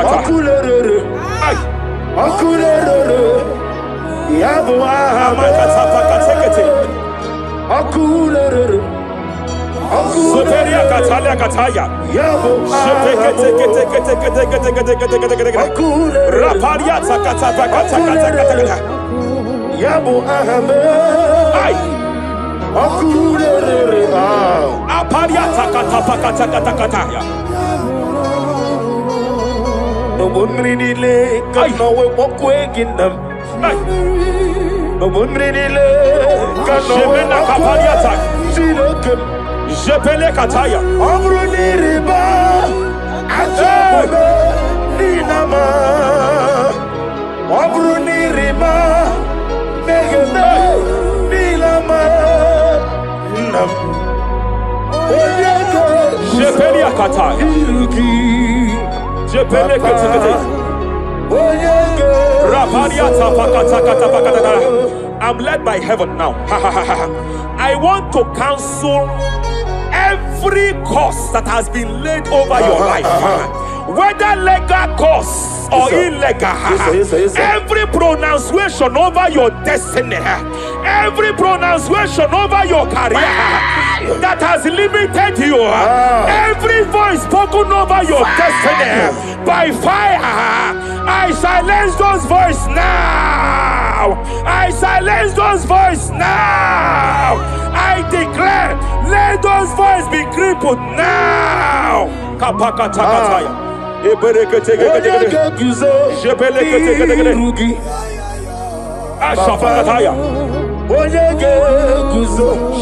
Akulere. Akulere. Yabo Akulere. Soteria Katalia Kataya. Yabo Raparia Takata. Yabo Ay. Akulere. Aparia Takata. No bunridile kano we mokweginam. No bunridile kano we Kapariata. mokweginam. Jepele Kataya. Amruniriba ajabe ninama. Amruniriba megene nilama nam. Jepele Kataya. Jepele Kataya. I'm led by heaven now. I want to cancel every curse that has been laid over your life, whether legal curse or illegal. Every pronunciation over your destiny, every pronunciation over your career that has limited you, every voice spoken over your destiny by fire, I silence those voices now. I silence those voices now. I declare, let those voices be crippled now. Kapakatakataya. Ashapakataya.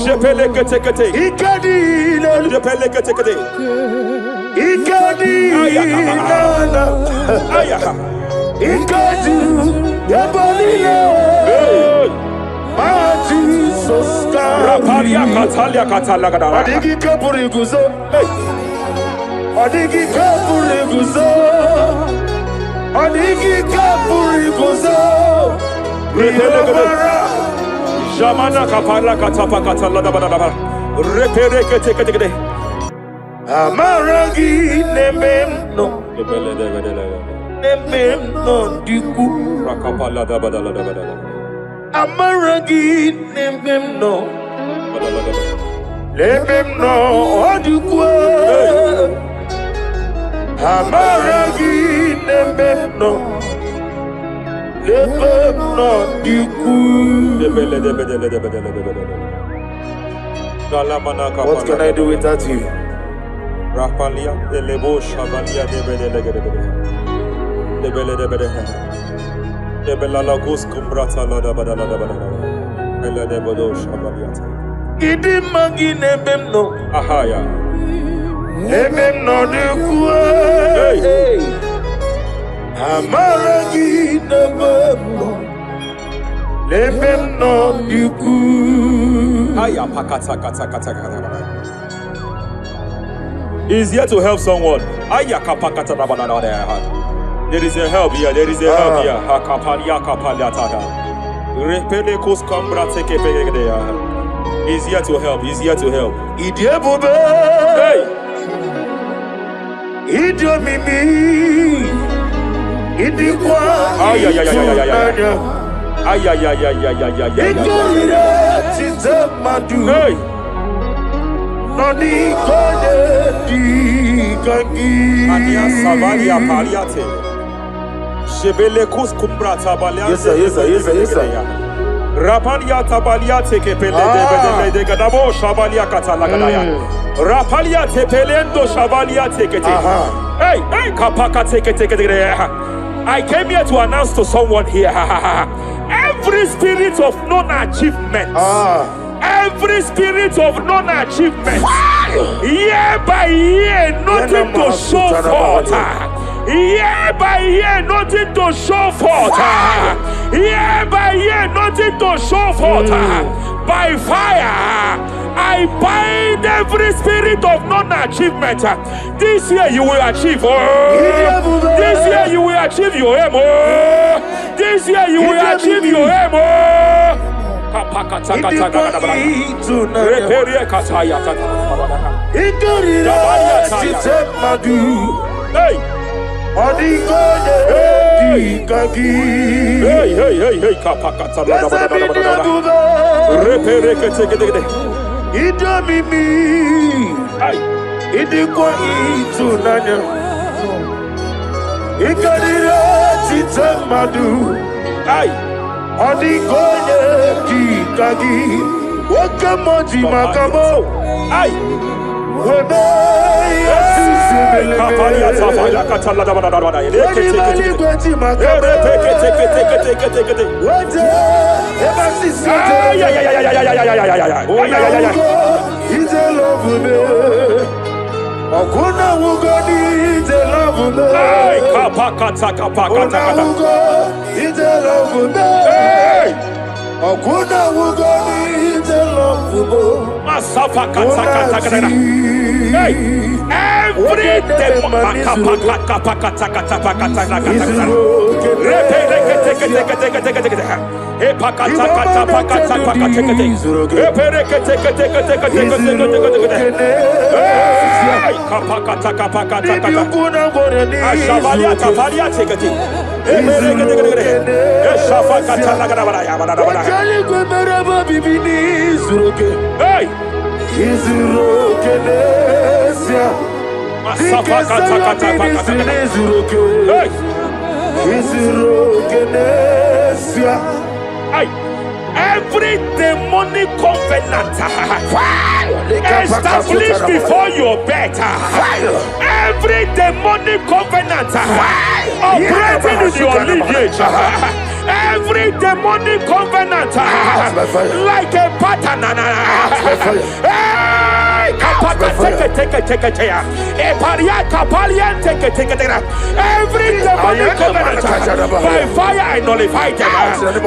Shepelekete. Raparia Katalia Katalagadara. Adigi Kapuriguzo. Adigi Kapuriguzo. Adigi Kapuriguzo. Jamana Kapala Katapa Katalada. Repere. Amaragi Nememno. Nememno Diku. Rakapala Dabadala. Amaragi Nememno. Nememno Diku. Amaragi Nememno. Nememno Diku. What can I do without you? Rapalia, the Lebo Shabalia, the Belalagus Cumbrata Ladabada, Eladebodo Shabaliata. Idimagi Nebemno. Ahaya. Nebemno de Kue. Amaragi Nebemno. Nebemno de Kue. Aya Pakata. He's here to help someone. Aya Kapakata. There is a help here. There is a help here. Hakapalia Kapaliata. Repelekos Cambra take He's here to help. He's here to help. Idiabube. Hey. Idiomimi. Idikwa. Ay. Hey. Noni kone di kangi. Ania Savalia Paliate. Shebelekus Cumbrata Balia. Yes, sir. Rapalia Tabalia take de Gadabo Shabalia Catalagadaya. Rapalia Tepelendo Shabalia take it. Hey, Kapaka take it. I came here to announce to someone here. Every spirit of non-achievement. Every spirit of non-achievement. Year by year, nothing to show forth. Year by year, nothing to show forth. Year by year, nothing to show forth. By fire, I bind every spirit of non-achievement. This year you will achieve. This year you will achieve your aim. This year you will achieve your aim. Hey. Odikonde dikagi. Hey, kapakata la repere Idomimi. Ay. Idikwa itunanya. Ikadira titamadu. Ay. Odikonde dikagi. Wakamoji makamo. Ay. Webe Kapalia tafaya katala da da da. He's a love me. Okuna wugoni is a love me. He's a love me. Okuna wugoni is a love me. Masafa kata. Hey, every demon hey. Every demonic covenant established before your bed, every demonic covenant operating in your lineage, every demonic covenant like a pattern. Every demonic covenant by fire I nullify them.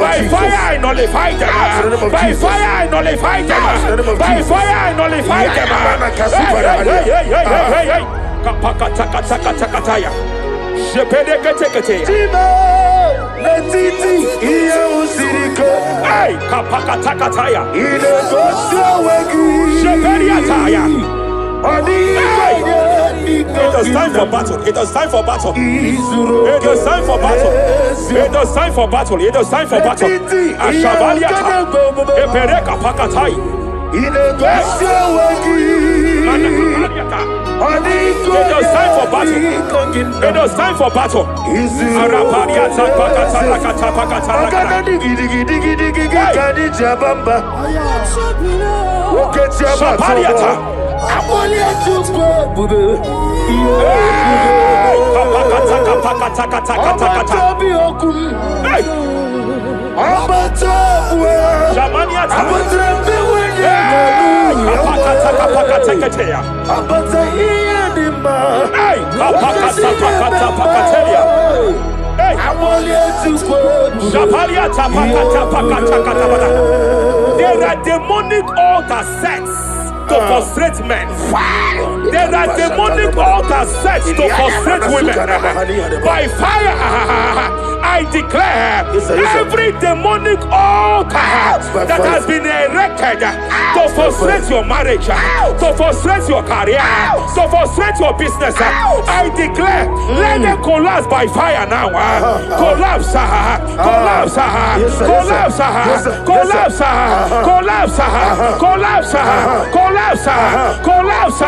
By fire I nullify them. By fire I nullify them. By fire I nullify It is time for battle. It is time for battle. It is time for battle. It is time for battle. It is time for battle. Ashabaliata. Epereka pakatai. It is time for battle. It is time for battle. Arapariata pakata kata pakata. Shabaliata. There are demonic altar sets to frustrate men. There are demonic altars set to frustrate women. By fire, I declare every demonic altar that has been erected to frustrate your marriage, to frustrate your career, to frustrate your business, I declare, let them collapse by fire now. Collapse, collapse, collapse, collapse, collapse, collapse, collapse, collapse,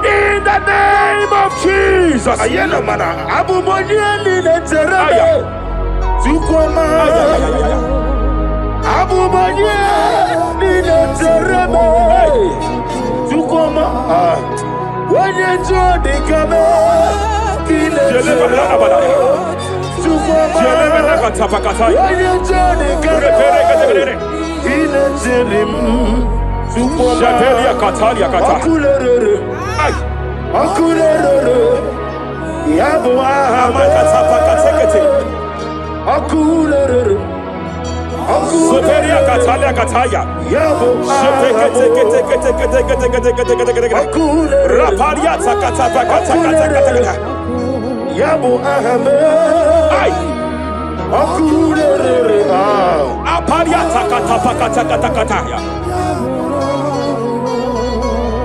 in the name of Jesus. Japelia Katalia Kata. Soteria Katalia Kataya. Rapalia Takata Kata. Yabu Ahmed. Apalia Takata Kata.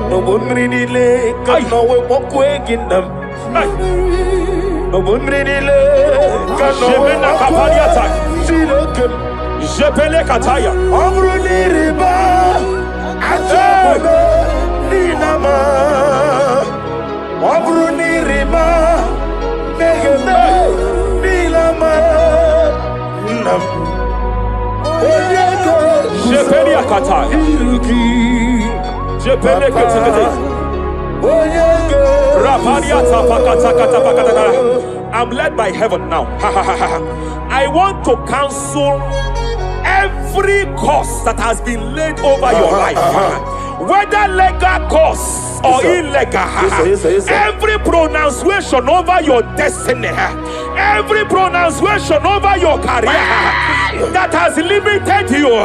No one really lay, no way walk away in them. Jemena kapaliata. Jepele kataya. Jepele kataya. Jepele kataya. I'm led by heaven now. I want to cancel every curse that has been laid over your life, whether legal curse or illegal. Every pronunciation over your destiny, every pronunciation over your career that has limited you,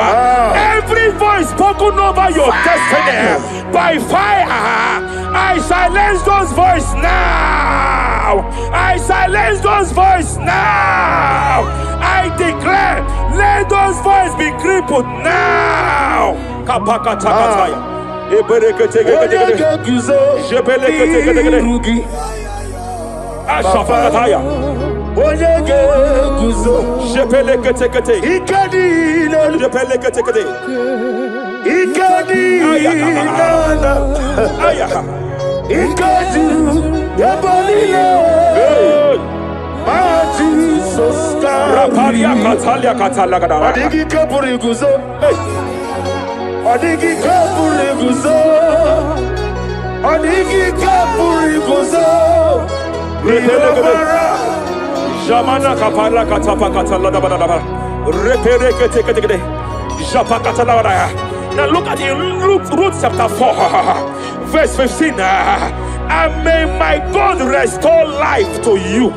every voice spoken over your destiny by fire, I silence those voices now. I silence those voices now. I declare, let those voices be crippled now. Kapakatakataya. Ashafakataya. Jepelekete. Jepelekete. Rapalia katalia katalagadara. Adigi kapuriguzo. Adigi kapuriguzo. Adigi kapuriguzo. Jamana kapara katapa katalada badaba. Repere kete. Japa katalada. Now look at it, Ruth chapter 4, verse 15. And may my God restore life to you.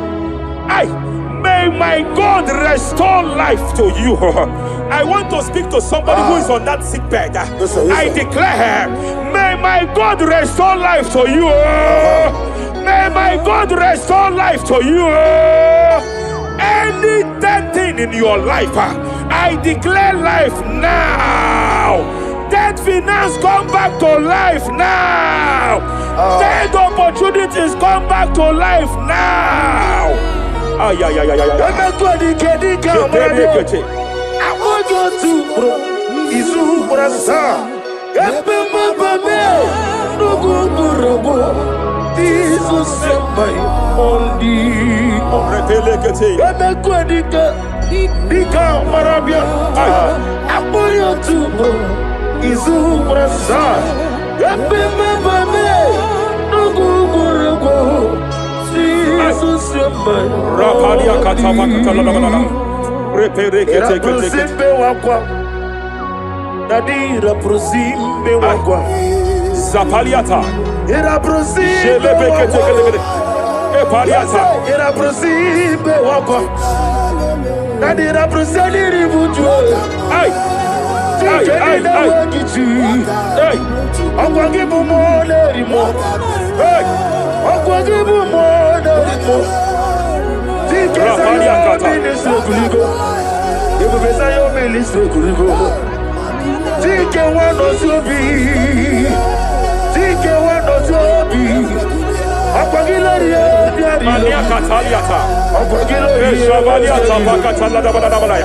May my God restore life to you. I want to speak to somebody who is on that sick bed. I declare, may my God restore life to you. May my God restore life to you. Any dead thing in your life, I declare life now. Dead finance come back to life now. Dead opportunities come back to life now. I want you to Rapalia katama katalala. Repere kete. Dadira prosimbe wakwa. Zapaliata. Era prosimbe kete. Epaliata. Era prosimbe wakwa. Dadira prosali buju. Ay. Akwagibu mole rimo. Akwagibu mole rimo. Rapalia kata. Ibu besa yo ministre kuligo. Tike wano sobi. Tike wano sobi. Akwagilari diari. Mania kataliata. Akwagilari. Shavaliata bakatalada badabala.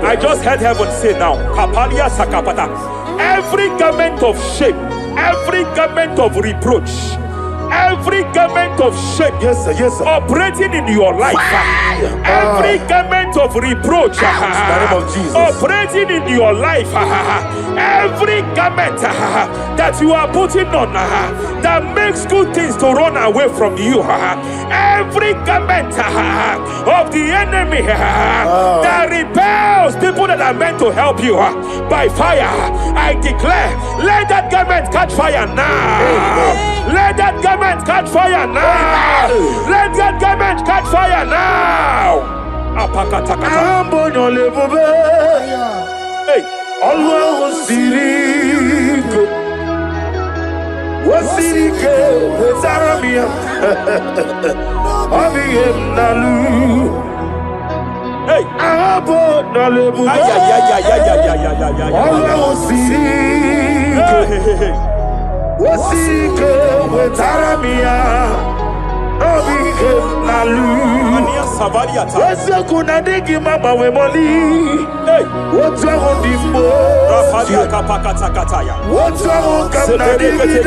I just heard heaven say now, Kapalia Sakapata. Every garment of shame, every garment of reproach, every garment of shame, operating in your life, every garment of reproach, operating in your life, every garment that you are putting on that makes good things to run away from you, every garment of the enemy that repels people that are meant to help you by fire, I declare, let that garment catch fire now. Let that garment catch fire now. Let that garment catch fire now. Apakatakata. Ambonyo lebube. Hey. Alwa osirike. Osirike zaramia. Abiyem nalu. Hey. Ambonyo lebube. Ay. Alwa osirike. Osirike zaramia. Abiyem nalu. Wese kuna digi mama we moli. What's wrong with the Rafalia kapakata kataya. What's wrong with the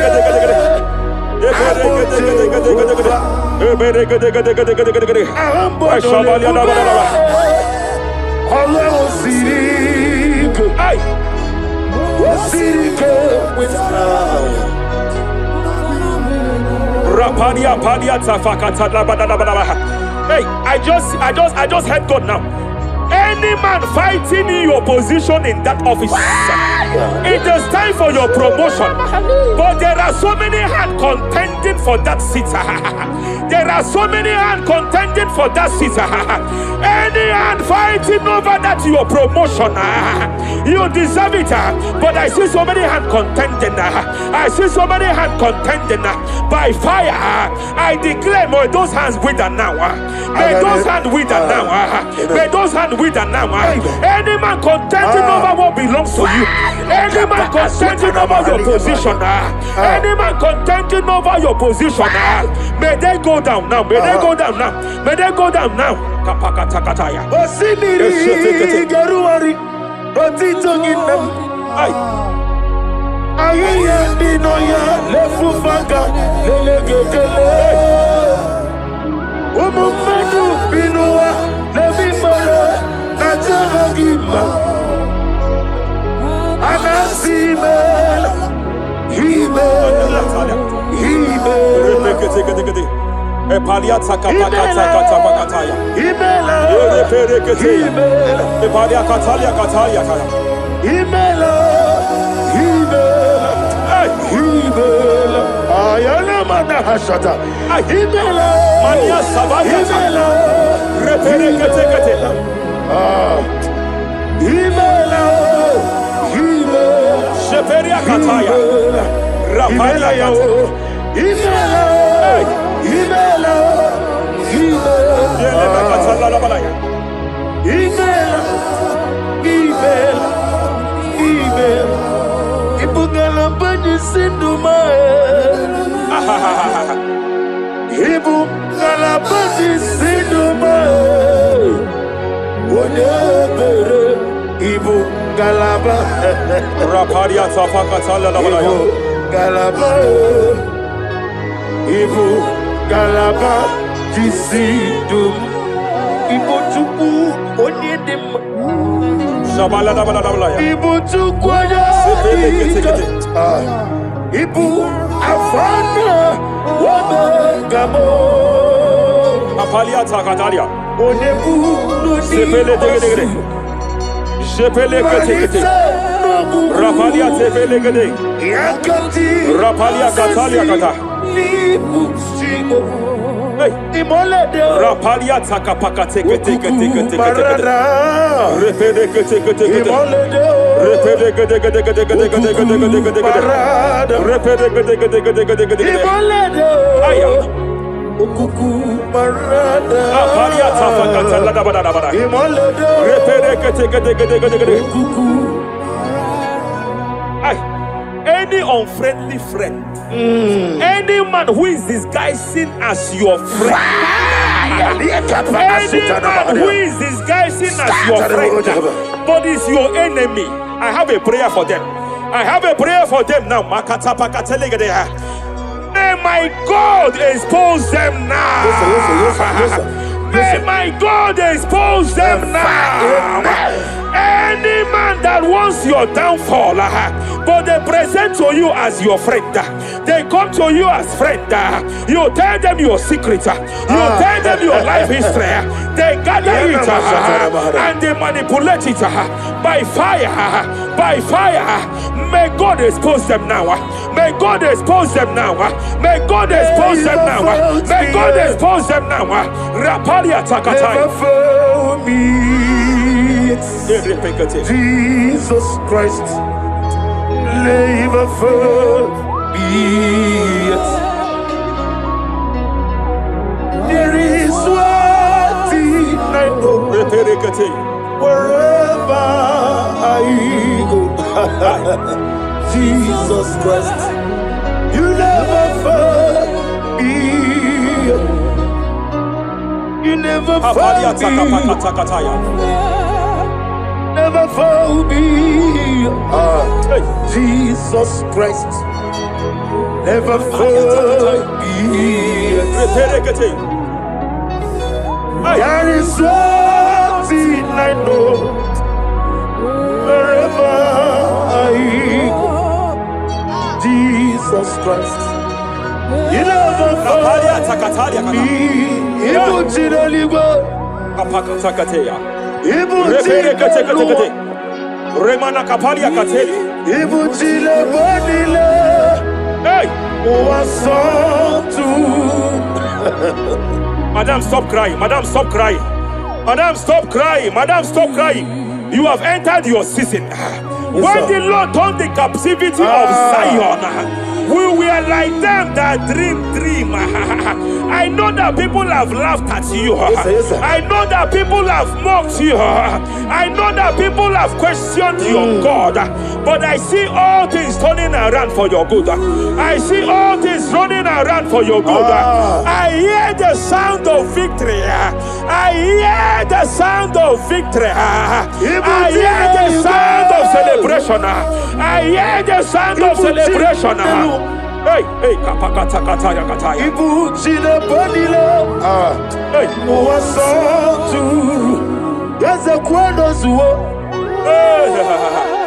Hey, I just heard God now. Any man fighting in your position in that office, it is time for your promotion. But there are so many hands contending for that seat. There are so many hands contending for that seat. Any hand fighting over that your promotion, you deserve it. But I see so many hands contending. I see so many hands contending by fire. I declare, may those hands wither now. May those hands wither now. May those hands wither now. Any man contending over what belongs to you. Any man contending over your position. Any man contending over your position. May they go down now. May they go down now. May they go down now. Kapakatakataya. Osimiri Garuari Otitoginem Ayaya Dinoya Lefufanga Lelegele Umufenu Binua Levimara Najahagima Anasimela Himela Epaliata kapakata pakataya. Himela Epalia katalia kataya kaya. Himela Ayana mana hashata Himela Mania sabaya Himela Reperekete. Himela Sheperia kataya. Rapalia kataya. Himela Ibugala bani sinduma Ibugala bani sinduma Wonebere Ibugala ba Rapalia tapakatala la balaya. Galaba Galaba Disidum Ibotuku Onyedim Shabala la balaya. Ibotuku Ibu Afana Wabagamo Apalia takatalia. Onebu Sepele degede. Sepele kete. Rapalia tepele gede. Rapalia katalia kata. Hey. Rapalia takapaka teke. Repede kete. Repede. Aya. Rapalia tapaka la bada. Repede kete. Any unfriendly friend, any man who is disguising as your friend, any man who is disguising as your friend, but is your enemy, I have a prayer for them. I have a prayer for them now. May my God expose them now. Listen. May my God expose them now. Any man that wants your downfall, but they present to you as your friend, they come to you as friend, you tell them your secret, you tell them your life history, they gather it and they manipulate it by fire. May God expose them now. May God expose them now. May God expose them now. May God expose them now. Rapalia takataya. me. Jesus Christ, never fail me. There is one thing I know. Wherever I go, Jesus Christ, you never fail me. You never fail me. Never fail me. Jesus Christ, never fail me. There is one thing I know. Wherever I go, Jesus Christ, you never fail me. Remana kapalia kateli. Hey! Madam, stop crying. Madam, stop crying. Madam, stop crying. Madam, stop crying. You have entered your season. When the Lord turned the captivity of Zion, we were like them that dream. I know that people have laughed at you. I know that people have mocked you. I know that people have questioned your God. But I see all things turning around for your good. I see all things running around for your good. I hear the sound of victory. I hear the sound of victory. I hear the sound of celebration. I hear the sound of celebration. Hey, hey, kapakata kataya kataya. Ibu chile bonilo. Hey, uwasotu. Yeze kwendo zuo.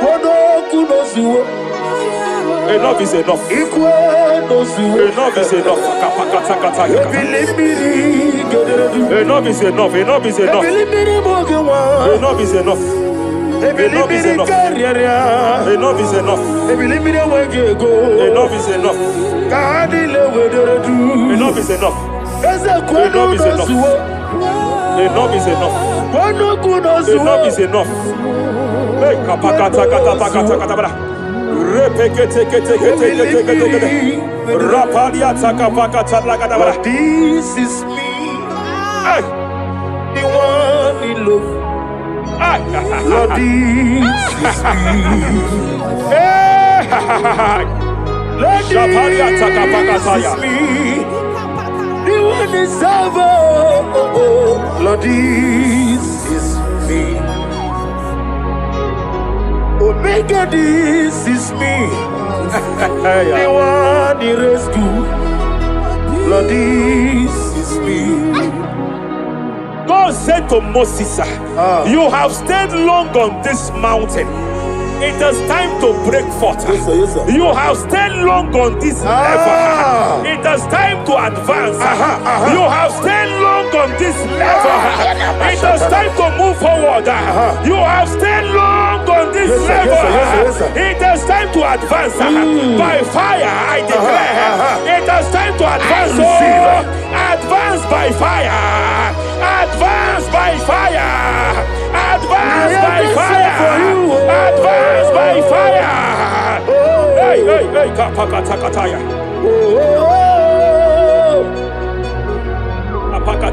Kwendo kuno zuo. Enough is enough. Ikwendo zuo. Enough is enough. Kapakata kataya. Enough is enough. Enough is enough. Enough is enough. Enough is enough. Enough is enough. Enough is enough. Enough is enough. Enough is enough. Enough is enough. Enough is enough. Hey, kapakata katapakata katabara. Repekete kete kete kete kete. Rapalia takapakata lagadabara. This is me. Hey, the one in love. Lord, this is me. Lord, this is me. The one is ever. Lord, this is me. Omega, this is me. The one in rescue. Lord, this is me. God said to Moses, you have stayed long on this mountain. It is time to break forth. Yes, sir, yes, sir. You have stayed long on this level. It is time to advance. You have stayed long on this level. It is time to move forward. You have stayed long on this level. It is time to advance. By fire, I declare. It is time to advance. Advance by fire. Advance by fire. Advance by fire. Advance by fire. Hey, hey, hey, kapakatakataya.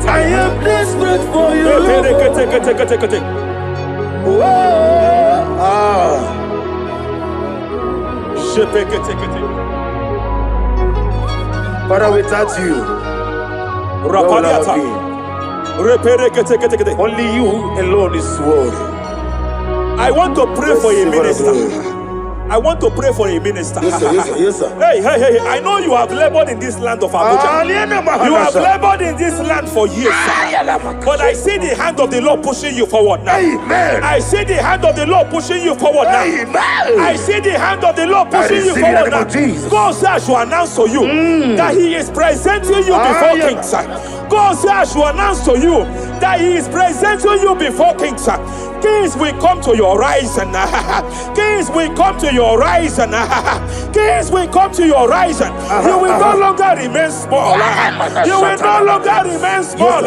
I am desperate for you. Father, without you, where would I be? Only you alone is worthy. I want to pray for a minister. I want to pray for a minister. Yes, sir, yes, sir, yes, sir. Hey, hey, hey, I know you have labored in this land of Abuja. You have labored in this land for years, but I see the hand of the Lord pushing you forward now. Amen. I see the hand of the Lord pushing you forward now. Amen. I see the hand of the Lord pushing you forward now. God says I should announce to you that He is presenting you before kings. God says I should announce to you that He is presenting you before kings. Kings will come to your rising. Kings will come to your rising. Kings will come to your rising. You will no longer remain small. You will no longer remain small.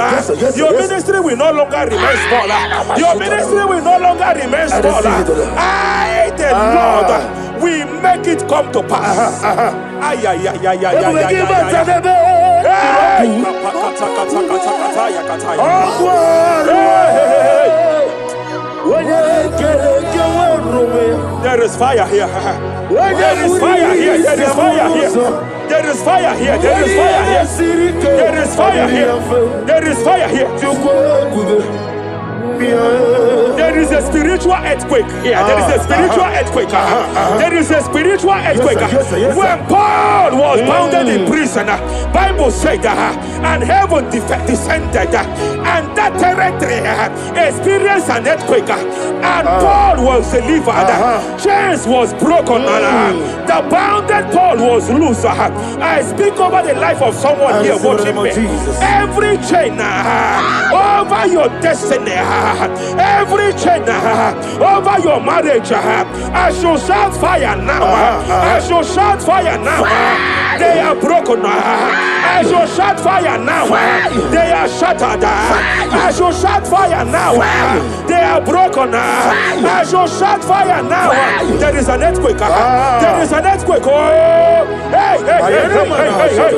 Your ministry will no longer remain small. Your ministry will no longer remain small. I, the Lord, will make it come to pass. Ay, ay, ay, ay, ay, ay, there is fire here. There is fire here. There is fire here. There is fire here. There is fire here. There is fire here. There is fire here. There is a spiritual earthquake here. There is a spiritual earthquake. There is a spiritual earthquake. When Paul was bounded in prison, Bible said, and heaven descended, and that territory experienced an earthquake, and Paul was delivered. Chains was broken. The bounded Paul was loose. I speak over the life of someone here watching me. Every chain over your destiny, every chain over your marriage, I shall shout fire now. I shall shout fire now. They are broken. I shall shout fire now. They are shattered. I shall shout fire now. They are broken. I shall shout fire now. There is an earthquake. There is an earthquake. Oh, hey, hey, hey, hey, hey, hey.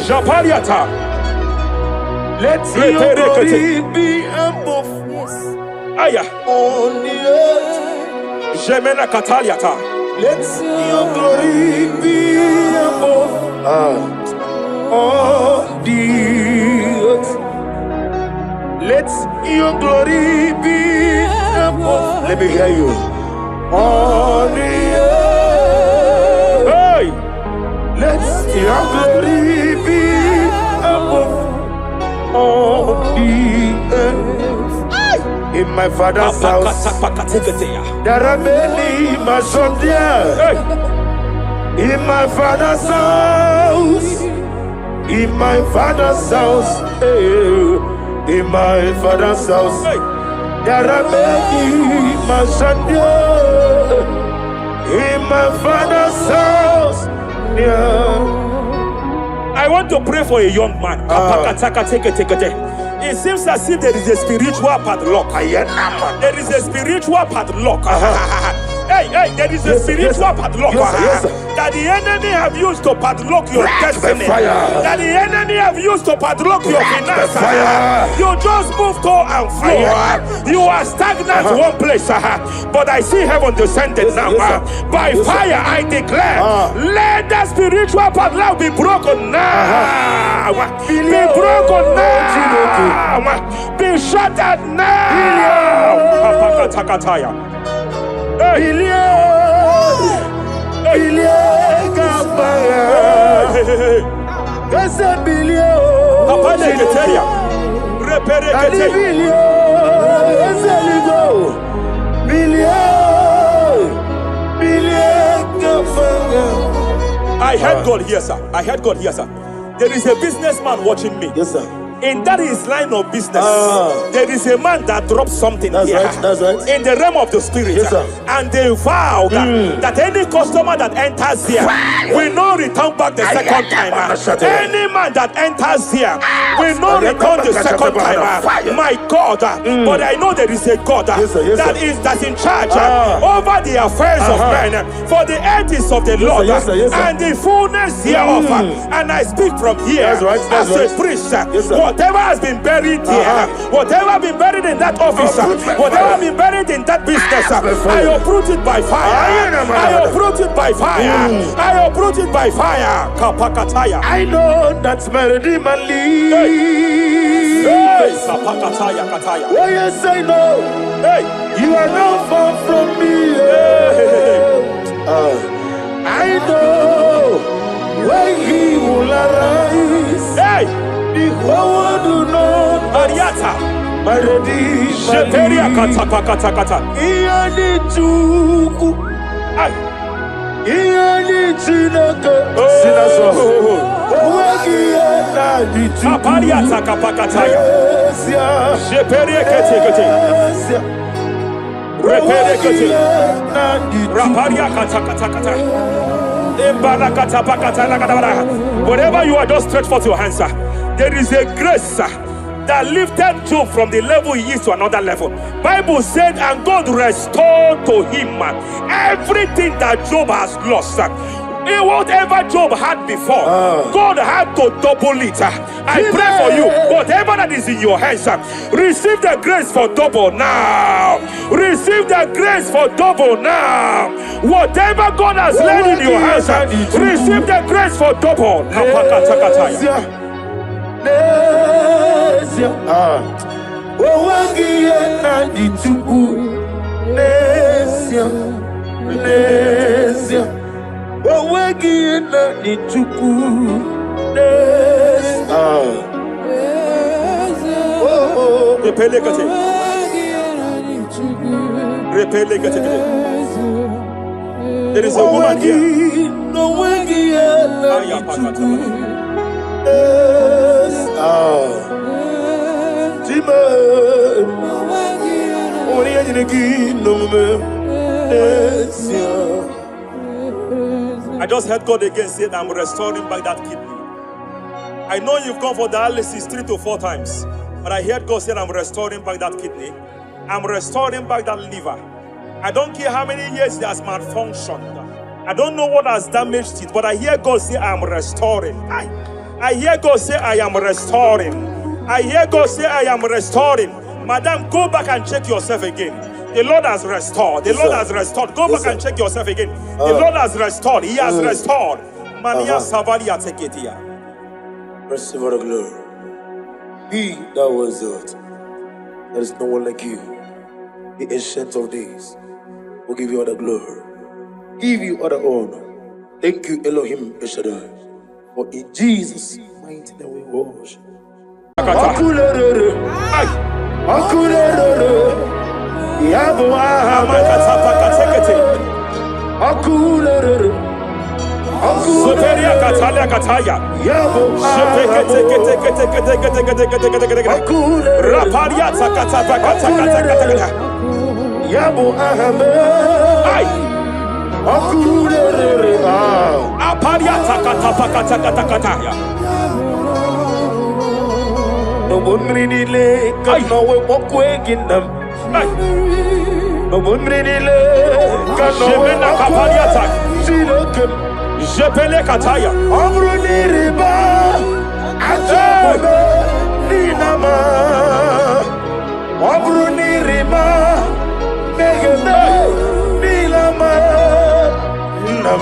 Japaliata. Let your glory be above Aya. on the earth. Jemena Kataliata. Let your glory be above on the earth. Let your glory be above. Let me hear you. On the earth. Hey. Let your glory be above on the earth. In my father's house, there are many mansions there. In my father's house, in my father's house, in my father's house, there are many mansions there. In my father's house, yeah. I want to pray for a young man. It seems as if there is a spiritual padlock. There is a spiritual padlock. Hey, hey, there is a spiritual padlock that the enemy have used to padlock your destiny. That the enemy have used to padlock your finances. You just move to and fro. You are stagnant one place, but I see heaven descended now. By fire, I declare, let the spiritual padlock be broken now. Be broken now. Be shattered now. I heard God here, sir. I heard God here, sir. There is a businessman watching me. Yes, sir. In that his line of business, there is a man that drops something here. That's right. In the realm of the spirit, yes, sir. And they vow that any customer that enters here will not return back the second time. Any man that enters here will not return the second time. My God, but I know there is a God that's in charge over the affairs of men, for the earth is of the Lord and the fullness hereof. And I speak from here as a priest. Whatever has been buried here, whatever been buried in that office, whatever been buried in that business, I uproot it by fire. I uproot it by fire. I uproot it by fire. Kapakataya. I know that's melody man leave. Kapakataya kataya. Oh yes, I know. You are not far from me. I know when he will arise. The whole world do not Ariata. my redeemer. Sheperia kata kata kata. Ianichuku. Iani Chinaka. Sinaso. Apalia takapakataya. Jeperekete. Reperekete. Raparia katakata. Whatever you are, just stretch forth your hands, sir. There is a grace, sir, that lifted Job from the level he is to another level. Bible said, and God restored to him everything that Job has lost. Whatever Job had before, God had to double it. I pray for you, whatever that is in your hands, receive the grace for double now. Receive the grace for double now. Whatever God has laid in your hands, receive the grace for double. There is a woman here. I just heard God again say that I'm restoring back that kidney. I know you've gone for dialysis 3 to 4 times, but I heard God say I'm restoring back that kidney. I'm restoring back that liver. I don't care how many years it has malfunctioned. I don't know what has damaged it, but I hear God say I'm restoring. I hear God say I am restoring. I hear God say I am restoring. Madam, go back and check yourself again. The Lord has restored. The Lord has restored. Go back and check yourself again. The Lord has restored. He has restored. Mania Savalia Teketia. Receive all the glory. He that was it. There is no one like you. The ancient of days will give you all the glory. Give you all the honor. Thank you, Elohim Eshadai. For in Jesus' mighty name we worship. Yabo no one really like no walk away in them. No one really like no Je pele kataya. Amruni riba ajabe ninama. Amruni riba megene nilama. Nam.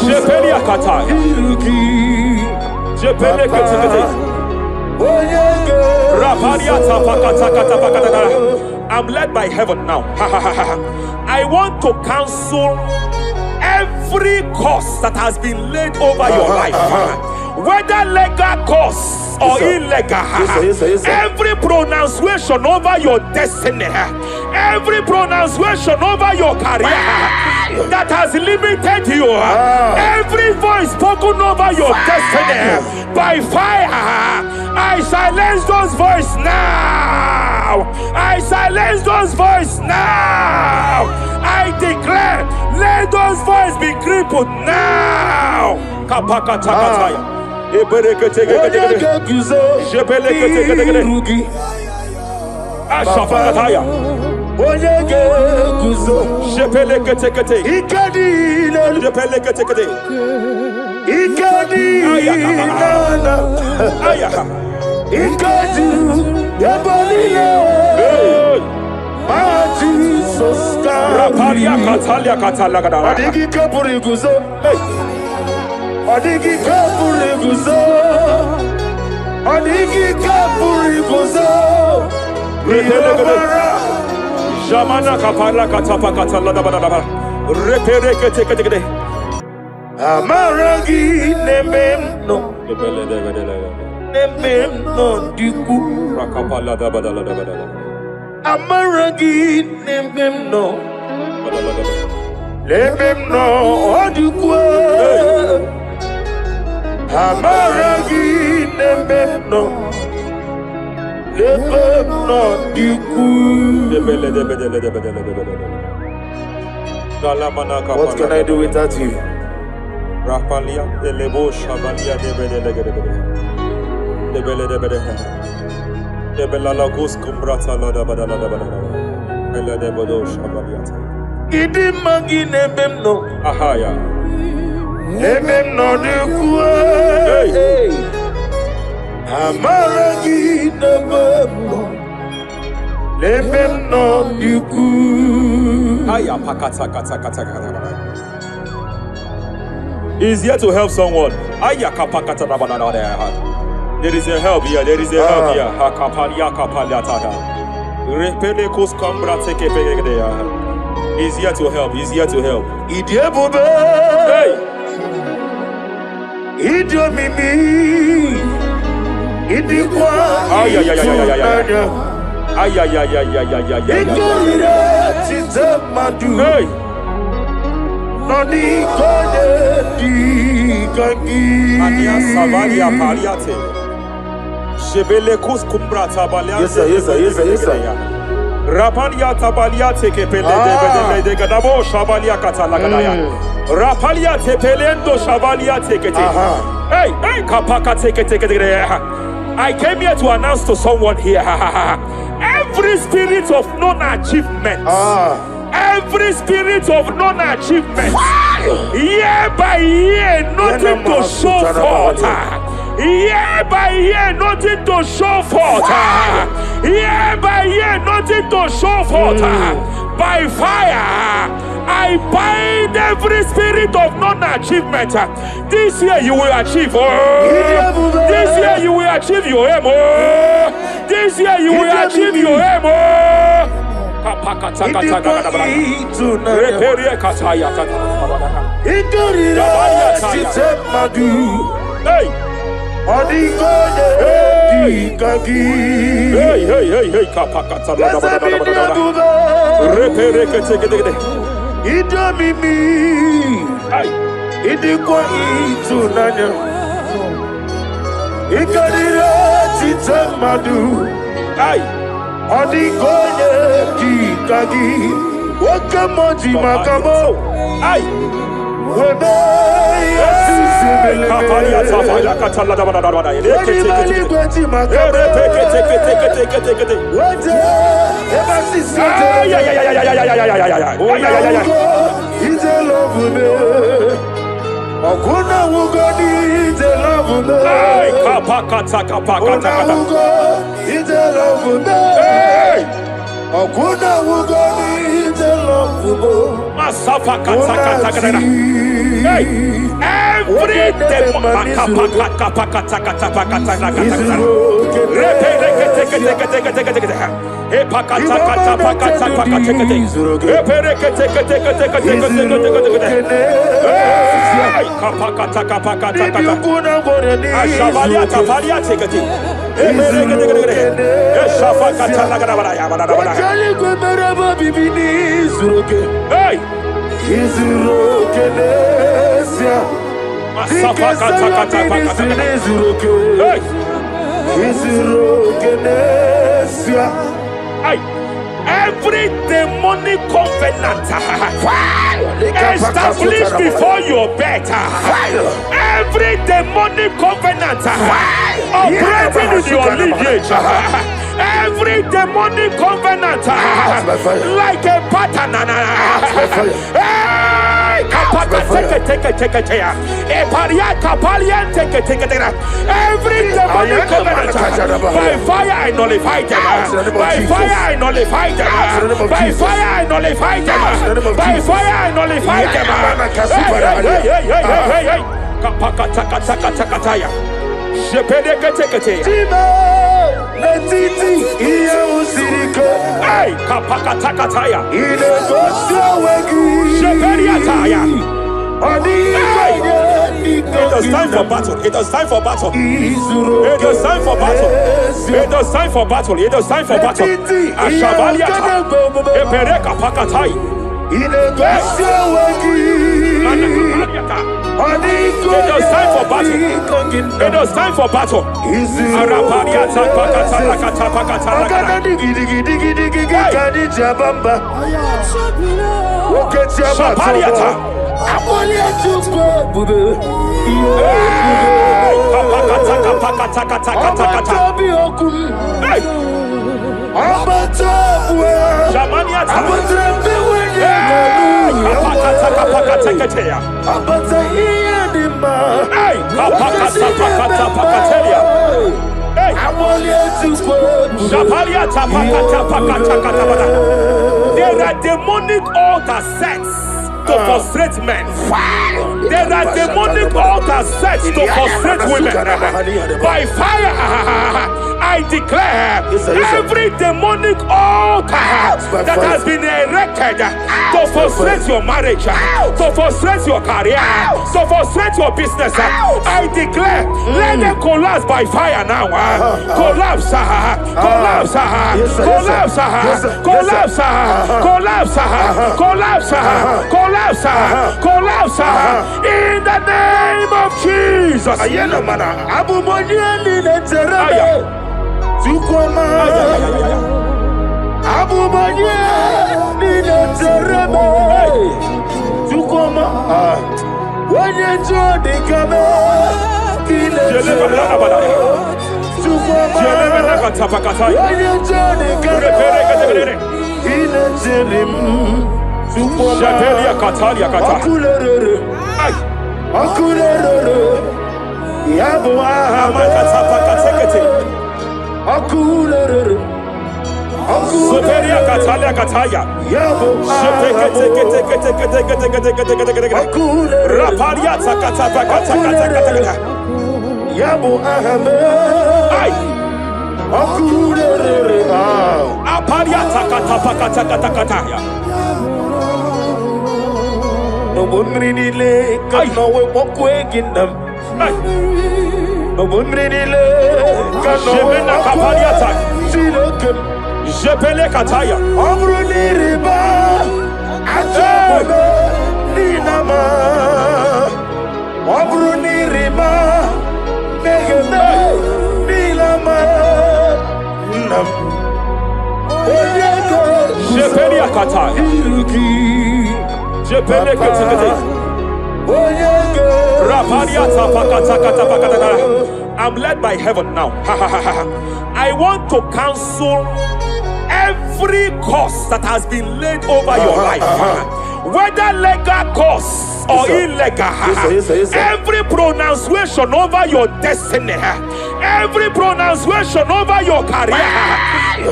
Je pele kataya. Je pele kataya. I'm led by heaven now. I want to cancel every curse that has been laid over your life, whether legal curse or illegal. Every pronunciation over your destiny, every pronunciation over your career that has limited you, every voice spoken over your destiny by fire, I silence those voices now. I silence those voices now. I declare, let those voices be crippled now. Kapakatakataya. Ashafakataya. Shepeleketekete. Shepeleketekete. Rapalia Katalia Katalagadara. Adigi Kapuriguzo. Adigi Kapuriguzo. Adigi Kapuriguzo. Jamana Kapala Katapa Katalada. Reperekete. Amaragi Nemeno. Nemeno Diku. Rakapala Badala. Amaragi Nemeno. Let them know what you go. Amaragi, let them know. Let them know you go. What can I do without you? Rapalia, the Lebo Shabalia, the Belalagus Cumbrata, the Bodo Shabalia. Idimagi nebem no. Ahaya. Nebem no de kue. Amaragi nebem no. Nebem no de kue. Aya pakata kata kata kata. He's here to help someone. Aya kapakata na banana there. There is a help here. There is a help here. Hakapalia kapaliata. Repele kus kambra teke pegedea. He's here to help. He's here to help. Hey! Idio mimi. Idikwa. Ay ay ay ay ay ay. Ay ay ay ay ay ay ay. Idio tite madu. Hey! Noni kode di kangi. Ania savalia paliate. Jebele kus kumbra tabalia. Yes sir, yes sir, yes sir, yes sir. Rapalia tabalia teke pele de gadabo shabalia katalagadaya. Rapalia tepelendo shabalia teke. Hey, hey, kapaka teke. I came here to announce to someone here. Every spirit of non-achievement. Every spirit of non-achievement. Year by year, nothing to show forth. Year by year, nothing to show forth. Year by year, nothing to show forth. By fire, I bind every spirit of non-achievement. This year you will achieve. This year you will achieve your aim. This year you will achieve your aim. Hey! Hey, every demonic covenant established before your bed, every demonic covenant operating in your lineage, every demonic covenant like a pattern. Every demonic covenant, by fire I nullify them. By fire I nullify them. By fire I nullify them. By fire I nullify It is time for battle. It is time for battle. It is time for battle. It is time for battle. It is time for battle. Ashabaliata. Epereka pakatai. It was time for battle. It was time for battle. There are demonic altars set to frustrate men. There are demonic altars set to frustrate women. By fire, I declare every demonic altar that has been erected to frustrate your marriage, to frustrate your career, to frustrate your business, I declare, let them collapse by fire now. Collapse, collapse, collapse, collapse, collapse, collapse, collapse, collapse, in the name of Jesus. Jepele kataya. Amruni riba. Ninama. Amruni riba. Megene. Nilama. Nam. Jepele kataya. Jepele kataya. I'm led by heaven now. I want to cancel every curse that has been laid over your life, whether legal curse or illegal. Every pronunciation over your destiny, every pronunciation over your career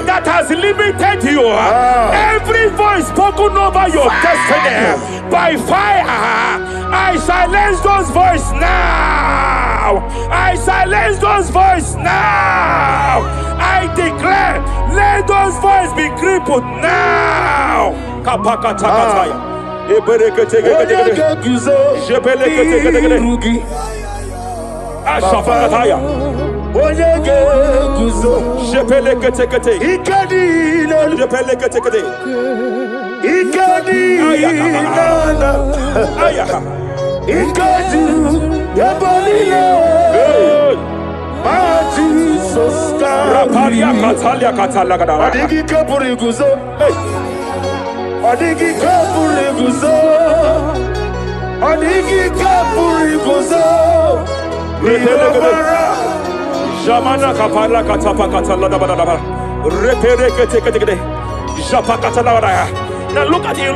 that has limited you, every voice spoken over your destiny, by fire, I silence those voices now. I silence those voices now. I declare, let those voices be crippled now. Jamana kapara katapa katalada badaba. Repere kete. Japa katalada. Now look at it,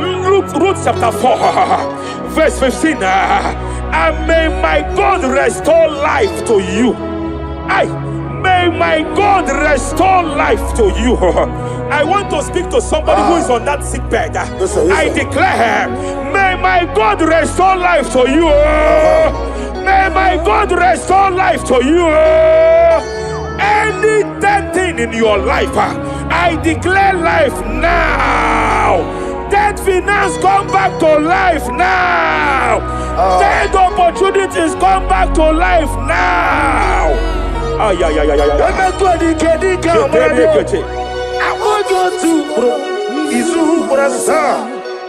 Ruth chapter 4, verse 15. And may my God restore life to you. May my God restore life to you. I want to speak to somebody who is on that sick bed. I declare, may my God restore life to you. May my God restore life to you. Any dead thing in your life, I declare life now. Dead finance come back to life now. Dead opportunities come back to life now. I want you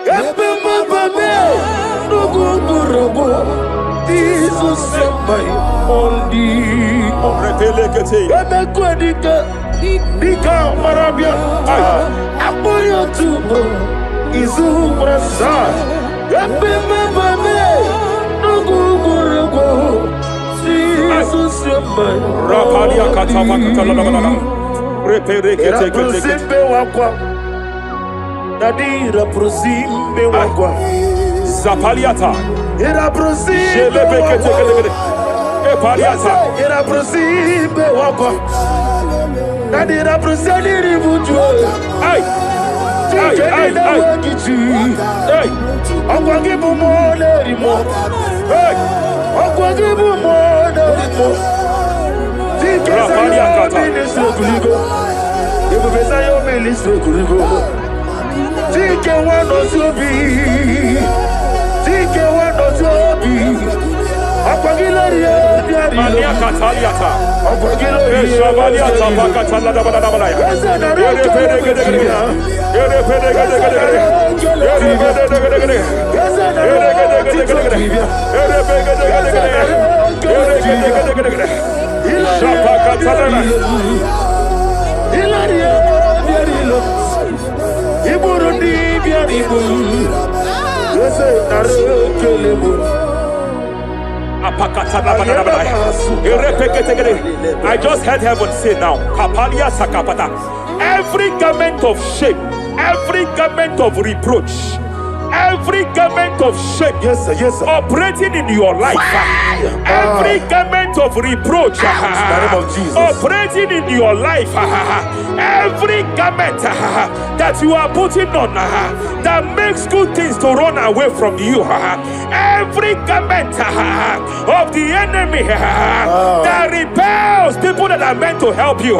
to Jesus my only. Dika marabia. Apoyo tubo. Izu brasa. Jesus my Rapalia katama katala. Represimbe wakwa. Dadira prosimbe wakwa. Zapaliata. Ira prosimbe wakwa. Epaliata. Ira prosimbe wakwa. Dadira proseli buju. Ay. Ay, ay, ay. Hey. Okwa gibu mo leri mo. Hey. Okwa gibu mo leri mo. Rapalia kata. Ibu besa yo ministre kuligo. Tike wano sobi. Tike wano sobi. Apagilari ya Mania kataliata. Apagilari ya Shabaliata bakatala da bada bada ya. Yere pede gede gede. Yere pede gede gede. Yere pede gede gede. Yere gede gede gede. Yere pede gede gede. Yere gede gede gede. Shapakatala. Ilari ya biarilo. Iburundi biaribu. Yese narekelebo. I just heard heaven say now, Kapalia Sakapata. Every garment of shame, every garment of reproach, every garment of shame, yes, sir, yes, sir. Operating in your life, every garment of reproach, operating in your life, every garment that you are putting on that makes good things to run away from you, every garment of the enemy that repels people that are meant to help you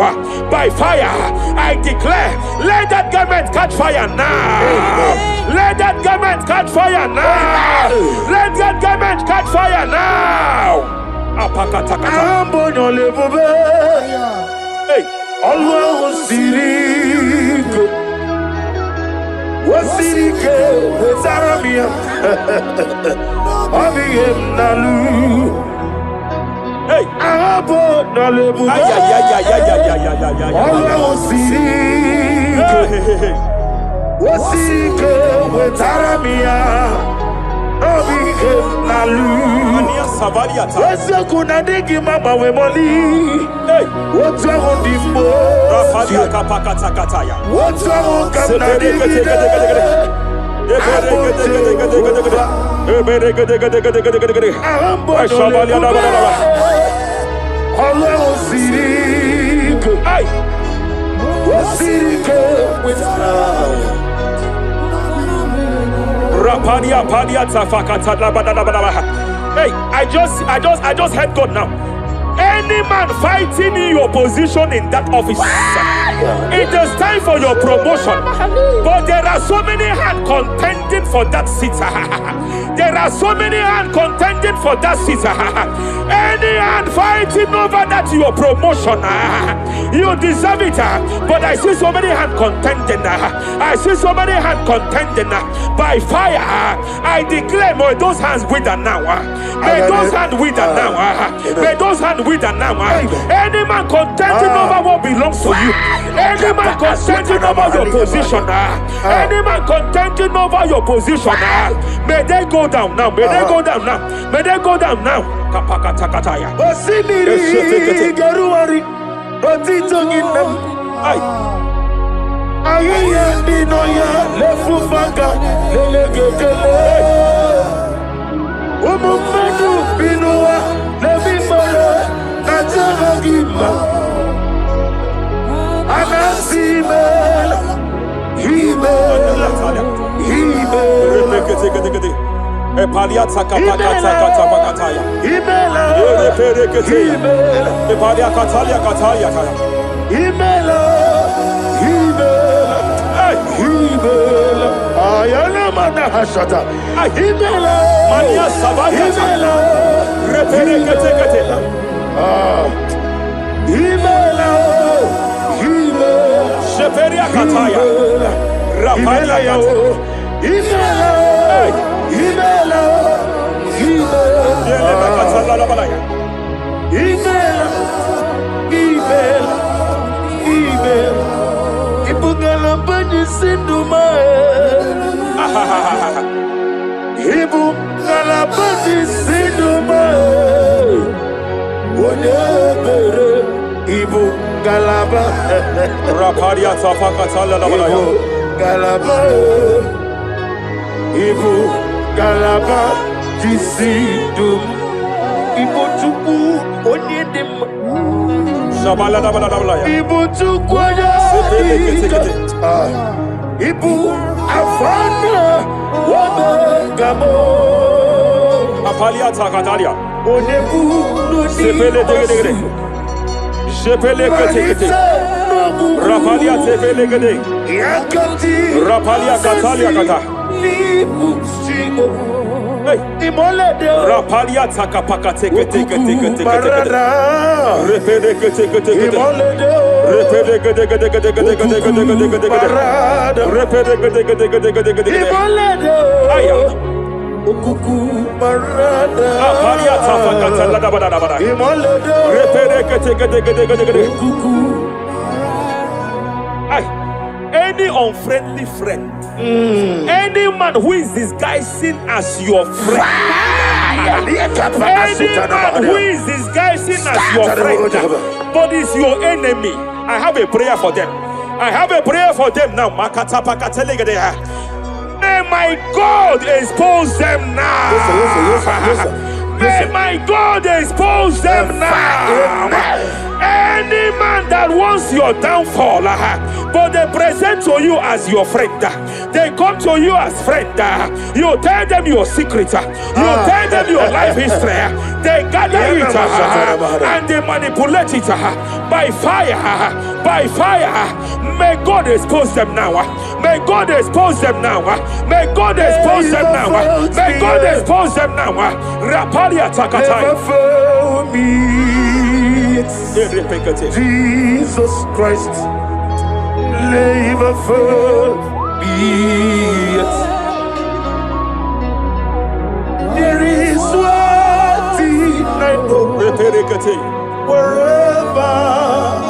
by fire, I declare, let that garment catch fire now. Let that garment catch fire now. Let that garment catch fire now. Hey, Allah Sirike Wasirike Zaramia Abiyem Nalu. Hey, Abo Nalebu. Allah Sirike Wasirike Zaramia Abiyem Nalu. Wese kuna digi mama we moli. hey, What's wrong with the Rafalia kapakata kataya. What's wrong with the Hey, I just heard God now. Any man fighting in your position in that office, it is time for your promotion. But there are so many hands contending for that seat. There are so many hands contending for that seat. Any hand fighting over that your promotion, you deserve it. But I see so many hands contending. I see so many hands contending by fire. I declare, may those hands wither now. May those hands wither now. May those hands wither now. Any man contending over what belongs to you. Any man contending over your position. Any man contending over your position. May they go down now. May they go down now. May they go down now. Kapakatakataya. Osimiri Garuari Otitoginem. Ayaya Dinoya Lefufanga Lelegele. Umumadu Binua Levimala Najaragima Anasimela Himela Epaliata kapakata pakataya. Himela Epalia katalia katalia kaya. Himela Himela Ayana Manahashata Himela Mania sabaya Himela reperekete. Himela Himela Sheperia kataya. Rapalia kataya. Imela, Hey. Imela, Yele bakatala la balaya. Imela, Imela, Imela, Ibungala bani sinduma, Ibungala bani sinduma, Wonebere, Ibungala ba, Rapalia tapakatala la balaya. Ibungala, Ibungala jisidum, Ibutuku onyedim. Shabala la balaya. Ibutuku Ibu afana wabagamo. Apalia takatalia. Onebu Sepele degede. Sepele kete. Rapalia tepele gede. Yakati Rapalia katalia kata. Hey. Rapalia takapaka teke. Repele kete. Repele gede. Aya. Rapalia tapakatala da bada. Repele kete. Any unfriendly friend, any man who is disguising as your friend, any man who is disguising as your friend, but is your enemy, I have a prayer for them. I have a prayer for them now. May my God expose them now. May my God expose them now. Any man that wants your downfall, but they present to you as your friend, they come to you as friend, you tell them your secret, you tell them your life history, they gather it and they manipulate it by fire. May God expose them now. May God expose them now. May God expose them now. May God expose them now. Rapalia takataya. Jesus Christ, never forget. There is one thing I know. Wherever I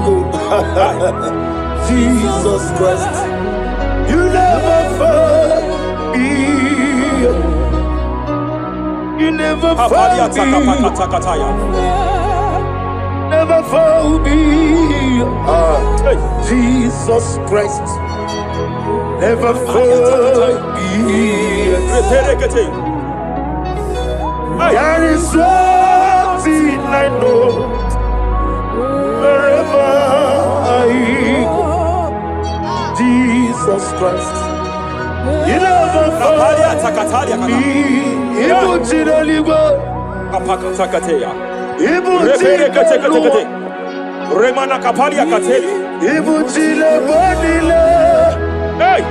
go, Jesus Christ, you never forget. You never forget. Never found me, Jesus Christ. Never found me. There is one thing I know. Wherever I go, Jesus Christ. You never found me. Remana kapalia kateli. Hey!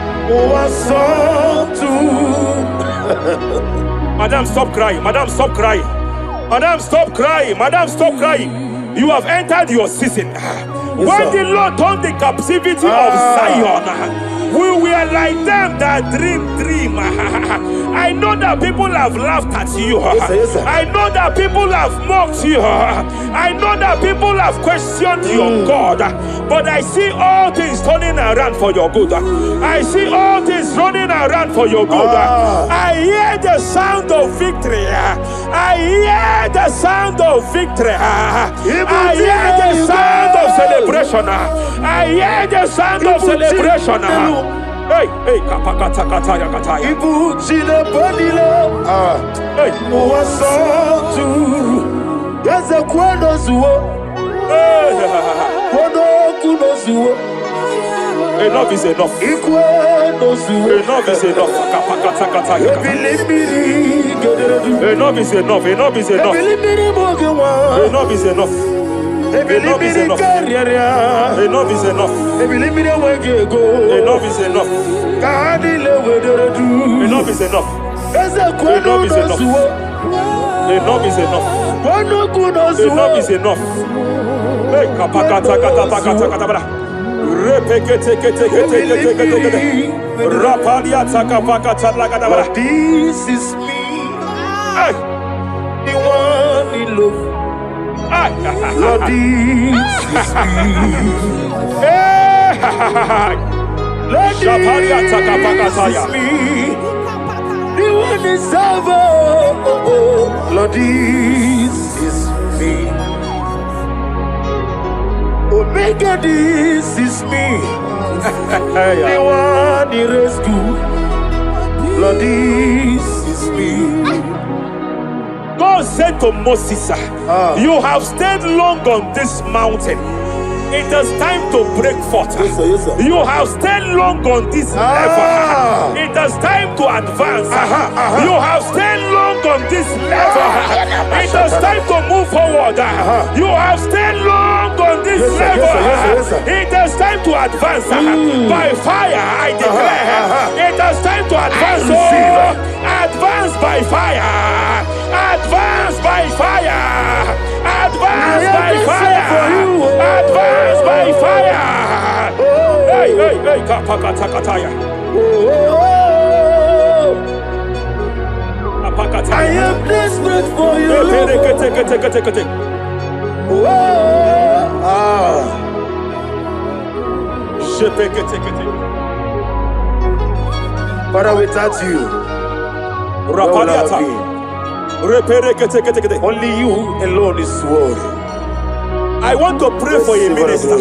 Madam, stop crying. Madam, stop crying. Madam, stop crying. Madam, stop crying. You have entered your season. When the Lord turned the captivity of Zion, we were like them that dream. I know that people have laughed at you. I know that people have mocked you. I know that people have questioned your God. But I see all things turning around for your good. I see all things running around for your good. I hear the sound of victory. I hear the sound of victory. I hear the sound of celebration. I hear the sound of celebration. Hey, kapakata kataya kataya. Ibu chile bonilo. Hey, Uwasotu. Yaza kwano zuo. Kwano kuno zuo. enough is enough. Ikwano zuo. Enough is enough. Kapakata kataya. Enough is enough. Enough is enough. Enough is enough. Enough is enough. Enough is enough. Enough is enough. Enough is enough. Enough is enough. Enough is enough. Enough is enough. Hey, kapakata kata pakata kata bra. Lord, this is me, the one in love. Lord, this is me. Lord, this is me, the one is over. Lord, this is me. Omega, this is me, the one in rescue. Lord, this is me. God said to Moses, you have stayed long on this mountain. It is time to break forth. Yes, sir, yes, sir. You have stayed long on this level. It is time to advance. You have stayed long on this level. It is time to move forward. You have stayed long on this level. Yes, sir. It is time to advance. By fire, I declare. It is time to advance. Advance by fire. Advance by fire. Advance by fire. Advance by fire. Hey, kapakatakataya. I am desperate for you. Father, without you, where would I be? Only you alone is worthy. I want to pray for a minister.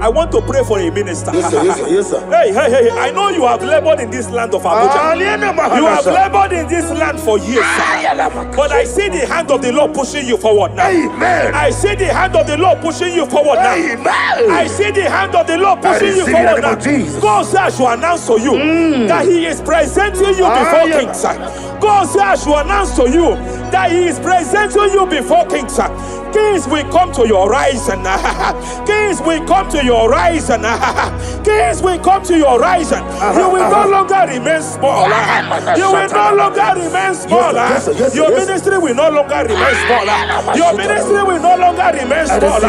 I want to pray for a minister. Yes, sir, yes, sir, yes, sir. Hey, I know you have labored in this land of Abuja. You have labored in this land for years, but I see the hand of the Lord pushing you forward now. Amen. I see the hand of the Lord pushing you forward now. Amen. I see the hand of the Lord pushing you forward now. God says I should announce to you that He is presenting you before kings. God says I should announce to you that He is presenting you before kings. Kings will come to your horizon. Kings will come to your horizon. Kings will come to your horizon. You will no longer remain small. You will no longer remain small. Your ministry will no longer remain small. Your ministry will no longer remain small.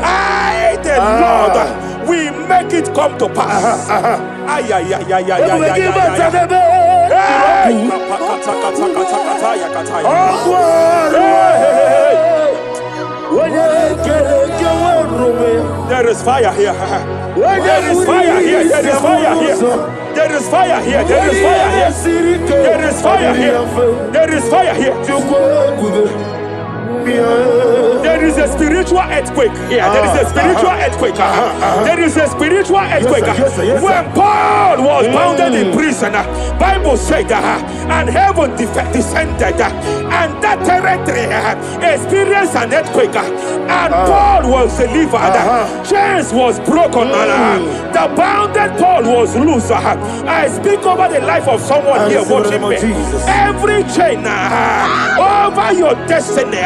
I, the Lord, will make it come to pass. There is fire here. There is fire here. There is fire here. There is fire here. There is fire here. There is fire here. There is fire here. There is a spiritual earthquake here. There is a spiritual earthquake. There is a spiritual earthquake. When Paul was bounded in prison, Bible said, and heaven descended, and that territory experienced an earthquake, and Paul was delivered. Chains was broken. The bounded Paul was loose. I speak over the life of someone here watching me. Every chain over your destiny,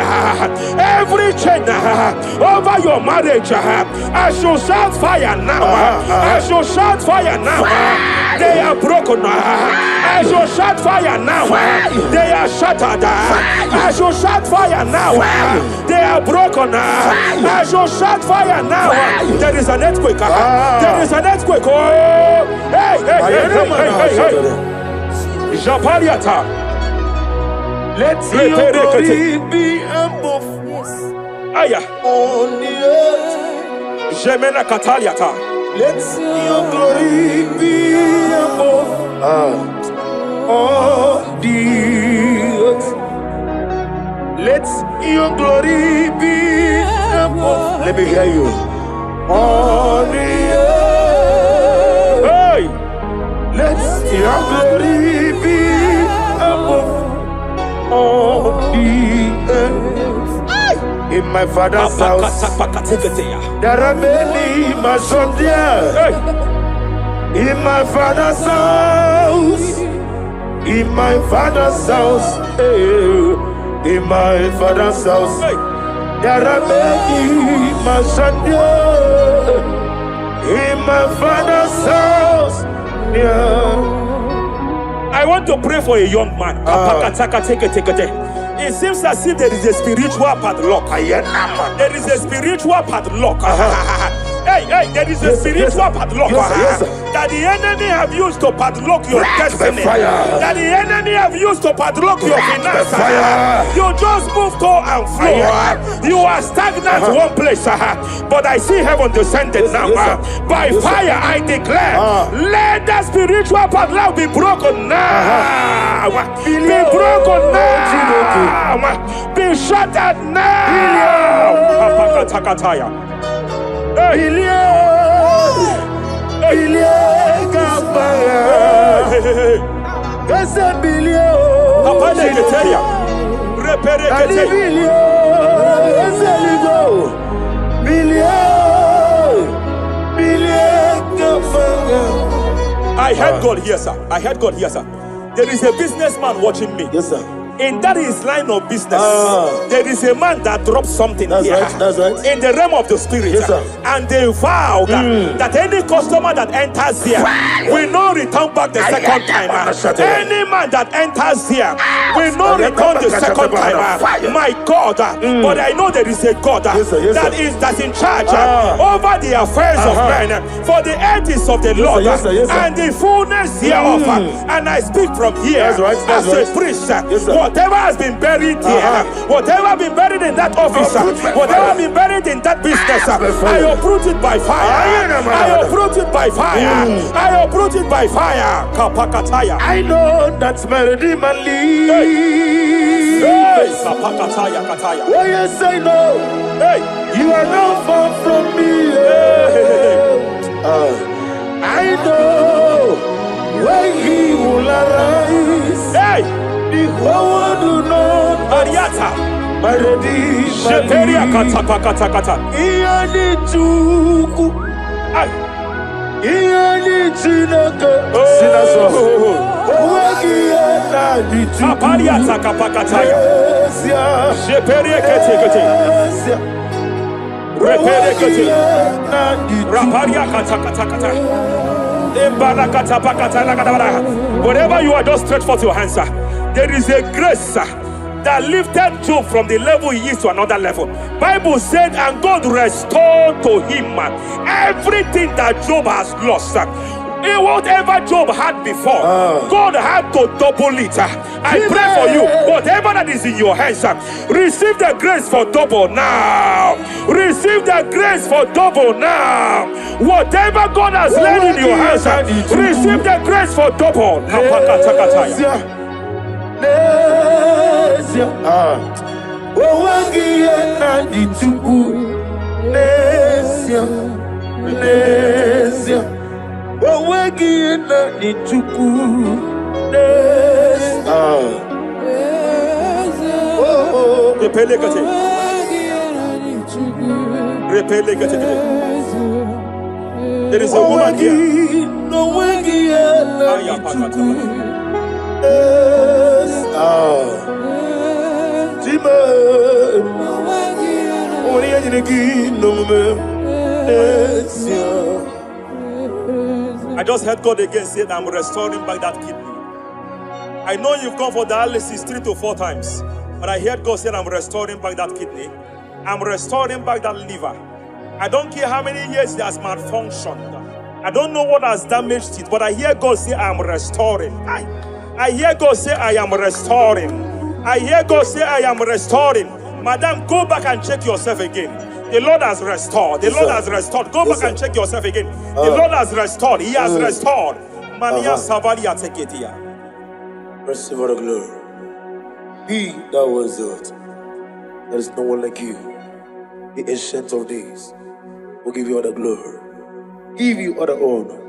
every chain over your marriage, I shall shout fire now. I shall shout fire now. They are broken. I shall shout fire now. They are shattered. I shall shout fire now. They are broken. I shall shout fire now. There is an earthquake. There is an earthquake. Oh, hey. Japariata. Let your glory be above Aya. on the earth. Jemena Kataliata. Let your glory be above on the earth. Let your glory be above. Let me hear you. On the earth. Hey. Let your glory be above on the earth. In my father's house, there are many mansions there. In my father's house, in my father's house, in my father's house, there are many mansions there. In my father's house, I want to pray for a young man. It seems as if there is a spiritual padlock. There is a spiritual padlock. Hey, there is a spiritual padlock that the enemy have used to padlock your destiny. That the enemy have used to padlock your finances. You just move to and fro. You are stagnant one place, but I see heaven descended now. By fire, I declare, let the spiritual padlock be broken now. Be broken now. Be shattered now. I heard God here, sir. I heard God here, sir. There is a businessman watching me. Yes, sir. In that his line of business, there is a man that drops something here. That's right. In the realm of the spirit. Yes, sir. And they vow that any customer that enters here will not return back the second time. Any man that enters here will not return the second time. My God, but I know there is a God that's in charge over the affairs of men, for the earth is of the Lord and the fullness hereof. And I speak from here as a priest. Whatever has been buried here, whatever been buried in that office, whatever been buried in that business, I uproot it by fire. I uproot it by fire. I uproot it by fire. Kapakataya. I know that's melody man leave. Kapakataya kataya. Oh yes, I know. You are not far from me. I know when he will arise. The whole do not Ariata. my ready. Sheperia kata. Iani chuku. Iani chinaka. Sinaso. Wagiana di chuku. Apariata kapakataya. Sheperia kete. Repere kete. Raparia kata. Wherever you are, just stretch forth your hands, sir. There is a grace, that lifted Job from the level he is to another level. Bible said, and God restored to him everything that Job has lost. Whatever Job had before, God had to double it. I pray for you, whatever that is in your hands, receive the grace for double now. Receive the grace for double now. Whatever God has laid in your hands, receive the grace for double. There is a woman here. I just heard God again say that I'm restoring back that kidney. I know you've gone for dialysis 3 to 4 times, but I heard God say I'm restoring back that kidney. I'm restoring back that liver. I don't care how many years it has malfunctioned. I don't know what has damaged it, but I hear God say I'm restoring. I hear God say I am restoring. I hear God say I am restoring. Madam, go back and check yourself again. The Lord has restored. The Lord has restored. Go back and check yourself again. The Lord has restored. He has restored. Mania Savalia Teketia. Receive all the glory. He that was it. There is no one like you. The ancient of days will give you all the glory. Give you all the honor.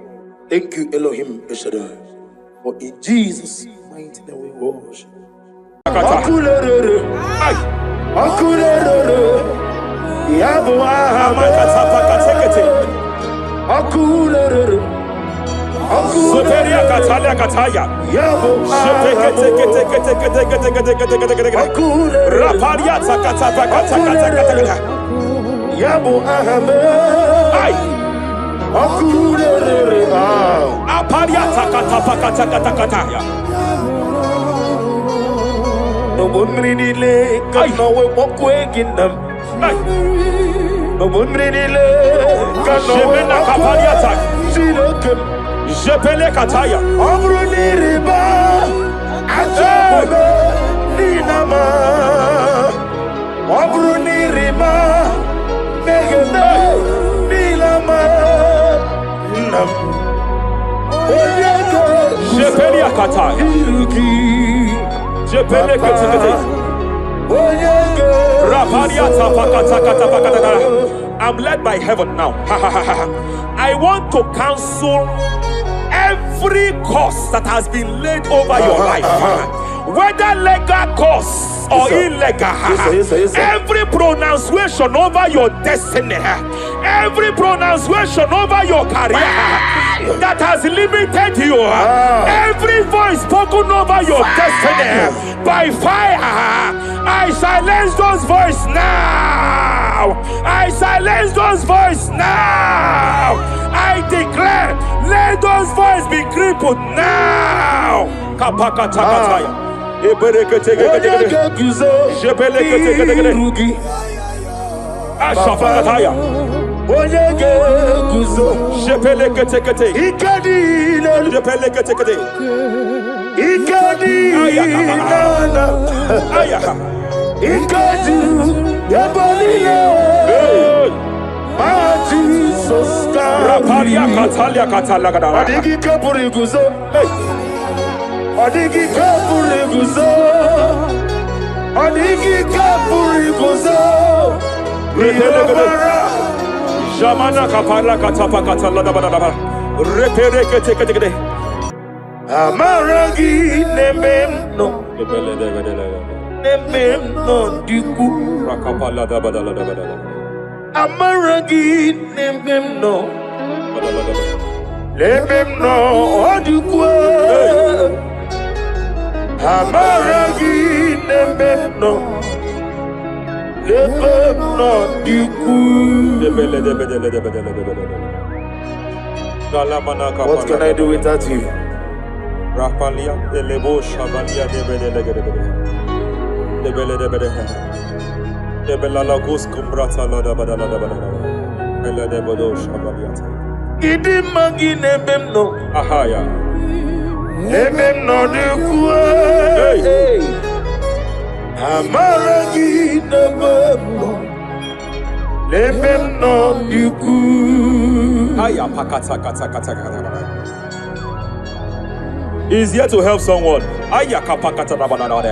Thank you, Elohim Eshadai. For in Jesus' mighty name we worship. No one really lay, no one walk away in them. No one really lay. Jemena kapaliata. Jepele kataya. Obruniriba. Ajabe. Ninama. Obruniriba. Megene. Nilama. Nam. Jepele kataya. Jepele kataya. I'm led by heaven now. I want to cancel every curse that has been laid over your life, whether legal curse or illegal. Every pronunciation over your destiny, every pronunciation over your career that has limited you, every voice spoken over your destiny by fire, I silence those voices now. I silence those voices now. I declare, let those voices be crippled now. Kapakatakataya. Ashafakataya. Shepelekete. Shepelekete. Rapalia katalia katalagadara. Adigi kapuriguzo. Adigi kapuriguzo. Adigi kapuriguzo. Jamana kapara katapa katalada badaba. Reperekete. Amaragi nememno. Nememno diku. Rakapalada badalada. Amaragi nememno. Nememno diku. Amaragi nememno. Nememno diku. What can I do without you? Rapalia, the Lebo Shabalia, the Belalagus Cumbrata Lada Badalada, Ella de Bodo Shabaliata. Idimagi nebemno. Ahaya. Nebemno de Kue. Amaragi nebemno. Nebemno de Kue. Aya Pakata Kata. He's here to help someone. Aya Kapakata Rabana.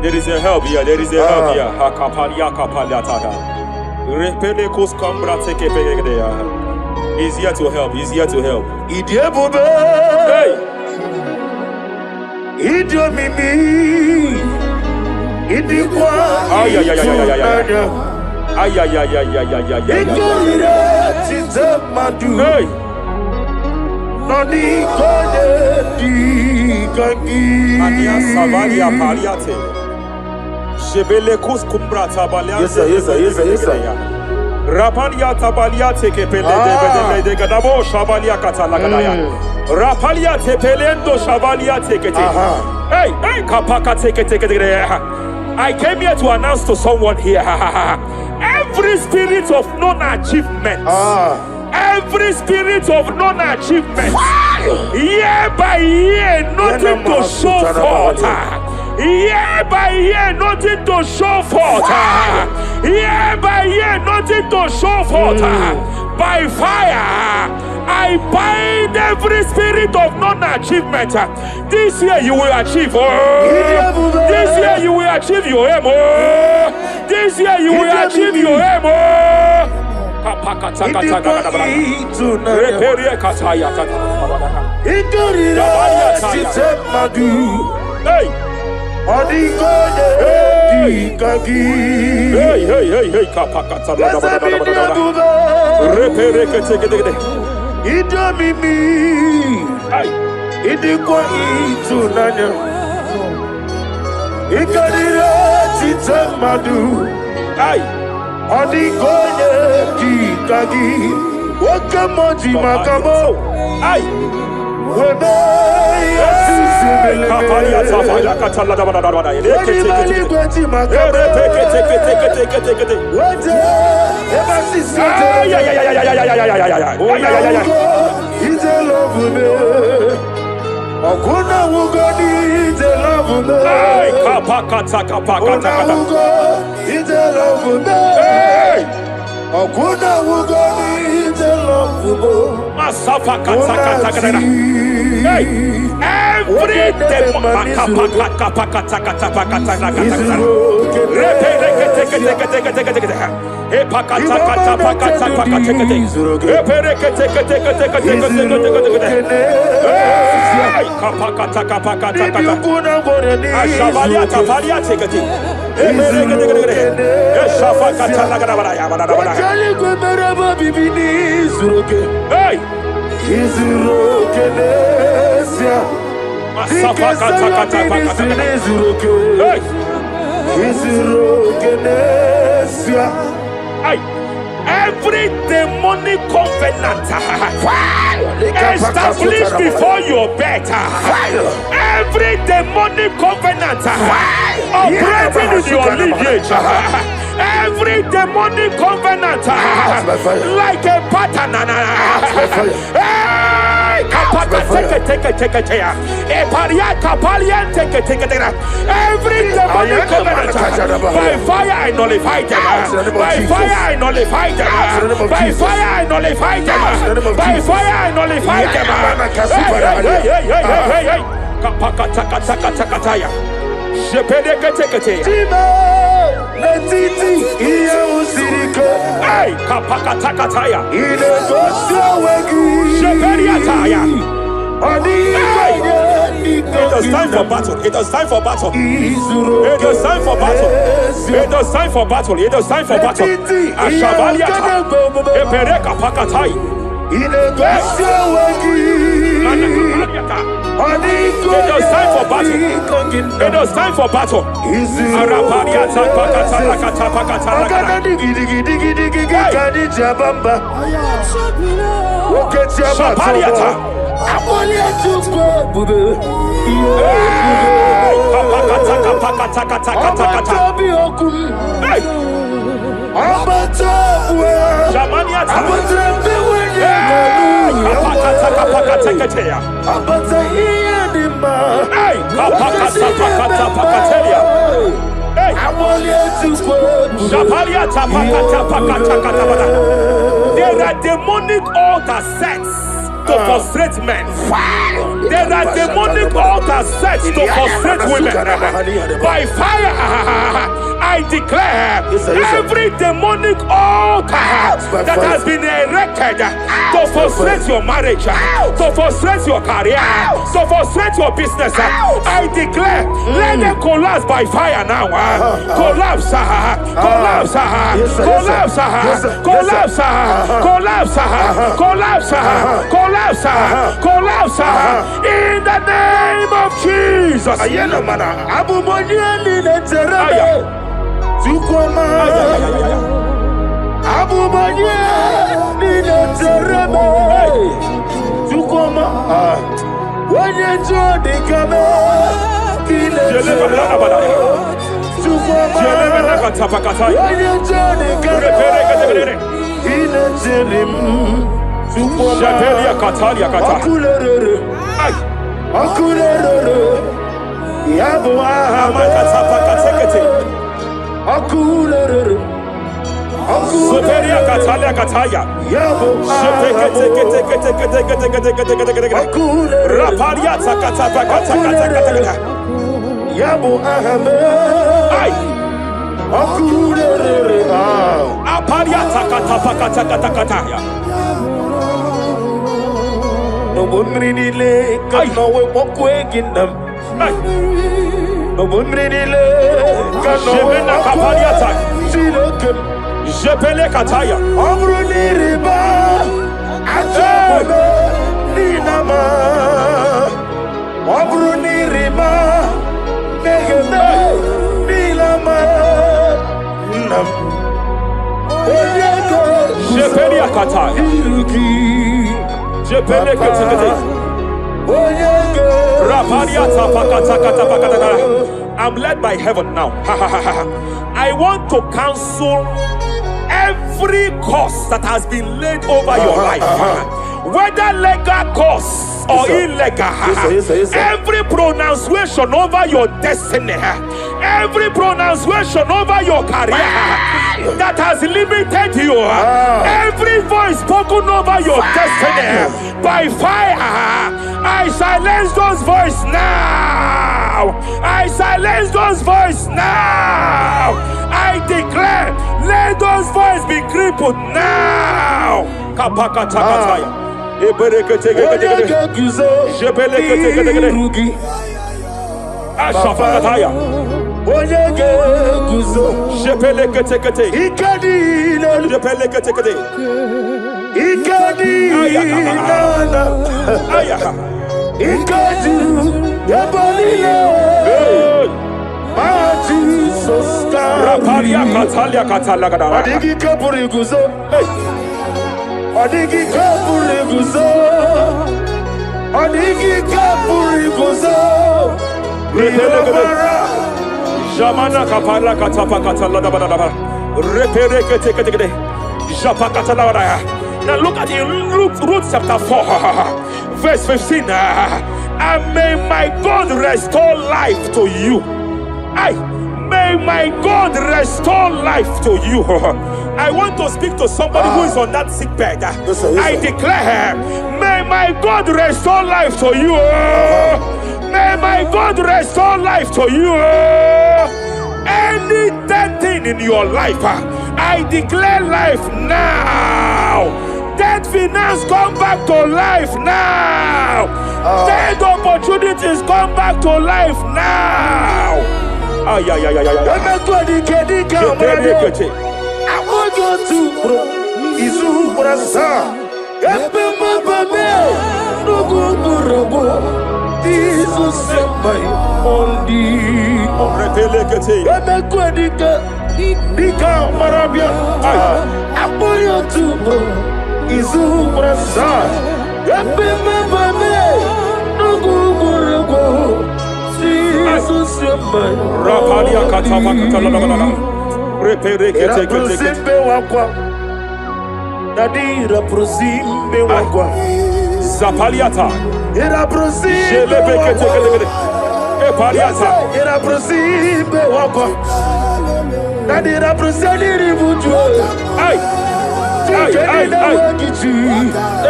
There is a help here. There is a help here. Hakapalia Kapaliata. Repelekus Cambra take He's here to help. He's here to help. Idiabube. Hey. Idiomimi. Idikwa. Ay. Hey. Noni kone di kangi. Ania Savalia Paliate. Shebelekus Cumbra Tabalia. Yes sir. Rapalia Tabalia take de Gadabo Shabalia Catalagadaya. Rapalia Tepelendo Shabalia take it. Hey, Kapaka take it. I came here to announce to someone here. Every spirit of non-achievement. Every spirit of non-achievement. Year by year, nothing to show forth. Year by year, nothing to show forth. Year by year, nothing to show forth. By fire, I bind every spirit of non-achievement. This year you will achieve. This year you will achieve your aim. This year you will achieve your aim. Hey. Hey, Kapakata. Idomimi. Idikwa itunanya. Ikadira chitamadu. Odigoye dikagi. Wakamoji makamo. Webe yasisi Okuna wugoni te love me. Hey, kapakata kapakata. Ite love me. Okuna wugoni te love me. Masafa kata kata kata. Hey, every day kapakata kapakata kapakata kapakata. Repete. Hey, pakata kata pakata pakata. Hey, kapakata kapakata kata. Ashabalia tabalia tekati. Eshafa kata lagada baraya barada. Hey, Izurokenesia. masafa kata kata pakata. Hey, Izurokenesia. hey, every demonic covenant established before your bed, every demonic covenant operating in your lineage, every demonic covenant like a pattern. Every demonic covenant, by fire I nullify them. By fire I nullify them. By fire I nullify them. By fire I nullify them. Hey. Hey, kapakatakataya. It is time for battle. It is time for battle. It is time for battle. It is time for battle. It is time for battle. Ashabaliata. Epereka pakatai. It is time for battle. It is time for battle. Arapariata pakata pakata. Shabaliata. There are demonic altar sets to frustrate men. There are demonic altars set to frustrate women. By fire, I declare every demonic altar that has been erected to frustrate your marriage, to frustrate your career, to frustrate your business, I declare, let them collapse by fire now. Collapse, collapse, collapse, collapse, collapse, collapse, collapse, collapse, in the name of Jesus. Jepele kataya. Omruniriba ajobe ninama. Omruniriba negede nilama. Nam. Jepele kataya. Jepele kataya. I'm led by heaven now. I want to cancel every curse that has been laid over your life, whether legal curse or illegal. Every pronunciation over your destiny, every pronunciation over your career that has limited you, every voice spoken over your destiny by fire, I silence those voices now. I silence those voices now. I declare, let those voices be crippled now. Jamana kapala katapa katala bada repere kete japakata la. Now look at it, Ruth chapter 4, verse 15. And may my God restore life to you. May my God restore life to you. I want to speak to somebody who is on that sick bed. I declare, may my God restore life to you. May my God restore life to you. Any dead thing in your life, I declare life now. Dead finance come back to life now. Dead opportunities come back to life now. I want you to Zapaliata. Era prosime Epaliata. Era prosime wakwa. Nadi era prosani ributu. Ay. Ay.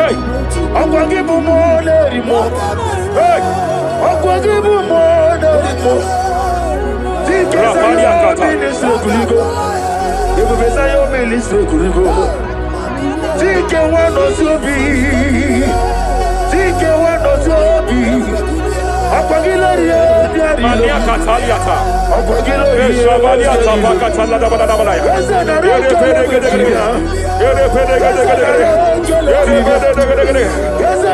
Ay. Akwagibu mole rimo. Ay. Akwagibu mole rimo. Zapaliata. Ministre kuligo. Ebo besa yo ministre kuligo. Tike wano sobi. Tike wano sobi. Akwagilariya diarilo. Mania kataliata. Akwagilariya. Shabaliata bakatala da bada bada ya. Yere pede gede gede. Yere pede gede gede. Yere gede gede gede. Yere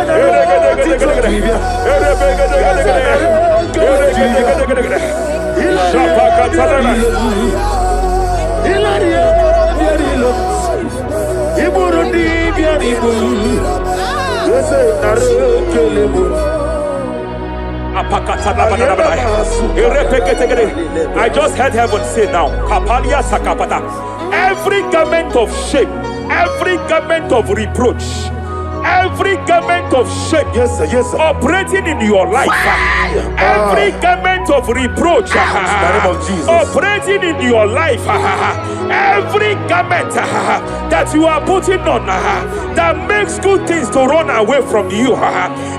gede gede gede. Yere pede gede gede. Yere gede gede gede. Shabakatala. Ilariya diarilo. Iburundi diarilo. I just heard heaven say now, every garment of shame, every garment of reproach, every garment of shame, operating in your life, every garment of reproach, operating in your life, every garment that you are putting on that makes good things to run away from you,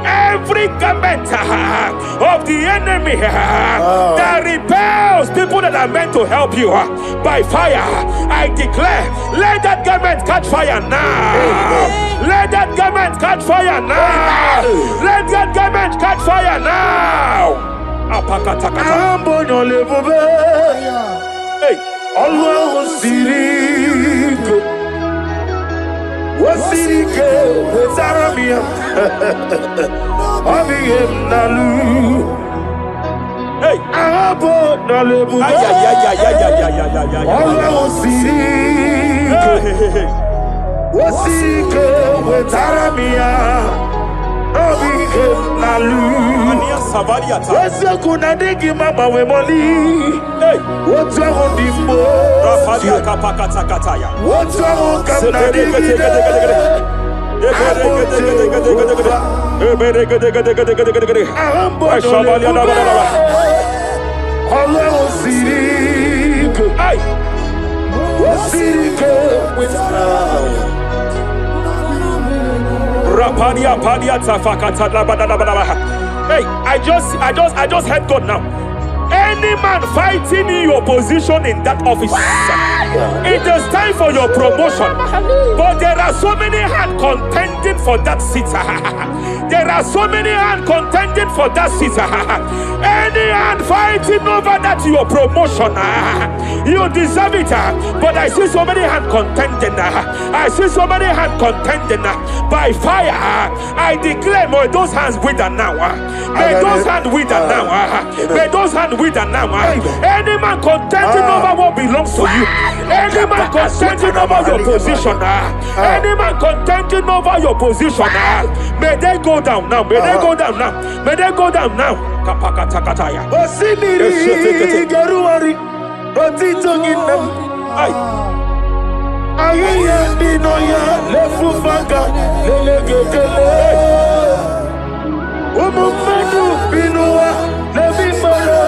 every garment of the enemy that repels people that are meant to help you by fire, I declare, let that garment catch fire now. Let that garment catch fire now. Let that garment catch fire now. Hey, Allah Sirike, Wasirike, Zaramia, Abiyem Nalu. Hey, Abo Nalebu, Allah Sirike, Wasirike, Zaramia, Abiyem Nalu. Savaliata. What's your kunadigi mama we money? Hey, What's your on the Rapalia phone? Kapakata Kataya. What's your on Rapalia Palia Tafakata. Hey, I just heard God now. Any man fighting in your position in that office, it is time for your promotion. But there are so many hands contending for that seat. There are so many hands contending for that seat. Any hand fighting over that your promotion, you deserve it. But I see so many hands contending. I see so many hands contending by fire. I declare, may those hands wither now. May those hands wither now. May those hands wither now. Any man contending over what belongs to you. Any man contending over your position. Any man contending over your position. May they go down now. May they go down now. May they go down now. Kapakatakataya. Osimiri Garuari Rotitoginem Ayaya Dinoya Lefufanga Lelegele Umumenu Binua Levimara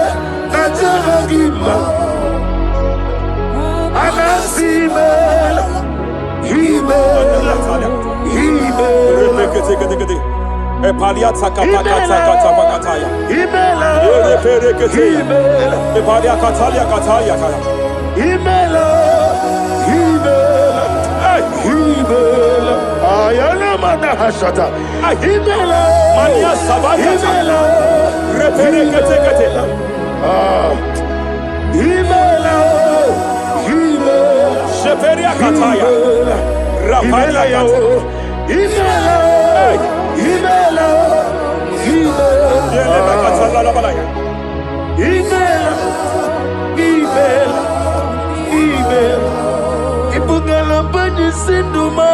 Najaragima Anasimel Himel Epaliata kapakata pakataya. Imela Eperekete. Epalia katalia katalia kaya. Imela Himela Ayana mana hashata Imela Mania sabaya. Imela Reperekete kete. Imela Sheperia kataya. Rapalia kata. Imela Imela Yele bakatala la balaya. Imela Ibungala banyi sinduma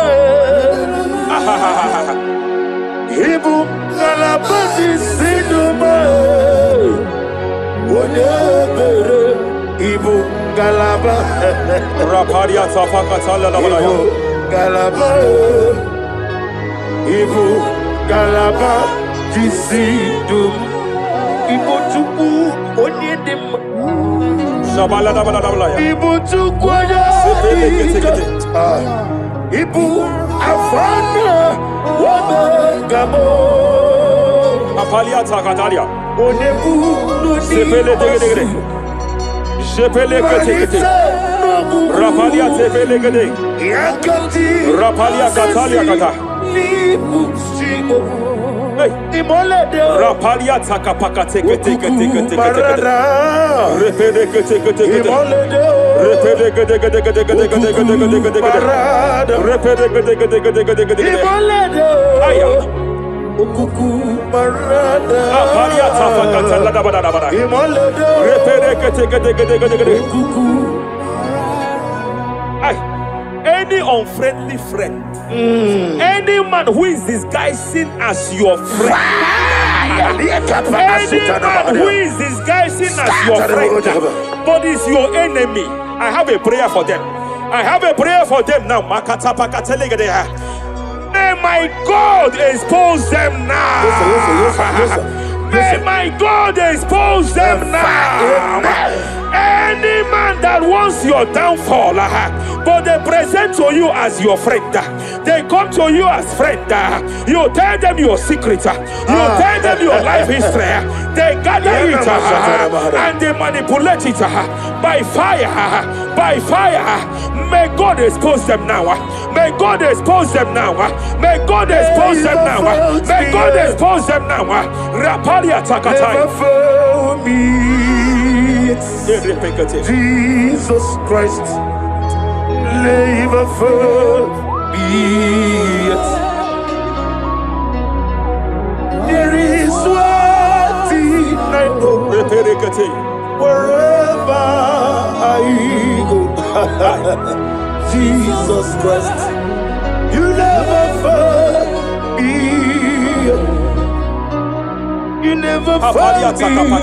Ibungala banyi sinduma Wonebere Ibungala ba Rapalia tapakatala la balaya. Ibungala Ibungala ba Jisidum Ibotuku Onyedim Shabala la balaya. Ibotuku Ibu Afana Wabagamo Apalia takatalia. Onebu Sepele degede. Sepele kete. Rapalia tepele gede. Yakati Rapalia katalia kata. Hey, Rapalia takapaka teke. Repede kete. Repede gede. Aya. Rapalia tapakata la bada. Repede kete. Ay. Any unfriendly friend, any man who is disguising as your friend, any man who is disguising as your friend, but is your enemy, I have a prayer for them. I have a prayer for them now. May my God expose them now. May my God expose them now. Any man that wants your downfall, but they present to you as your friend, they come to you as friend, you tell them your secret, you tell them your life history, they gather it and they manipulate it by fire. May God expose them now. May God expose them now. May God expose them now. May God expose them now. Rapalia takatai. Jesus Christ, never fail me. There is one thing I know. Wherever I go, Jesus Christ, you never fail me. You never found me.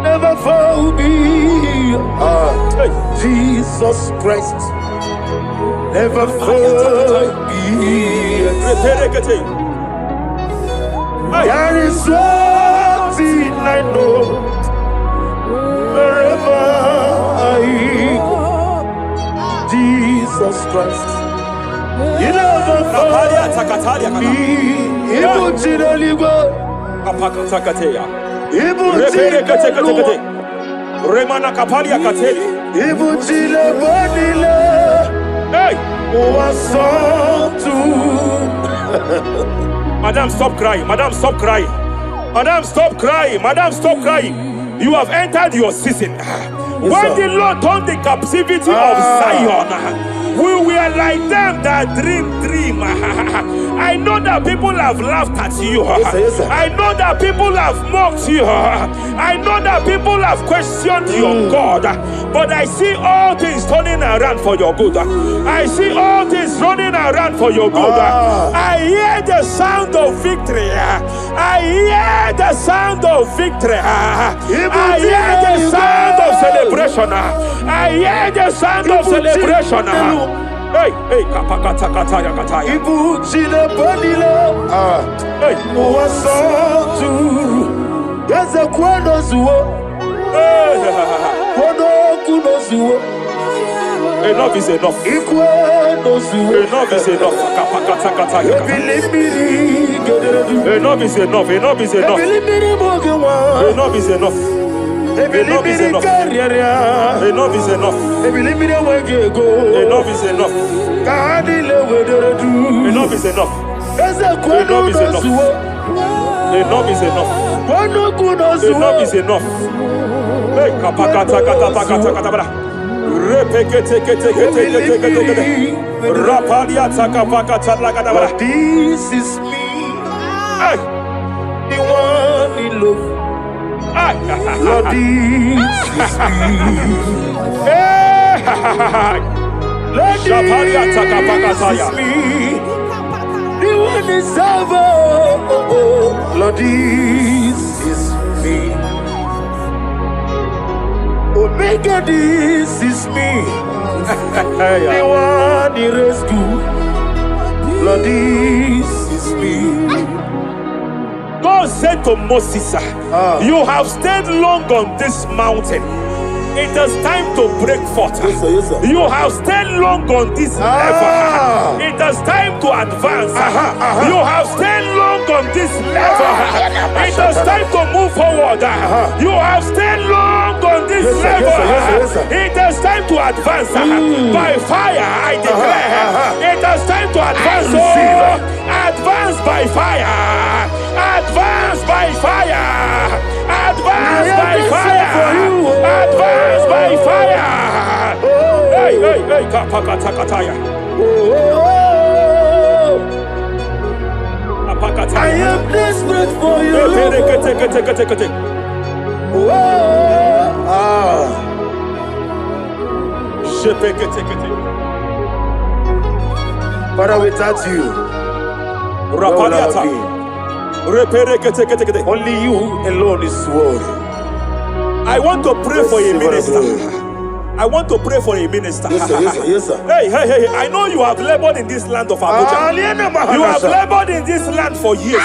Never found me. Jesus Christ. Never found me. That is one thing I know. Wherever I go, Jesus Christ. You never found me. Remana kapalia kateli. Hey! Madam, stop crying. Madam, stop crying. Madam, stop crying. Madam, stop crying. You have entered your season. When the Lord turned the captivity of Zion, we were like them that dream. I know that people have laughed at you. Yes, sir. I know that people have mocked you. I know that people have questioned your God. But I see all things turning around for your good. I see all things running around for your good. I hear the sound of victory. I hear the sound of victory. I hear the sound of celebration. I hear the sound of celebration. Hey, hey, kapakata kataya kataya. Ibu chile bonilo. Hey, Uwasotu. Yeze kwendo zuo. Kwendo kuno zuo. Enough is enough. Ikwendo zuo. Enough is enough. Kapakata kataya. Enough is enough. Enough is enough. Enough is enough. Enough is enough. Enough is enough. Enough is enough. Enough is enough. Enough is enough. Enough is enough. Enough is enough. Hey, kapakata katapakata katabara. Repekete kete kete kete kete. Rapalia takapakata lagadabara. This is me. Hey, The one in love. Lord, this is me. Lord, this is me. The one is over. Lord, this is me. Omega, this is me. The one in rescue. Lord, this is me. God said to Moses, you have stayed long on this mountain. It is time to break forth. Yes, sir, yes, sir. You have stayed long on this level. It is time to advance. You have stayed long on this level. It is time to move forward. You have stayed long on this level. Yes, sir. It is time to advance. By fire, I declare. It is time to advance. Advance by fire. Advance by fire. Advance by fire. Advance by fire. Hey, hey, hey, kapakatakataya. I am desperate for you. Father, without you, where would I be? Only you alone is worthy. I want to pray for a minister. I want to pray for a minister. Yes, sir, yes, sir, yes, sir. Hey, hey, hey, I know you have labored in this land of Abuja. You have labored in this land for years.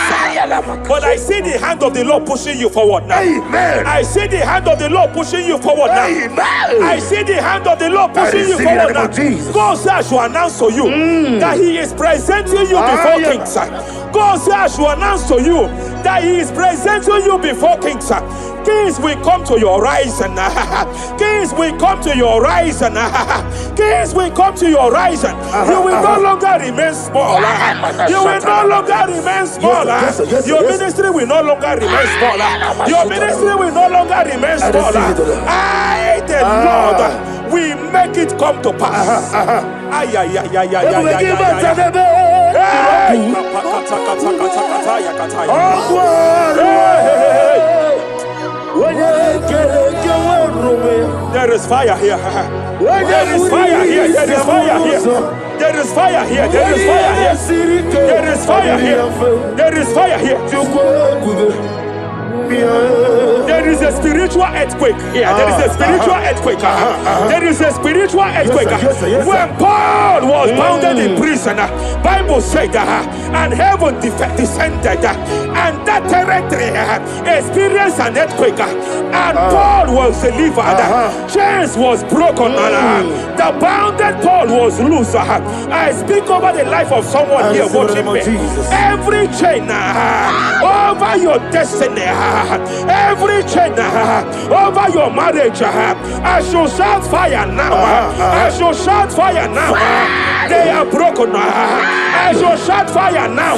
But I see the hand of the Lord pushing you forward now. Amen. I see the hand of the Lord pushing you forward now. Amen. I see the hand of the Lord pushing you forward now. God says I should announce to you that He is presenting you before kings. God says I should announce to you that He is presenting you before kings. Kings will come to your rising. Kings will come to your rising. Kings will come to your rising. You will no longer remain small. You will no longer remain small. Your ministry will no longer remain small. Your ministry will no longer remain small. I, the Lord, will make it come to pass. Ay, ay, ay, ay, ay, ay, There is fire here. There is fire here. There is fire here. There is fire here. There is fire here. There is fire here. There is fire here. There is a spiritual earthquake here. There is a spiritual earthquake. There is a spiritual earthquake. When Paul was bounded in prison, Bible said that, and heaven descended, and that territory experienced an earthquake, and Paul was delivered. Chains was broken. The bounded Paul was loose. I speak over the life of someone here watching me. Every chain over your destiny, every chain over your marriage, I shall shout fire now. I shall shout fire now. They are broken. I shall shout fire now.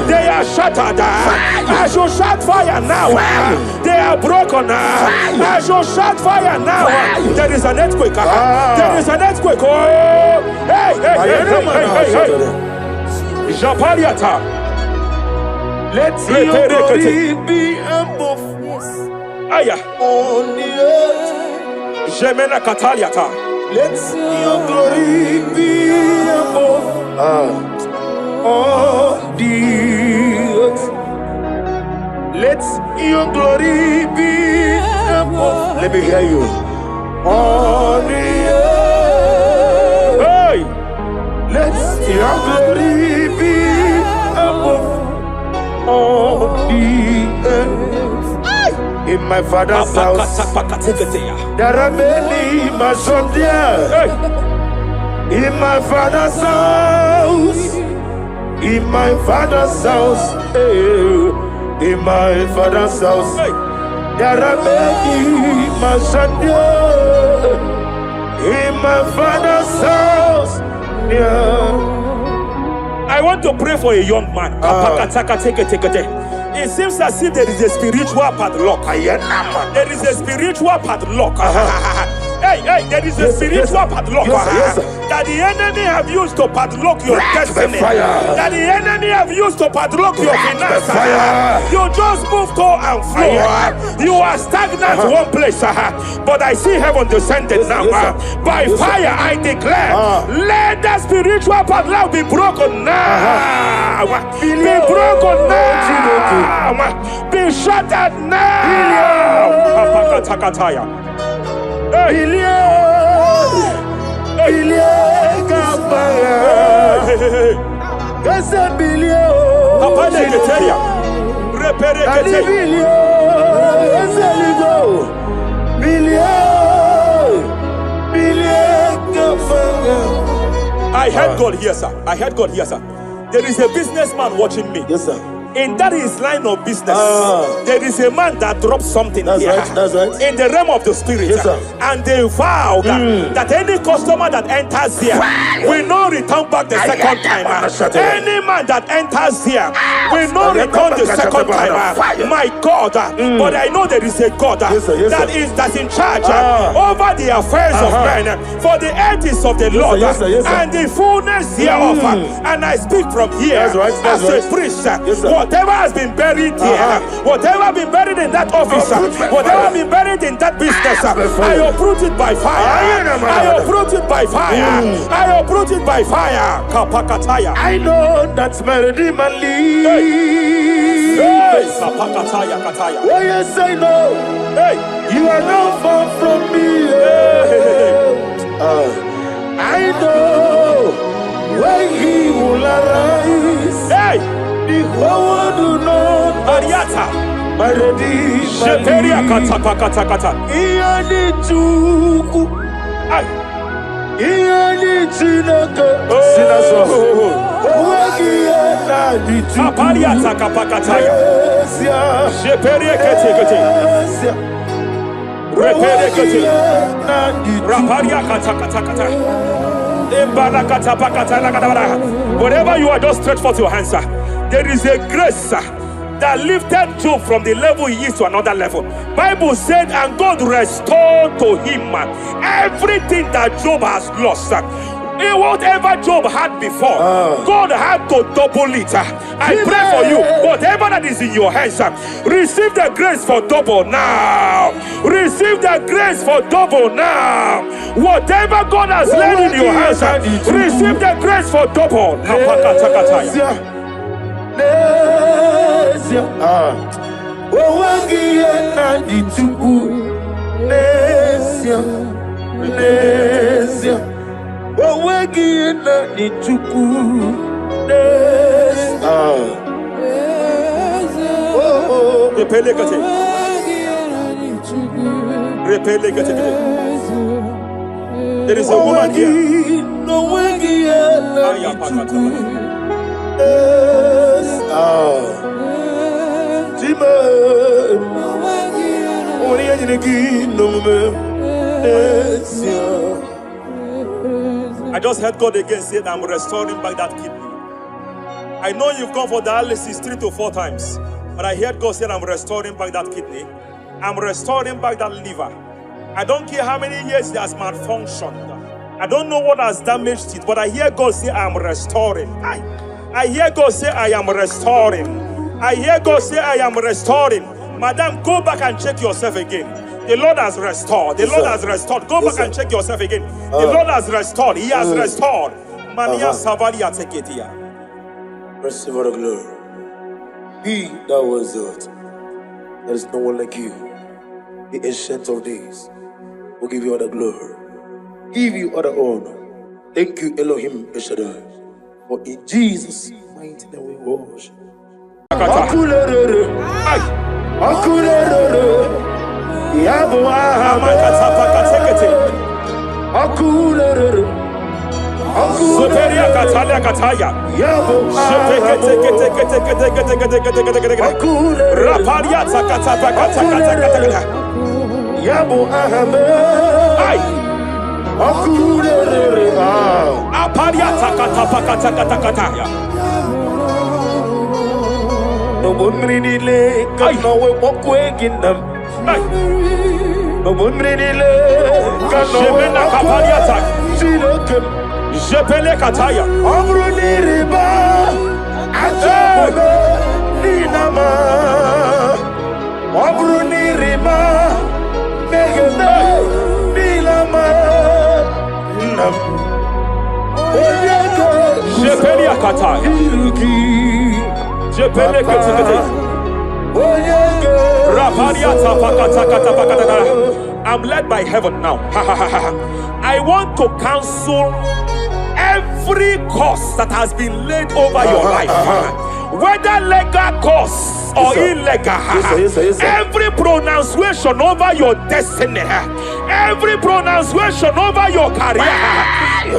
They are shattered. I shall shout fire now. They are broken. I shall shout fire now. There is an earthquake. There is an earthquake. Oh, hey, hey, hey, hey, hey, hey. Japaliata. Let your glory be above Aya. on the earth. Jemena Kataliata. Let your glory be above on the earth. Let your glory be above. Let me hear you. On the earth. Hey. Let your glory be above on the earth. In my father's house, there are many mansions there. In my father's house, in my father's house, in my father's house, there are many mansions there. In my father's house, I want to pray for a young man. It seems as if there is a spiritual padlock. There is a spiritual padlock. Hey, hey, there is a spiritual padlock that the enemy have used to padlock your destiny. That the enemy have used to padlock your finances. You just move to and fro. You are stagnant one place, but I see heaven descended now. By fire, I declare, let the spiritual padlock be broken now. Be broken now. Be shattered now. I heard God here, sir. I heard God here, sir. There is a businessman watching me. Yes, sir. In that his line of business, there is a man that drops something That's here. right, that's right. In the realm of the spirit, Yes, sir. and they vow that any customer that enters here will not return back the second time. Any man that enters here will not return the second time. My God, but I know there is a God Yes, sir. that's in charge over the affairs of men. For the earth is of the Lord, yes, sir. Yes, sir. and the fullness hereof. And I speak from here That's right, that's as right. a priest. Yes, sir. Whatever has been buried here, whatever been buried in that office, whatever been buried in that business, I uproot it by fire. I uproot it by fire. I uproot it by fire. Kapakataya. I know that's my Redeemer lives. Hey, Kapakataya, Kataya. Oh yes, I know. Hey, You are not far from me. I know when He will arise. hey, The whole world will know Ariata. my Redeemer Sheperia lives. kata. Iyani Chuku, Ay. Iyani Chineke. Oh. Apariata kapakataya. Sheperia kete. Repere kete. Raparia kata. Whatever you are, just stretch forth your hands, sir. There is a grace, sir, that lifted Job from the level he is to another level. Bible said, and God restored to him everything that Job has lost, sir. Whatever Job had before, God had to double it. I pray for you, whatever that is in your hands, receive the grace for double now. Receive the grace for double now. Whatever God has laid in your hands, receive the grace for double. There is a woman here. I just heard God again say that I'm restoring back that kidney. I know you've gone for dialysis 3 to 4 times, but I heard God say I'm restoring back that kidney. I'm restoring back that liver. I don't care how many years it has malfunctioned. I don't know what has damaged it, but I hear God say I am restoring. I hear God say I am restoring. I hear God say I am restoring. Madam, go back and check yourself again. The Lord has restored. The Lord has restored. Go back and check yourself again. The Lord has restored. He has restored. Mania Savalia Teketia. Receive all the glory. He that was it. There is no one like you. The ancient of days will give you all the glory. Give you all the honor. Thank you, Elohim Eshadai. For in Jesus' mighty name we worship. Superia Katalia Kataya. Raparia Takata. Yabo Ahame. Aparia Takata. No one really can know what we're getting them. No one really can know what Jepele Kataya. Amruni riba, ajabe ninama. Amruni riba, megene nilama. Nam. Jepele Kataya. Jepele Kataya. Raparia Tapakata. I'm led by heaven now. I want to cancel every curse that has been laid over your life, whether legal curse or illegal. Every pronunciation over your destiny, every pronunciation over your career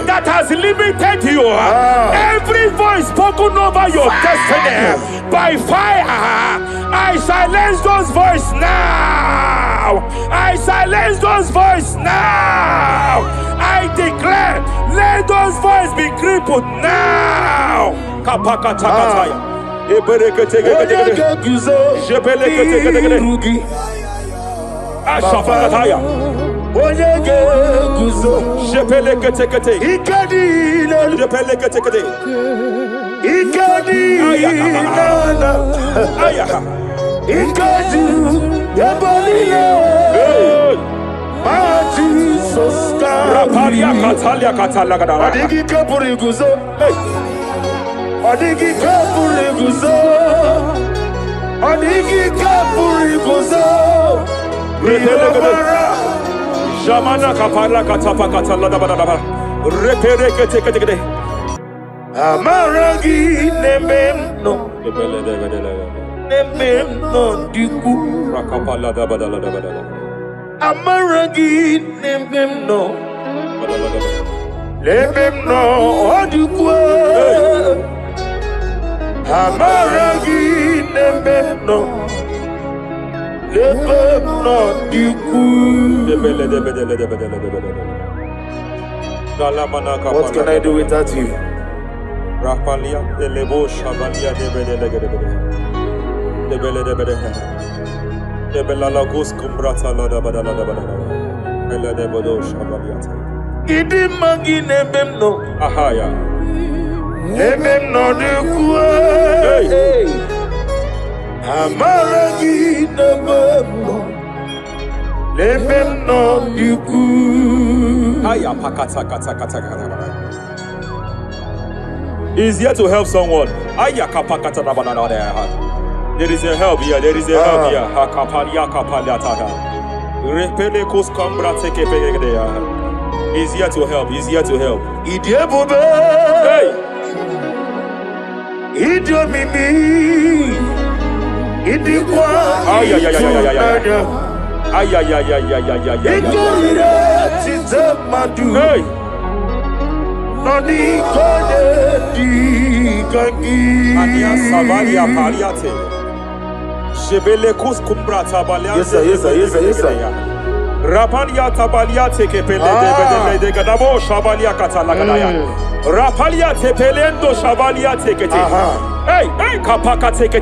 that has limited you, every voice spoken over your destiny by fire, I silence those voices now. I silence those voices now. I declare, let those voices be crippled now. Kapakatakataya. Ashafakataya. Shepelekete. Raparia Katalia Katalagada. Adigi kapuriguzo. Adigi kapuriguzo. Adigi kapuriguzo. Jamana kapara katapa katalada badaba. Reperekete. Amaragi nememno. Nememno diku. Rakapalada badalada. Amaragi nememno. Nememno diku. Amaragi nememno. Nememno diku. What can I do without you? Rapalia delebo shabalia debela lagos kumbrata lada badala ela debodo shabalia Idi magi nememno. ahaya Nememno diku. Amaragi nememno. Nememno diku. He's here to help someone. There is a help here. There is a help here. He's here to help. He's here to help. Hey! Hey! Yes, sir, yes, sir, yes, sir, yes, sir. Rapalia tabalia teke pele de gadabo shabalia katalagadaya. Rapalia tepelendo shabalia teke. Hey, hey, kapaka teke.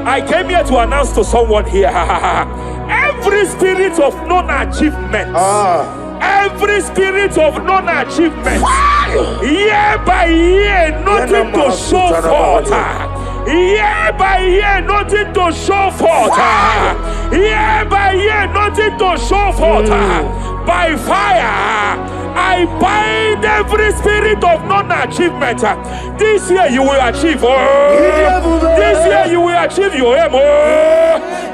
I came here to announce to someone here. Every spirit of non-achievement. Every spirit of non-achievement. Year by year, nothing to show forth. Year by year, nothing to show forth. Year by year, nothing to show forth. By fire, I bind every spirit of non-achievement. This year you will achieve. This year you will achieve your aim.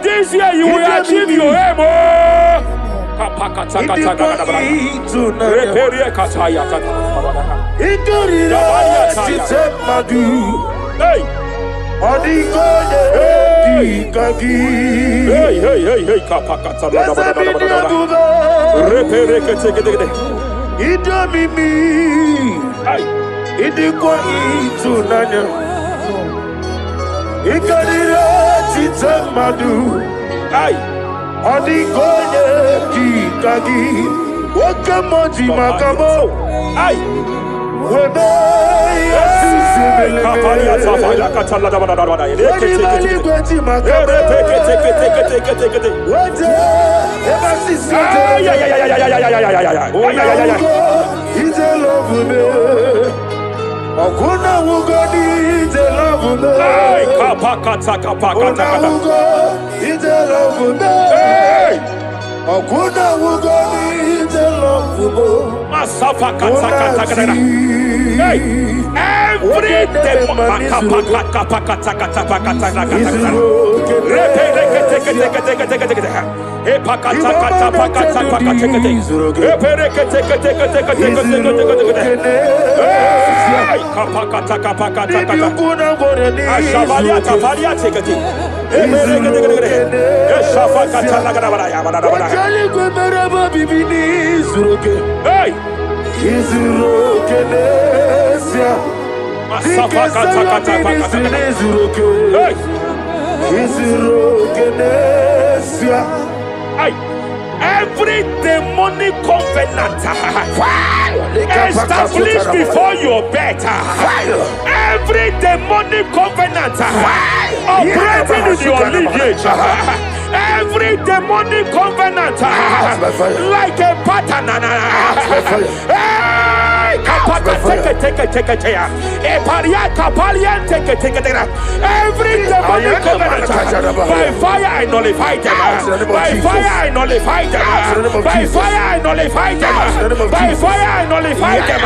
This year you will achieve your aim. Hey! Hey, kapakata. Every demonic covenant established before your bed, every demonic covenant operating in your lineage, every demonic covenant like a pattern. Every demonic covenant, by fire I nullify them. By fire I nullify them. By fire I nullify them. By fire I nullify them.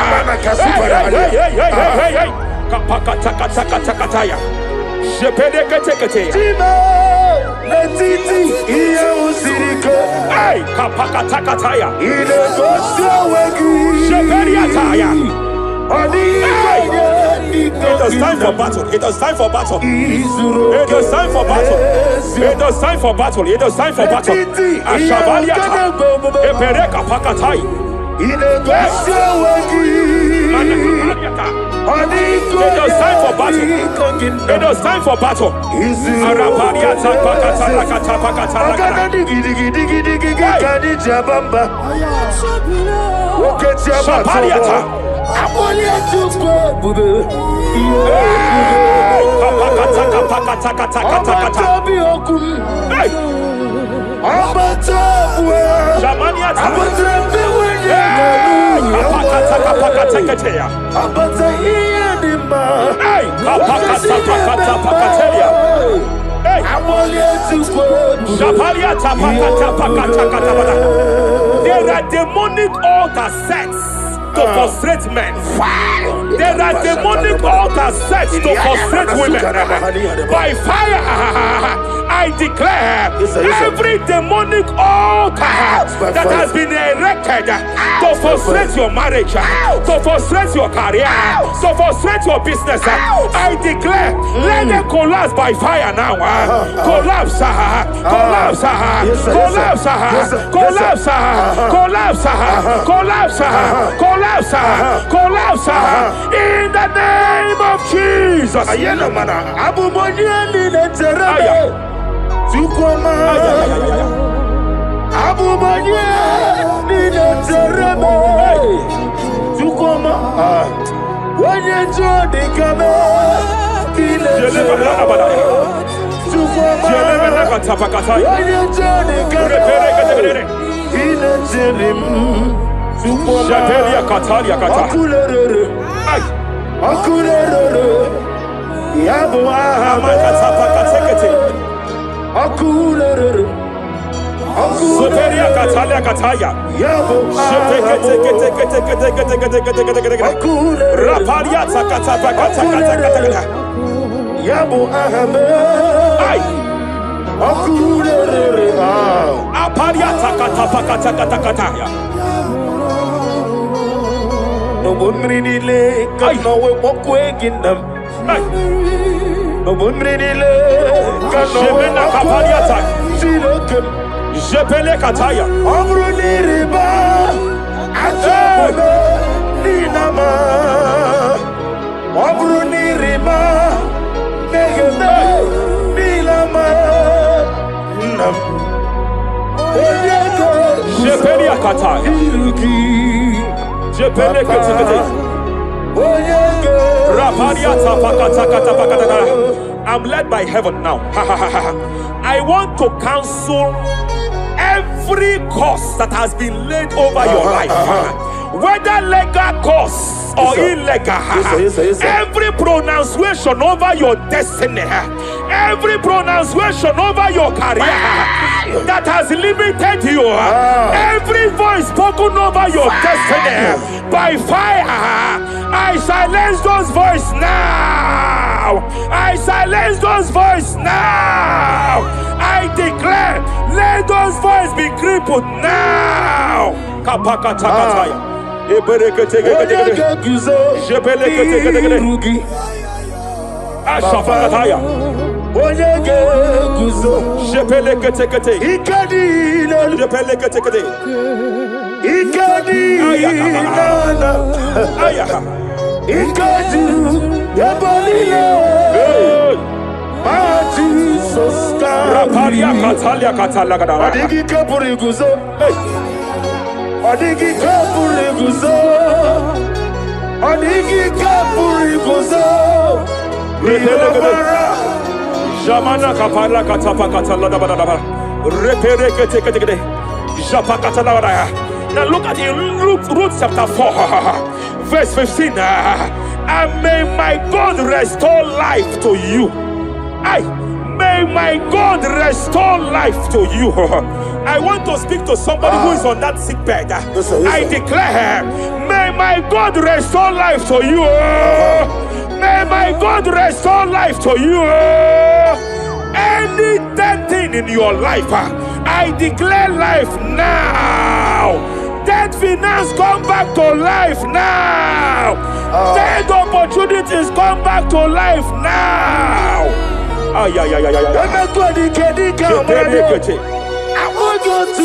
It is time for battle. It is time for battle. It is time for battle. It is time for battle. It is time for battle. Ashabaliata. Epereka pakatai. It is time for battle. It is time for battle. Arabaliata pakata pakata. Shabaliata. Hey. There are demonic altar sets to frustrate men. There are demonic altars set to frustrate women. By fire, I declare every demonic altar that has been erected to frustrate your marriage, to frustrate your career, to frustrate your business, I declare, let them collapse by fire now. Collapse, collapse, collapse, collapse, collapse, collapse, collapse, collapse, in the name of Jesus. I'm led by heaven now. I want to cancel every curse that has been laid over your life, whether legal curse or illegal. Every pronunciation over your destiny, every pronunciation over your career that has limited you, every voice spoken over your destiny, by fire, I silence those voices now. I silence those voices now. I declare, let those voices be crippled now. Jamana kapala katapa katala da bada da repere kete kete kete japa katala bada. Now look at it, Ruth chapter 4 verse 15. And may my God restore life to you. May my God restore life to you. I want to speak to somebody who is on that sick bed. I declare, may my God restore life to you. May my God restore life to you. Any dead thing in your life, I declare life now. Dead finance come back to life now. Dead opportunities come back to life now. I want you to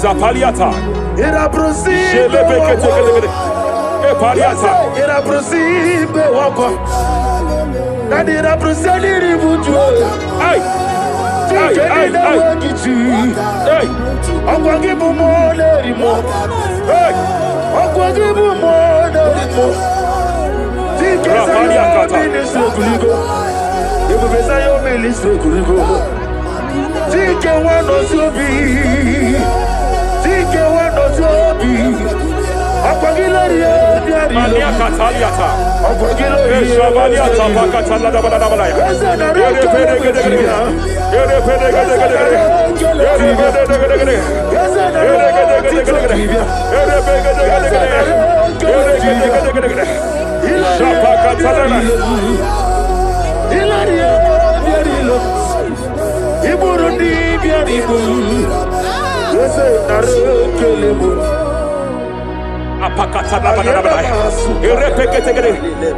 Zapaliata. Era prosime wakwa. Nadi represent ributu. Hey. Hey. Hey. Akwagibu mo lerimo. Hey. Akwagibu mo lerimo. Rapalia kata. Ibu besa yo ministre kuligo. Tike wano sobi. Tike wano sobi. Akwagilari Mania kataliata. Akwagilari Shabaliata pakatala da bada bada ya.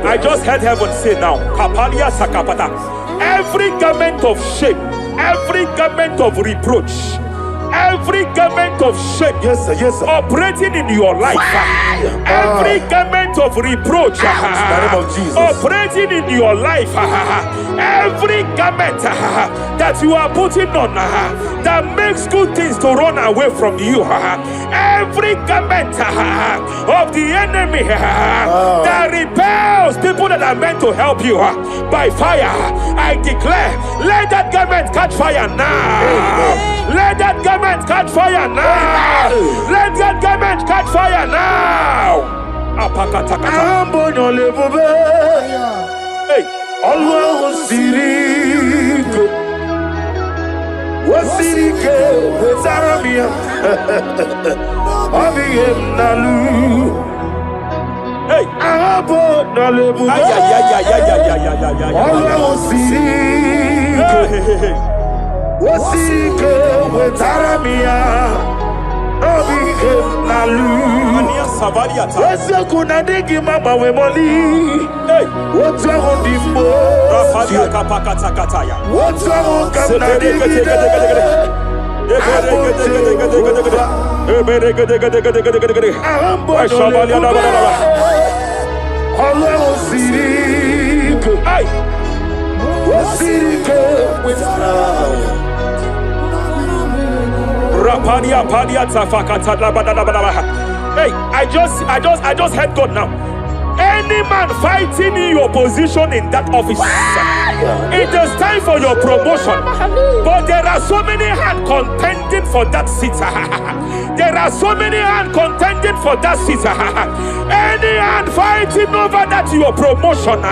I just heard heaven say now, Kapalia Sakapata. Every garment of shame, every garment of reproach, every garment of shame, yes, sir. Operating in your life, every garment of reproach, operating in your life, every garment that you are putting on that makes good things to run away from you, every garment of the enemy that repels people that are meant to help you by fire, I declare, let that garment catch fire now. Let that garment catch fire now. Let that garment catch fire now. Hey, Allah Sirike Wasirike Wezaramia Abiyem Nalu. Hey, Abo Nalebu. Allah Sirike Wasirike Wezaramia Abiyem Nalu. Wese kuna digi mama we moli. hey, What's wrong with the Rafalia kapakata kataya. What's wrong with the digi? Hey, I just heard God now. Any man fighting in your position in that office, it is time for your promotion. But there are so many hands contending for that seat. There are so many hands contending for that seat. Any hand fighting over that your promotion,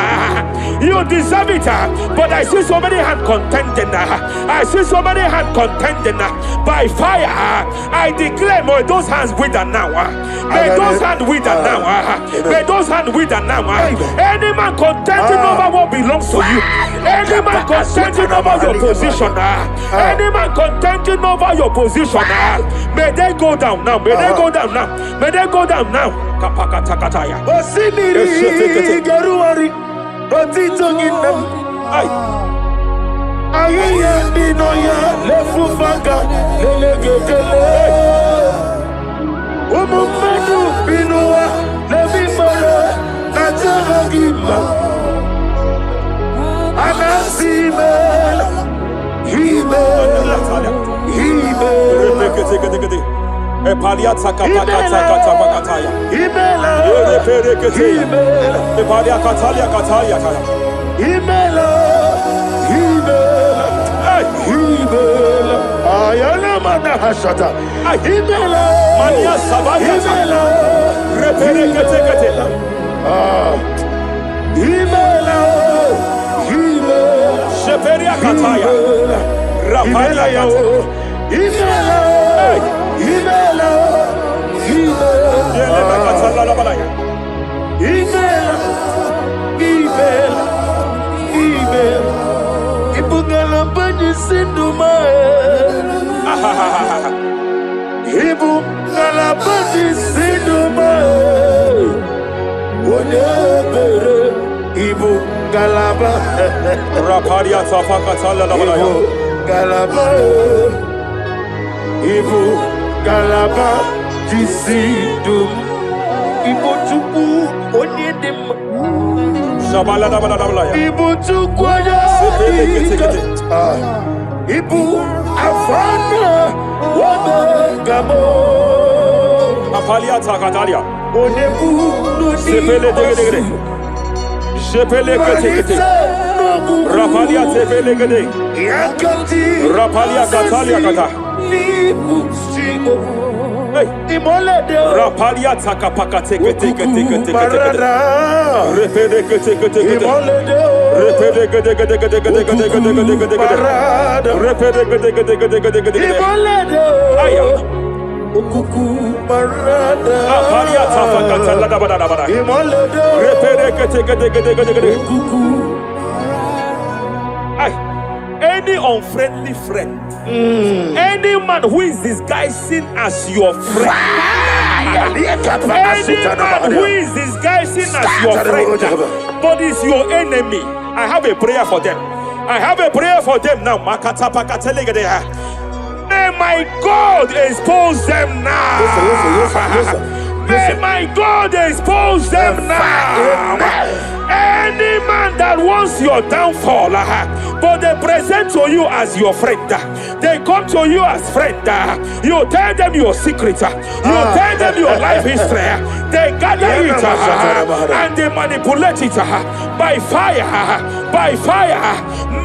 you deserve it. But I see so many hands contending. I see so many hands contending by fire. I declare, may those hands wither now. May those hands wither now. May those hands wither now. Any man contending over what belongs to you. Any man contending over your position. Any man contending over your position. May they go down now. May they go down now. May they go down now. Kapakatakataya. Osimiri Garuari Rotitonginem. Ayaya Dinoya Lefufanga Lelegele. Umumedu Binua Levimara Najaragima Anasimela Himela Epaliata kapakata pakataya. Himela Epalia katalia kataya. Himela Ayana mana hashata. Himela Mania sabaya. Himela Reperekete. Himela Sheperia kataya. Rapalia kataya. Himela Ibugala banyi sinduma Ibugala banyi sinduma Wonebere Ibugala ba Rapalia tapakatala labalaya. Ibugala Ibugala Jisidum Ibotuku Onyedim Shabala da bala da bala ya. Ibu tukwaya Ibu afana wabengamo Apalia takatalia. Onebu Sepele degede. Sepele kete. Rapalia tepele gede. Yakati Rapalia katalia kata. Hey. Rapalia takapaka teke. Repele kete. Repele gede. Aya. Rapalia tafakata la da bada. Repele kete. Ay. Any unfriendly friend, any man who is disguising as your friend, any man who is disguising as your friend, but is your enemy, I have a prayer for them. I have a prayer for them now. May my God expose them now. May my God expose them now. Any man that wants your downfall, but they present to you as your friend, they come to you as friend, you tell them your secret, you tell them your life history, they gather it and they manipulate it by fire.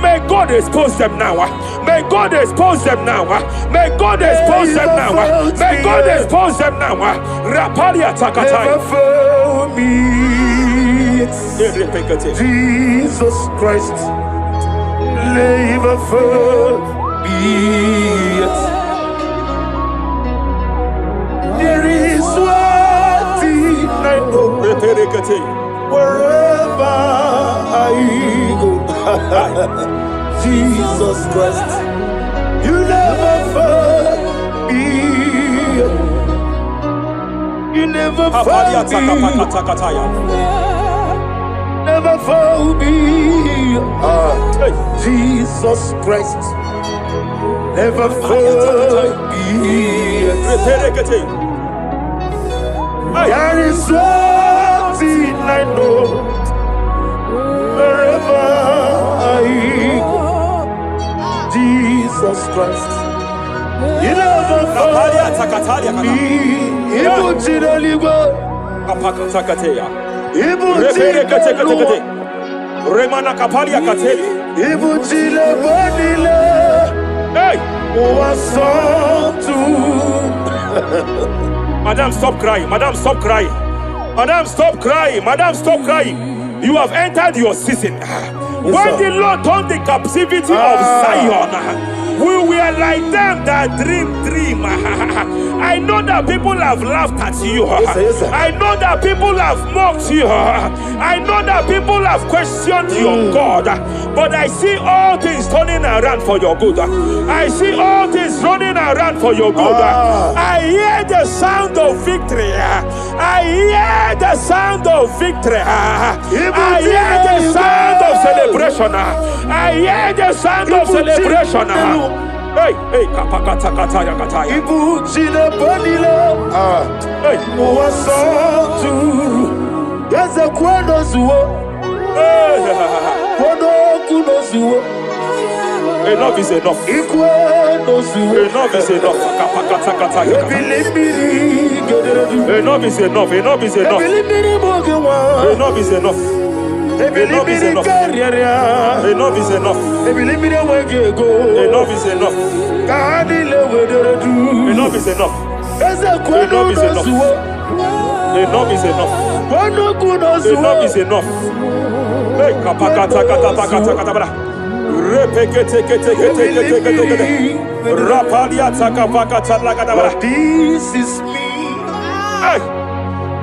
May God expose them now. May God expose them now. May God expose them now. May God expose them now. Rapalia takatai. Jesus Christ, never forget. There is one thing I know. Wherever I go, Jesus Christ, you never forget. You never forget. Never found me, Jesus Christ. Never found me. There is one thing I know. Wherever I go, Jesus Christ. You never found me. Remana kapalia kateli. Hey! Madam, stop crying. Madam, stop crying. Madam, stop crying. Madam, stop crying. You have entered your season. When the Lord turned the captivity of Zion, we were like them that dream. I know that people have laughed at you. Yes, I know that people have mocked you. I know that people have questioned your God. But I see all things turning around for your good. I see all things running around for your good. I hear the sound of victory. I hear the sound of victory. I hear the sound of celebration. I hear the sound of celebration. Hey, kapakatakataya kataya. Ibu chile bonile. Hey, Wasantu. Yeze kwendo zuo. Kwendo kuno zuo. enough is enough. Ikwendo zuo. Enough is enough. Kapakatakataya. Enough is enough. Enough is enough. Enough is enough. Enough is enough. Enough is enough. Enough is enough. Enough is enough. Enough is enough. Enough is enough. Enough is enough. Hey, kapakata kata pakata kata bra. Repekete kete kete kete kete. Rapalia takapakata lagada bra. This is me. Hey,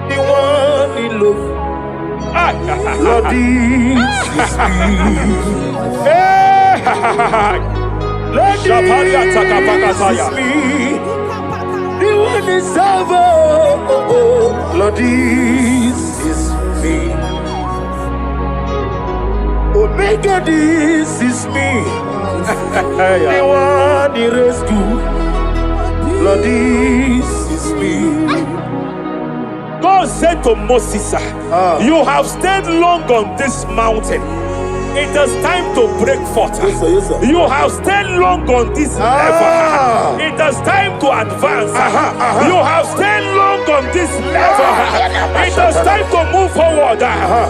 The one in love. Lord, this is me. Lord, this is me. The one is over. Lord, this is me. Omega, this is me. The one in rescue. Lord, this is me. God said to Moses, you have stayed long on this mountain. It is time to break forth. Yes, sir, yes, sir. You have stayed long on this level. It is time to advance. You have stayed long on this level. It is time to move forward.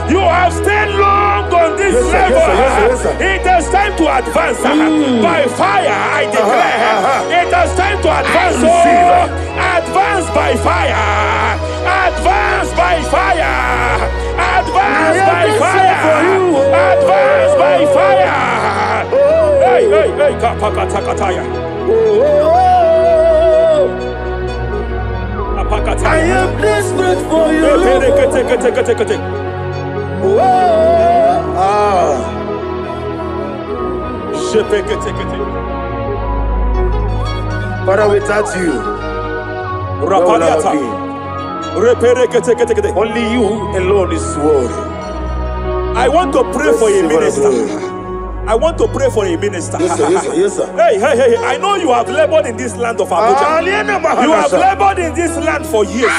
You have stayed long on this level. Yes, sir. It is time to advance. By fire, I declare. It is time to advance. Advance by fire. Advance by fire. Advance by fire. Advance by fire. Hey, kapakatakataya. I am desperate for you. Father, without you, where would I be? Only you alone is worthy. I want to pray for a minister. I want to pray for a minister. Yes, sir, yes, sir, yes, sir. Hey. I know you have labored in this land of Abuja. You have labored in this land for years.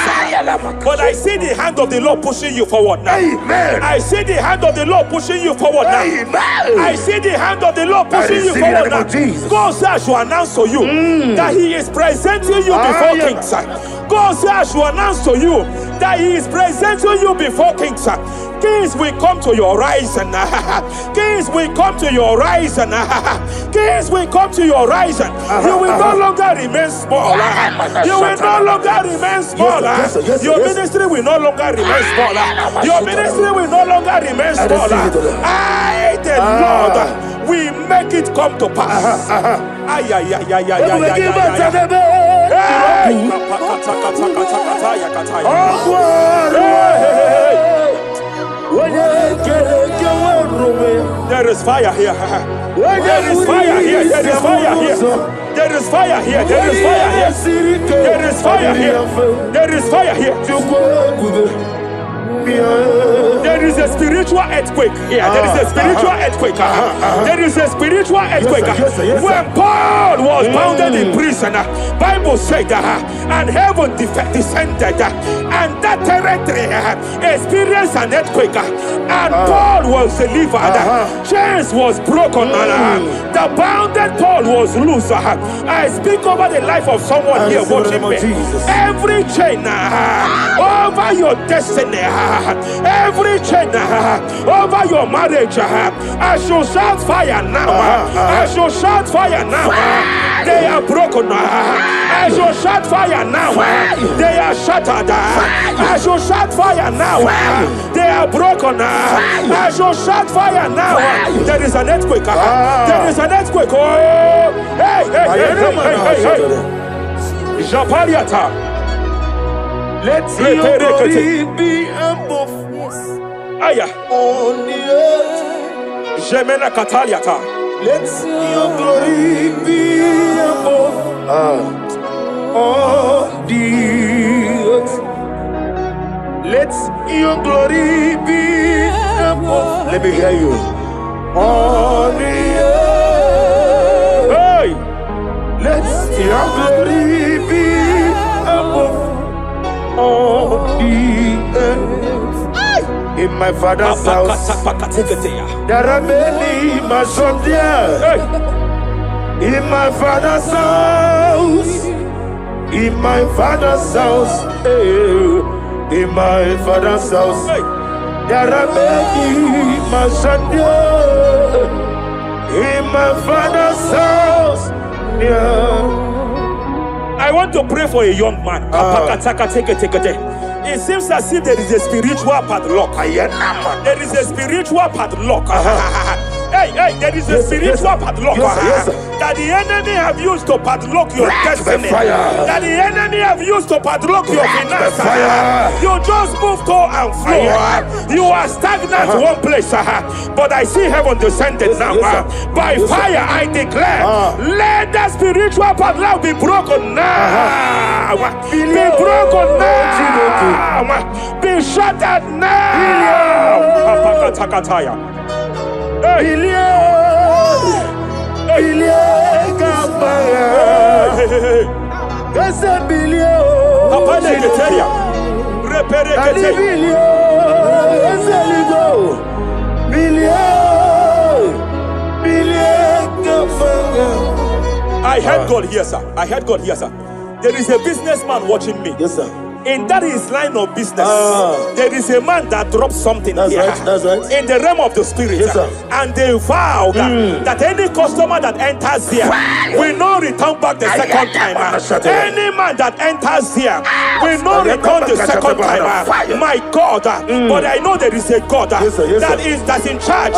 But I see the hand of the Lord pushing you forward now. Amen. I see the hand of the Lord pushing you forward now. Amen. I see the hand of the Lord pushing you forward now. God says I should announce to you that He is presenting you before kings. God says I should announce to you that He is presenting you before kings. Kings will come to your horizon. Kings will come to your horizon. Kings will come to your horizon. You will no longer remain small. You will no longer remain small. Your ministry will no longer remain small. Your ministry will no longer remain small. I, the Lord, will make it come to pass. There is fire here. There is fire here. There is fire here. There is fire here. There is fire here. There is fire here. There is fire here. There is a spiritual earthquake here. There is a spiritual earthquake. There is a spiritual earthquake. When Paul was bounded in prison, Bible said, and heaven descended, and that territory experienced an earthquake, and Paul was delivered. Chains was broken. The bounded Paul was loose. I speak over the life of someone here watching me. Every chain over your destiny. Every chain over your marriage, I shall shout fire now. I shall shout fire now. They are broken. I shall shout fire now. They are shattered. I shall shout fire now. They are broken. I shall shout fire now. There is an earthquake. There is an earthquake. Oh, hey. Japariata. Let your glory be above on the earth. Jemena Kataliata. Let your glory be above on the earth. Let your glory be above. Let me hear you. On the earth. Hey. Let your glory be above on the earth. In my father's house, there are many mansions there. In my father's house, in my father's house, in my father's house, there are many mansions there. In my father's house, yeah. I want to pray for a young man. It seems as if there is a spiritual padlock. There is a spiritual padlock. Hey, there is a spiritual padlock that the enemy have used to padlock your destiny. That the enemy have used to padlock your finances. You just move to and fro. You are stagnant one place, but I see heaven descended now. By fire, I declare, let the spiritual padlock be broken now. Be broken now. Be shattered now. I heard God here, sir. I heard God here, sir. There is a businessman watching me. Yes, sir. In that his line of business, there is a man that drops something That's here. right, that's right. In the realm of the spirit. Yes, sir. And they vow that any customer that enters here will not return back the second time. Any man that enters here will not return the second time. My God. But I know there is a God Yes, sir. Yes, sir. that's in charge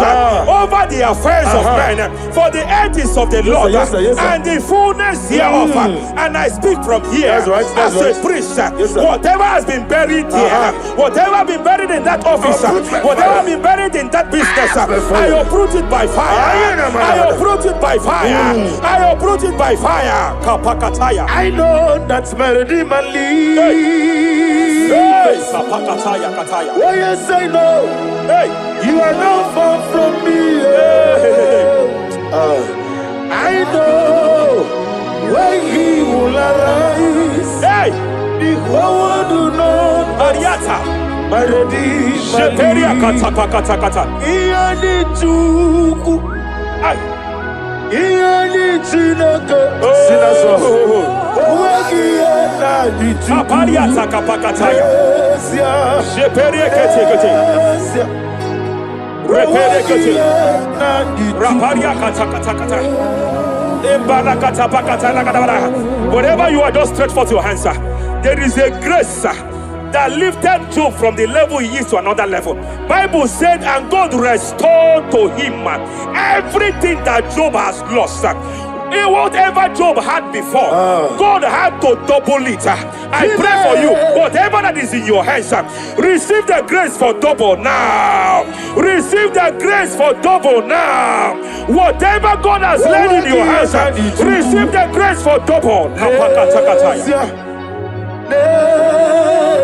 over the affairs of men. For the earth is of the Lord Yes, sir. Yes, sir. and the fullness hereof. And I speak from here That's right, that's as right. a priest. Yes, sir. Whatever has been buried here, whatever been buried in that office, whatever been buried in that business, I uproot it by fire. I uproot it by fire. I uproot it by fire. Kapakataya. I know that's melody man leaves. Hey, Kapakataya, Kataya. Oh yes, I know. Hey, You are not far from me. I know when he will arise. hey, The whole world will know Ariata. melody Sheperia man kata. Iyani chuku, Ay. iyani chinaka. Oh. Owagi ena di chuku. Apariata kapakataya. Esia, Sheperia kete. esia. Repere kete. Owagi ena di chuku. Raparia kata. Whatever you are, just stretch forth your hands, sir. There is a grace, sir, that lifted Job from the level he is to another level. Bible said, and God restored to him everything that Job has lost, sir. Whatever Job had before, God had to double it. I pray for you, whatever that is in your hands, receive the grace for double now. Receive the grace for double now. Whatever God has laid in your hands, receive the grace for double. Esia,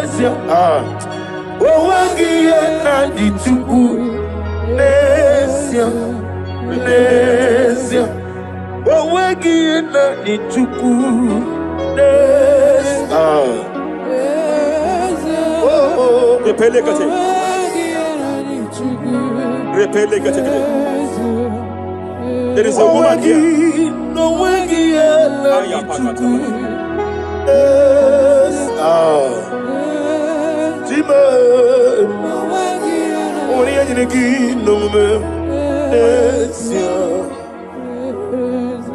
esia. Owagi ena di chuku. Esia, esia. Owagi ena di chuku. Esia. Oh. Repele kete. Repele kete. There is a woman here. Owagi ena di chuku.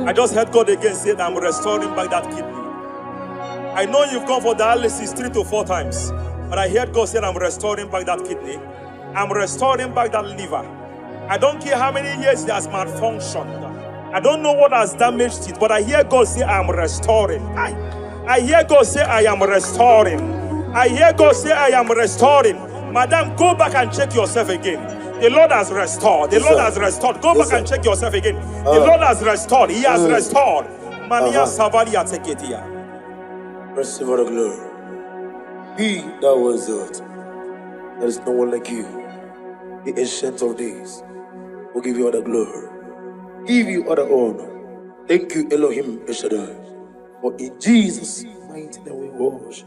I just heard God again say that I'm restoring back that kidney. I know you've gone for dialysis 3 to 4 times, but I heard God say I'm restoring back that kidney. I'm restoring back that liver. I don't care how many years it has malfunctioned. I don't know what has damaged it, but I hear God say I'm restoring. I hear God say I am restoring. I hear God say I am restoring. Madam, go back and check yourself again. The Lord has restored. The Lord has restored. Go back and check yourself again. The Lord has restored. He has restored. Mania Savalia Teketia. Receive all the glory. He that was it. There is no one like you. The ancient of days will give you all the glory. Give you all the honor. Thank you, Elohim Eshadai. For in Jesus' mighty name we worship.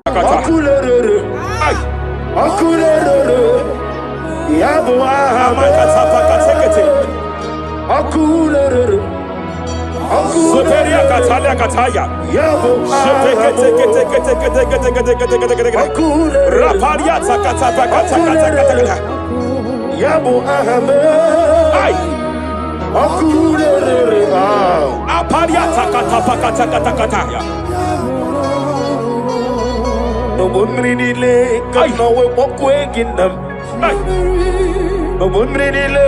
Akulere, akulere, yabo akulere, Superia Katalia Kataya. yabo Raparia Takata. yabo akulere, Aparia Takata. no bunrinile kano we pokweginam. No bunrinile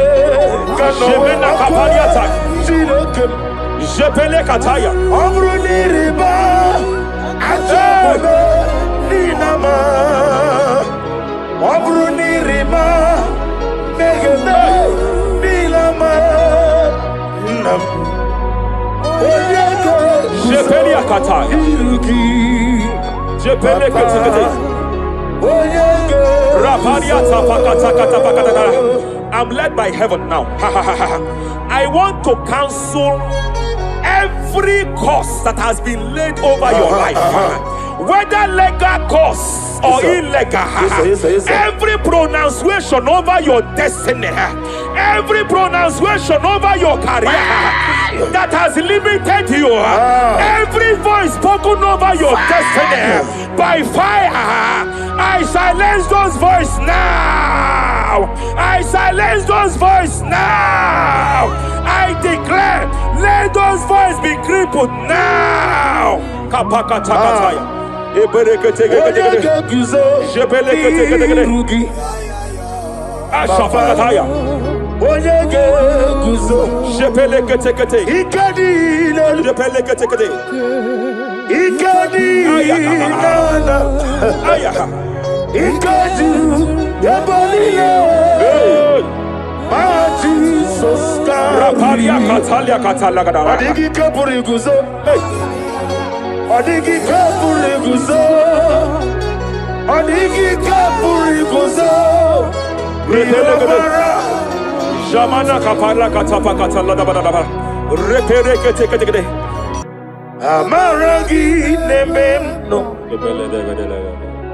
kano we Jemena Kaparia Tak. pokweginam. Jepele Kataya. Amruniriba ajabe ninama. Amruniriba megene nilama. Nam oyego Jepelia Kataya. iruki. Jepele Kataya. Oyego Raparia Tapakata. I'm led by heaven now. I want to cancel every curse that has been laid over your life, whether legal curse or illegal. Every pronunciation over your destiny, every pronunciation over your career that has limited you, every voice spoken over your destiny by fire, I silence those voices now. I silence those voices now. I declare, let those voices be crippled now. Kapakatakataya. Ashafakataya. Shepeleketekete. Shepeleketekete. Rapalia Katalia Katalaga. Adigi kapuriguzo. Adigi kapuriguzo. Adigi kapuriguzo. Jamana kapara katapa katalada badaba. Repereke tekete. Amaragi nememno.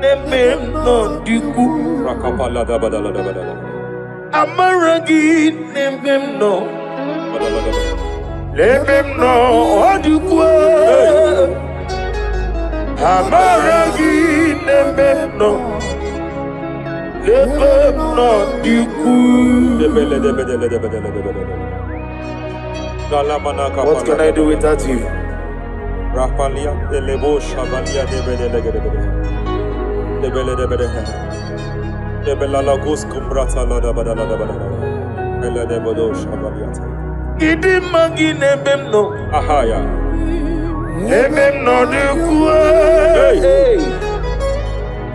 Nememno diku. Rakapala da badala da badala. Amaragi nememno. Nememno diku. Amaragi nememno. Nememno diku. What can I do without you? Rapalia de lebo shabalia de de bela lagos kumbrata la da badala da badala bela de bodo shabalia Idi magine bemno ahaya nememno de kuwe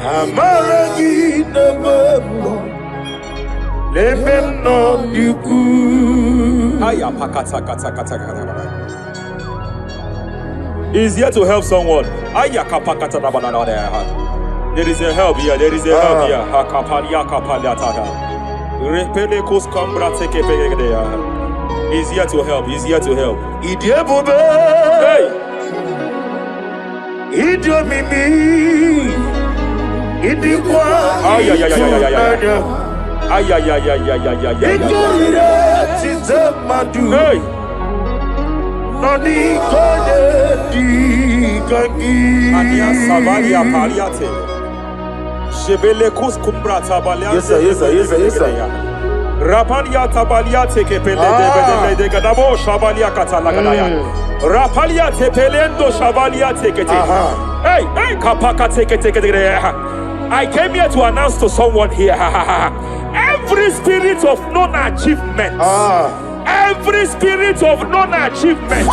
amaragi nememno nememno de kuwe aya pakata kata kata kata. Is here to help someone. There is a help here. There is a help here. He's here to help. He's here to help. Hey. Hey. Yes sir. Rapalia tabalia teke pele de gadabo shabalia katalagadaya. Rapalia tepelendo shabalia teke. Hey, kapaka teke. I came here to announce to someone here. Every spirit of non-achievement. Every spirit of non-achievement,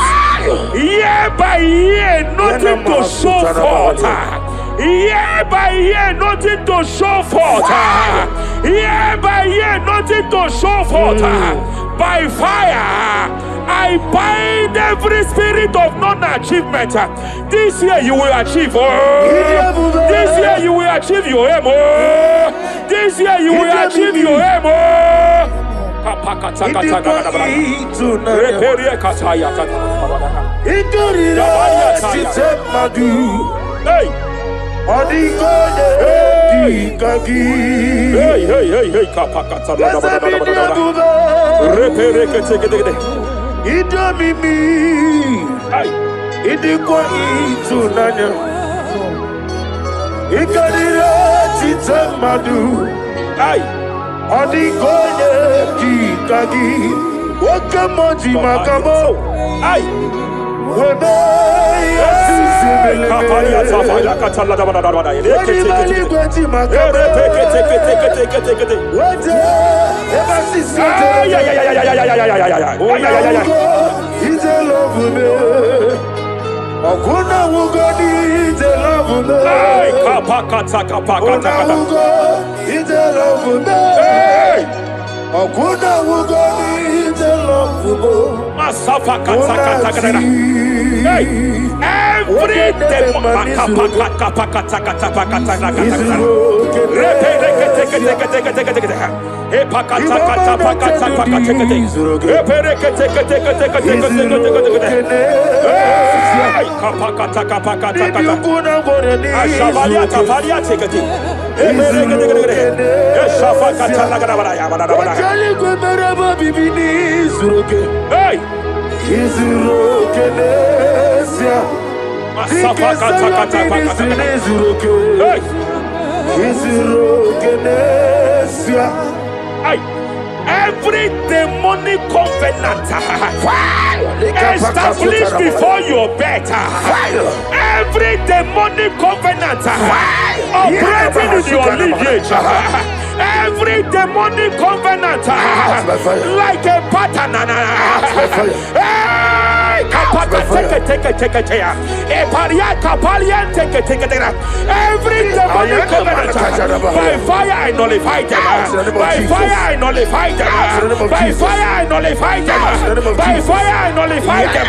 year by year, nothing to show forth. Year by year, nothing to show forth. Year by year, nothing to show forth. By fire, I bind every spirit of non-achievement. This year you will achieve. This year you will achieve your aim. This year you will achieve your aim. Hey, Odigoye dikagi wakamoji makabo ai webe kapalia tafala katala da bada bada Okuna wugodi ite love me. Hey, kapakata. Ite love me. Okuna wugodi ite love me. Masafa kata. Hey, every day kapakata. Every demonic covenant established before your bed, every demonic covenant operating in your lineage, every demonic covenant like a pattern, every demonic covenant, by fire I nullify them, by fire I nullify them, by fire I nullify them, by fire I nullify them.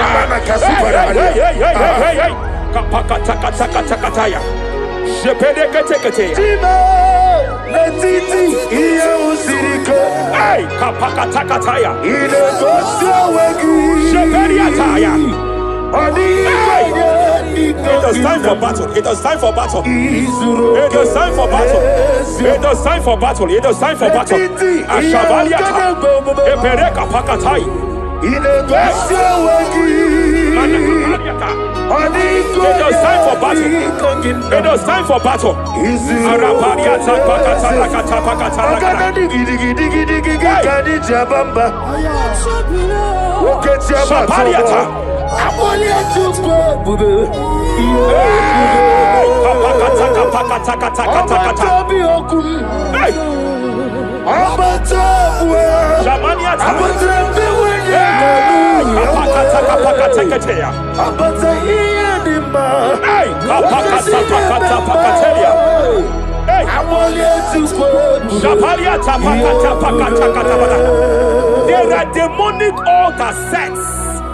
It is time for battle. It is time for battle. It is time for battle. It is time for battle. It is time for battle. Ashabaliata. Epereka pakatai. It is time for battle. It is time for battle. Arabaliata pakata lakata pakata lakata. Shabaliata. There are demonic altar sets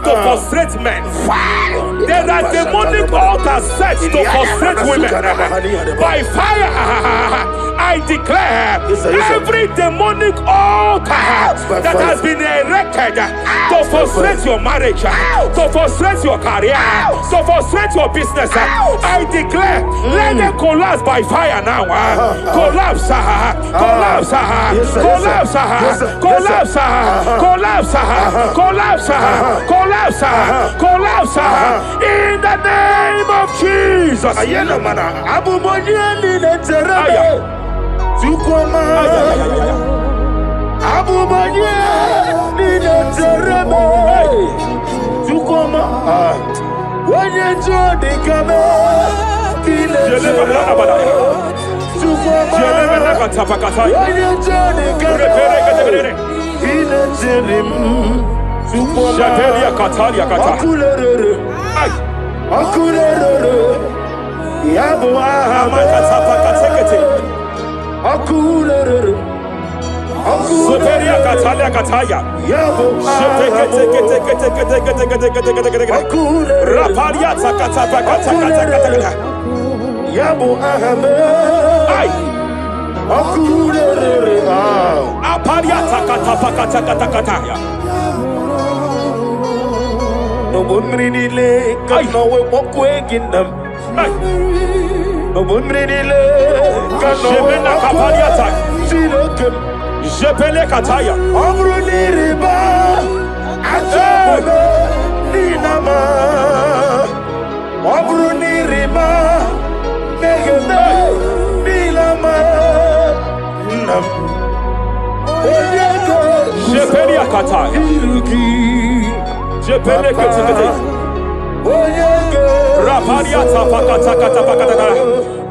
to frustrate men. There are demonic altars set to frustrate women. By fire, I declare every demonic altar that has been erected to frustrate your marriage, to frustrate your career, to frustrate your business, I declare, let them collapse by fire now. Collapse, collapse, collapse, collapse, collapse, collapse, collapse, collapse, in the name of Jesus.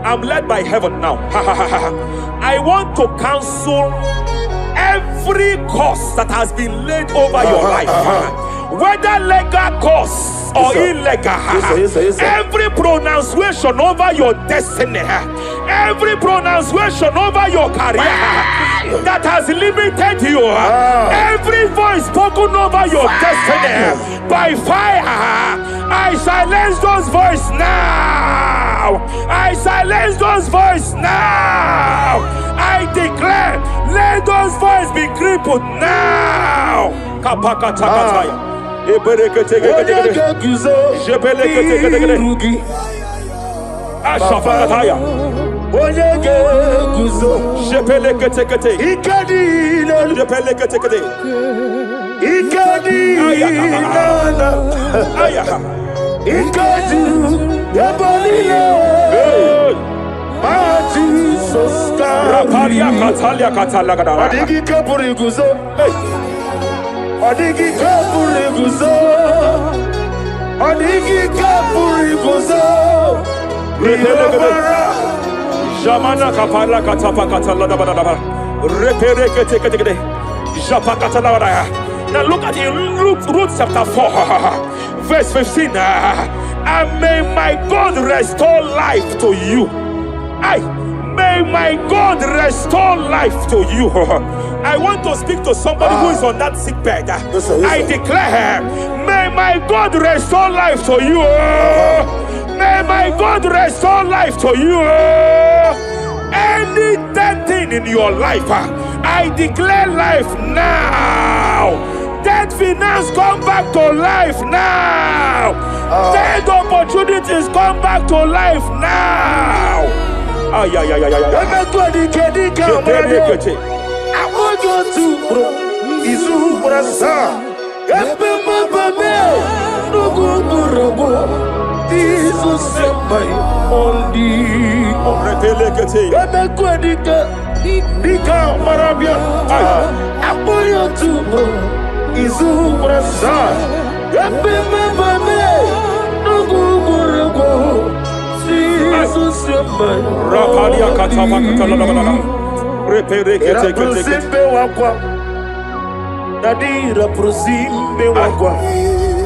I'm led by heaven now. I want to cancel every curse that has been laid over your life, whether legal curse or illegal. Every pronunciation over your destiny, every pronunciation over your career that has limited you, every voice spoken over your destiny, by fire, I silence those voices now. I silence those voices now. I declare, let those voices be crippled now. Kapakatakataya. Ashafakataya. Jepeleketekete. Jepeleketekete. Rapalia Katalia Katalaga. Adigi kapuriguzo. Adigi kapuriguzo. Adigi kapuriguzo. Jamana kapala katapa katala da da da. Repere kete kete kete. Japa katala da. Now look at Ruth chapter 4, verse 15. And may my God restore life to you. May my God restore life to you. I want to speak to somebody who is on that sick bed. Yes, sir. I declare, may my God restore life to you. May my God restore life to you. Any dead thing in your life, I declare life now. Dead finance come back to life now. Dead opportunities come back to life now. I want you to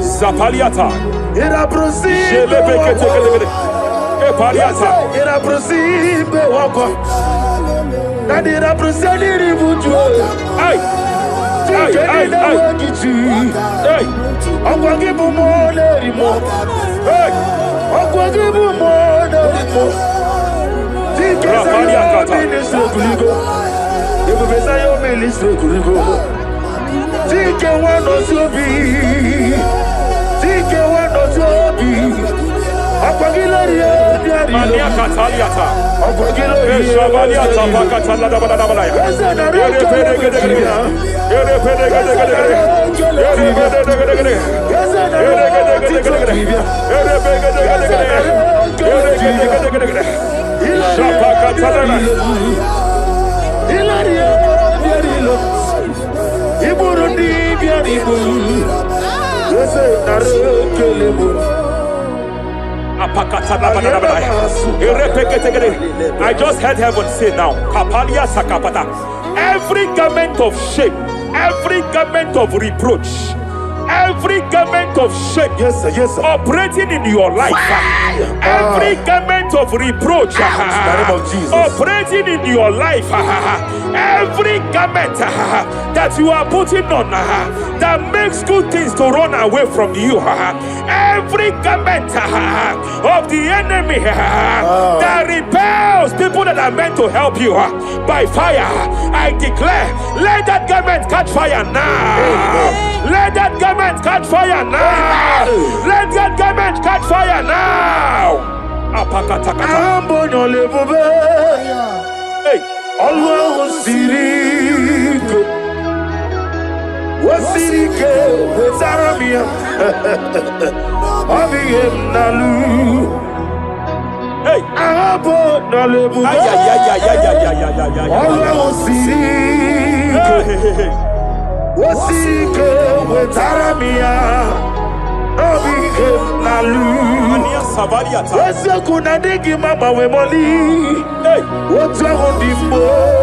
Zapaliata. Era prosimbe Epaliata. Era prosimbe wako. Nadi era prosani ribuju. Ay. Ay. Hey. Akwagibu mole rimo. Hey. Akwagibu mole rimo. Rapaliata. Ministre kuligo. Ebo besa yo ministre kuligo. Tike wano sobi. Tike wano sobi. Mania Cataliata. Shabaliata Bakatala Dabalaya. I just heard heaven say now, Kapalia Sakapata. Every garment of shame, every garment of reproach, every garment of shame, yes, sir. Operating in your life, every garment of reproach, operating in your life, every garment that you are putting on that makes good things to run away from you, every garment of the enemy that repels people that are meant to help you by fire, I declare, let that garment catch fire now. Let that garment catch fire now. Let that garment catch fire now. Hey. Allah Sirike Wasirike Wezaramia Abiyem Nalu. Hey, Abo Nalebu. Allah Sirike Wasirike Wezaramia Abiyem Nalu. Wese kuna digi mama we moli. Hey, what's wrong with the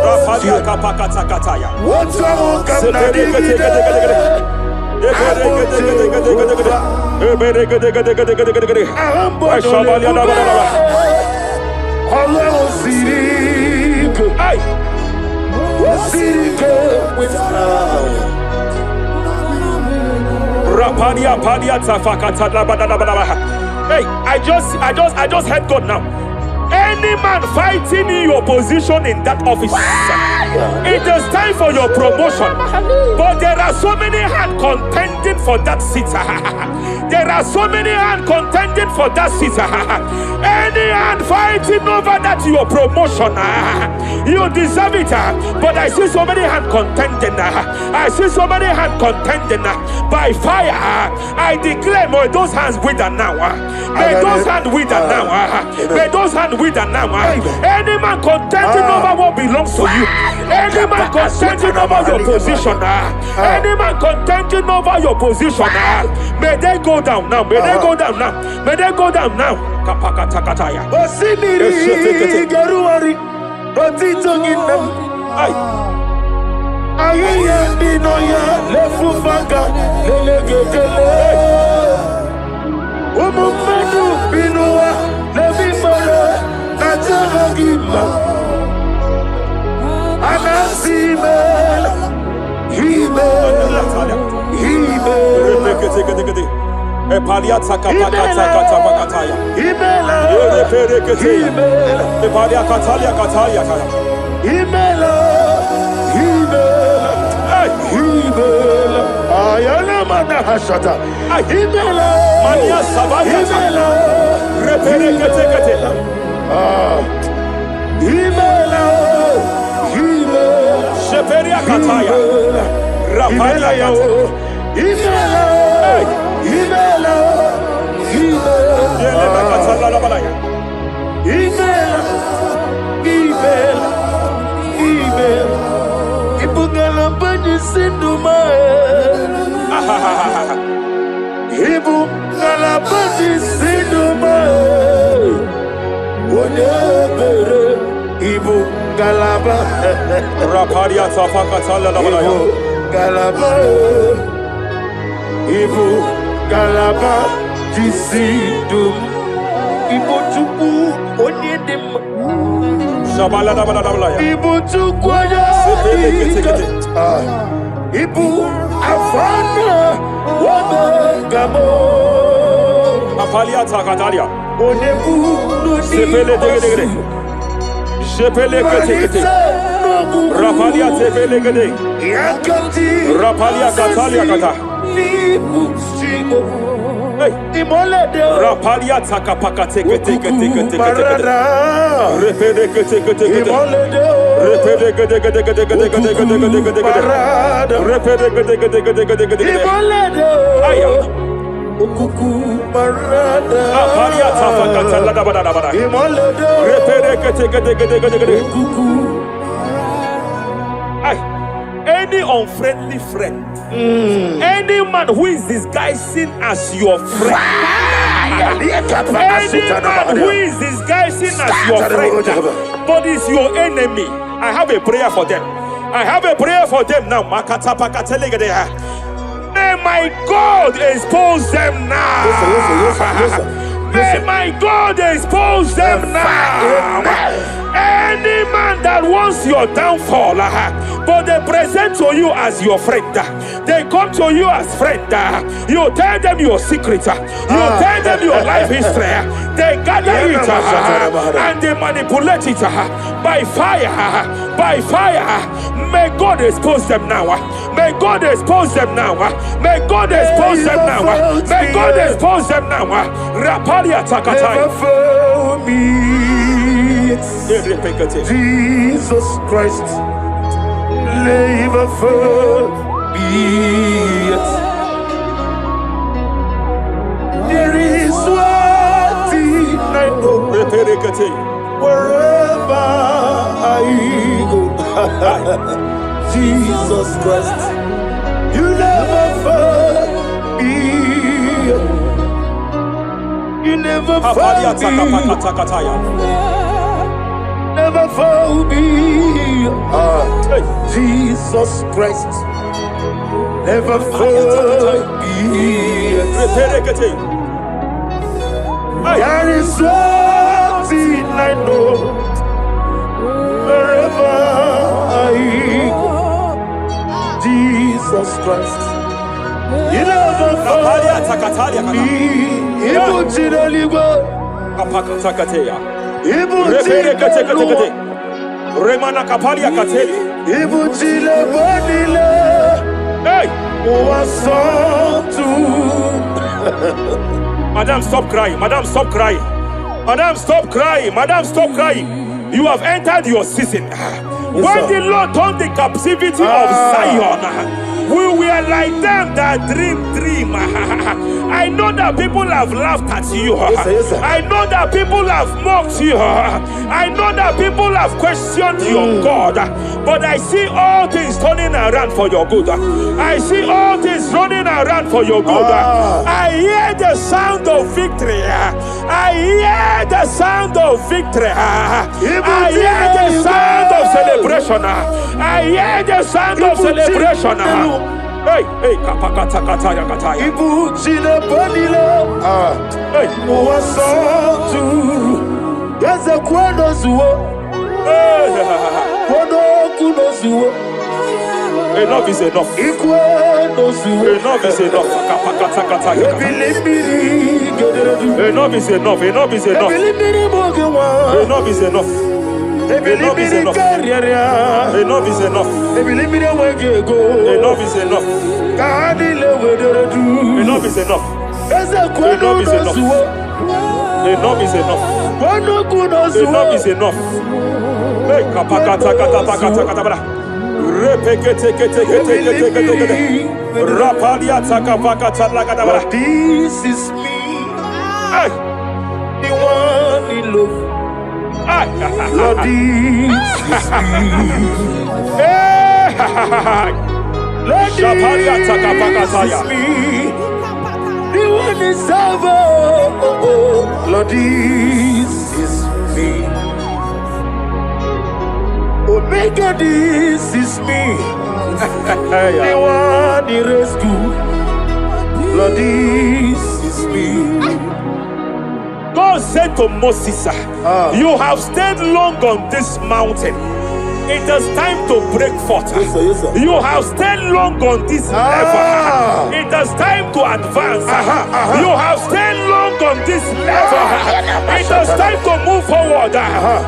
Rafalia Kapakatakataya. What's wrong with the digi? Rapadia Padia Tafakata. Hey, I just heard God now. Any man fighting in your position in that office, it is time for your promotion. But there are so many hands contending for that seat. There are so many hands contending for that seat. Any hand fighting over that your promotion, you deserve it. But I see so many hands contending. I see so many hands contending. By fire, I declare, may those hands wither now. May those hands wither now. May those hands wither now. Any man contending over what belongs to you. Any man contending over your position. Any man contending over your position. May they go down now. May they go down now. May they go down now. Kapakatakataya. Osimiri Garuari Rotitonginem Ayaya Binoya Lefufanga Lelegele Umumadu Binoa Levimala Nataragima Anasimel Himel Epaliata kapakata makataya. Imela. Eperekete. Epalia katalia katalia kaya. Imela. Imela. Imela. Ayana mana hashata. Imela. Mania sabaya. Imela. Reperekete kete. Imela. Imela. Sheperia kataya. Rapalia kata. Imela. Imela, Ibugala bani sindumae. Ibugala bani sindumae. Wonebere ibugala ba. Raparia tapakatala labalaya. Galaba. Ibu Galaba Jisidum Ibu Tuku Onyedim Shabala Dabalaya Ibu Tukwaya Ibu Afana Wabagamo Apalia Takatalia Onebu Sepele Degede Sepele Kete Rapalia Sepele Gede Rapalia Katalia Kata Rapalia takapaka teke teke teke teke repede teke teke repede gede gede gede gede gede gede gede gede repede gede gede gede gede gede aya ukuku parada Rapalia tapaka tala bada bada repede teke teke teke gede ukuku. Any unfriendly friend, any man who is disguising as your friend, any man who is disguising as your friend, but is your enemy, I have a prayer for them. I have a prayer for them now. May my God expose them now. May my God expose them now. Any man that wants your downfall, but they present to you as your friend, they come to you as friend, you tell them your secret, you tell them your life history, they gather it and they manipulate it by fire, by fire. May God expose them now. May God expose them now. May God expose them now. May God expose them now. Rapalia Takatai. Jesus Christ, never forget. There is one thing I know. Wherever I go, Jesus Christ, you never forget. You never forget. Never found me, Jesus Christ. Never found me. There is one thing I know. Wherever I go, Jesus Christ. You never found me. Repere kete kete kete. Remana kapalia kateli. Ibutile bonile. Hey! Owasantu. Madam, stop crying. Madam, stop crying. Madam, stop crying. Madam, stop crying. You have entered your season. When the Lord turned the captivity of Zion, we were like them that dream. I know that people have laughed at you. Yes, sir. I know that people have mocked you. I know that people have questioned your God. But I see all things turning around for your good. I see all things running around for your good. I hear the sound of victory. I hear the sound of victory. I hear the sound of celebration. I hear the sound of celebration. Hey, kapakatakataya kataya. Ibutile bonile. Hey, Owasantu. Yeze kwano zuo. Kwano kuno zuo. enough is enough. Ikwano zuo. Enough is enough. Kapakatakataya. Ebilibili gederedu. Enough is enough. Enough is enough. Ebilibili mogewa. Enough is enough. Ebilibili kariaria. Enough is enough. Ebilibili wegego. Enough is enough. Kanile wederedu. Enough is enough. Eze kwano Enough is enough. zuo. Enough is enough. Kwano kuno zuo. Enough is enough. Hey, kapakatakatakatakata. Repekete. Rapalia takapakatalakadabara. This is me, Hey, the one in love. Lord, this is me. Lord, Shapalia takapakataya. this is me, the one in serve. Lord, this is me. Omega, this is me, the one in rescue. Lord, this is me. God said to Moses, you have stayed long on this mountain. It is time to break forth. Yes, sir. You have stayed long on this level. It is time to advance. You have stayed long on this level. It is time to move forward.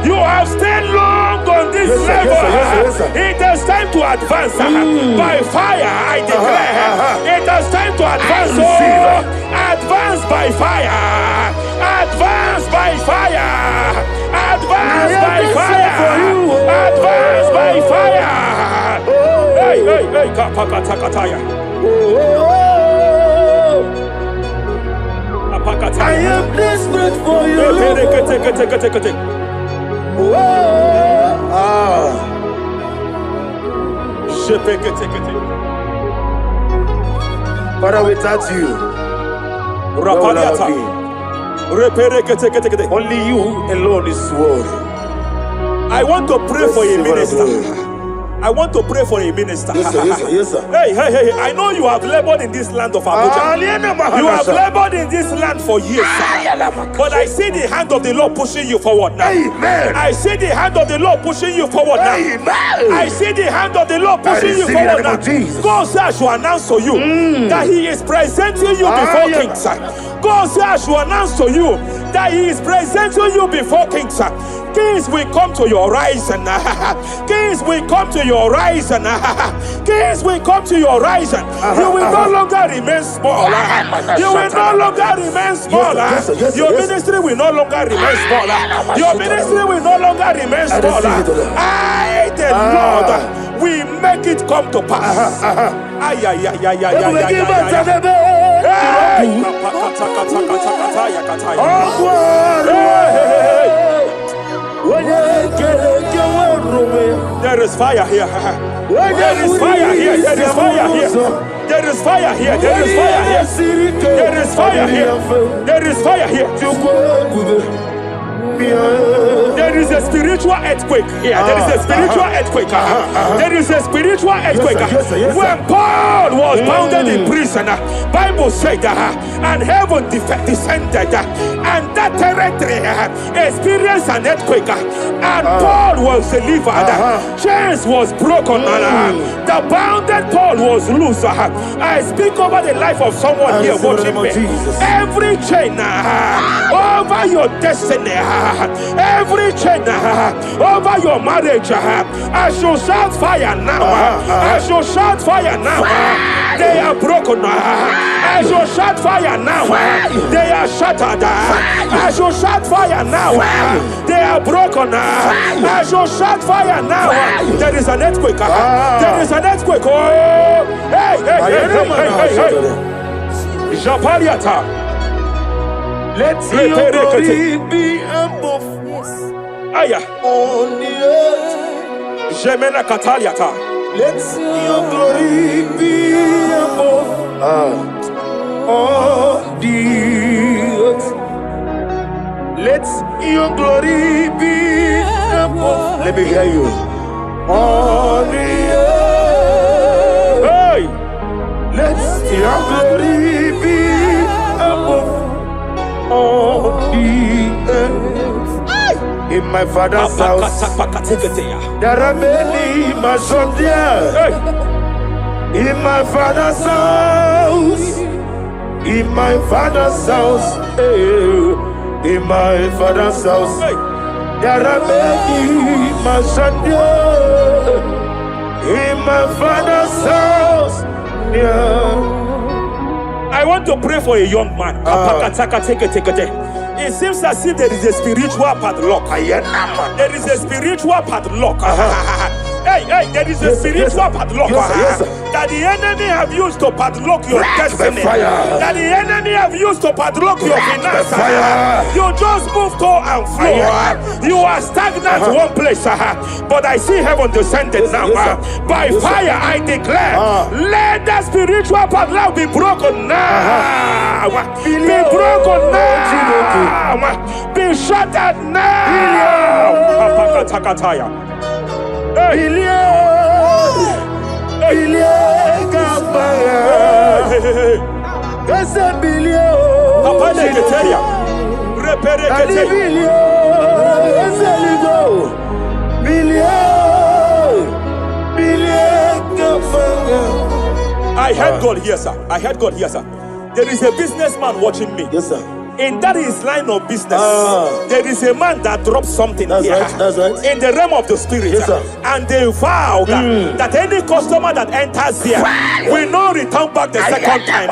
You have stayed long on this level. Yes, sir. It is time to advance. By fire, I declare. It is time to advance. Advance by fire. Advance by fire. Advance by fire. Advance by fire. Hey, kapakatakataya. I am desperate for you. Father, without you, where would I be? Only you alone is worthy. I want to pray for a minister. I want to pray for a minister. Yes, sir. Hey. I know you have labored in this land of Abuja. You have labored in this land for years. But I see the hand of the Lord pushing you forward now. Amen. I see the hand of the Lord pushing you forward now. Amen. I see the hand of the Lord pushing you forward now. God says I should announce to you that He is presenting you before kings. God says I should announce to you that He is presenting you before kings. Kings will come to your horizon. Kings will come to your horizon. Kings will come to your horizon. You will no longer remain small. You will no longer remain small. Your ministry will no longer remain small. Your ministry will no longer remain small. I, the Lord, will make it come to pass. There is fire here. There is fire here. There is fire here. There is fire here. There is fire here. There is fire here. There is fire here. There is a spiritual earthquake here. There is a spiritual earthquake. There is a spiritual earthquake. When Paul was bounded in prison, Bible said and heaven descended, and that territory experienced an earthquake, and Paul was delivered. Chains was broken. The bounded Paul was loose. I speak over the life of someone here watching me. Every chain over your destiny, every chain over your marriage, I shall shout fire now. I shall shout fire now. They are broken. I shall shout fire now. They are shattered. I shall shout fire now. They are broken. I shall shout fire now. There is an earthquake. There is an earthquake. Oh, hey, hey, hey, hey, hey, hey. Japariata. Let your glory be above Aya. on the earth. Jemena Kataliata. Let your glory be above on the earth. Let your glory be above. Let me hear you. On the earth. Hey. Let your glory be above on the earth. In my father's house, there are many mansions there. In my father's house, in my father's house, in my father's house, there are many mansions there. In my father's house, I want to pray for a young man. It seems as if there is a spiritual padlock. There is a spiritual padlock. Hey, hey, there is a spiritual padlock that the enemy have used to padlock your destiny. That the enemy have used to padlock your finances. You just move to and fro. You are stagnant one place, but I see heaven descended now. By fire, I declare, let the spiritual padlock be broken now. Be broken now. Be shattered now. I heard God here, sir. I heard God here, sir. There is a businessman watching me. Yes, sir. In that his line of business, there is a man that drops something here. That's right. In the realm of the spirit, yes, and they vow that any customer that enters here will not return back the second time.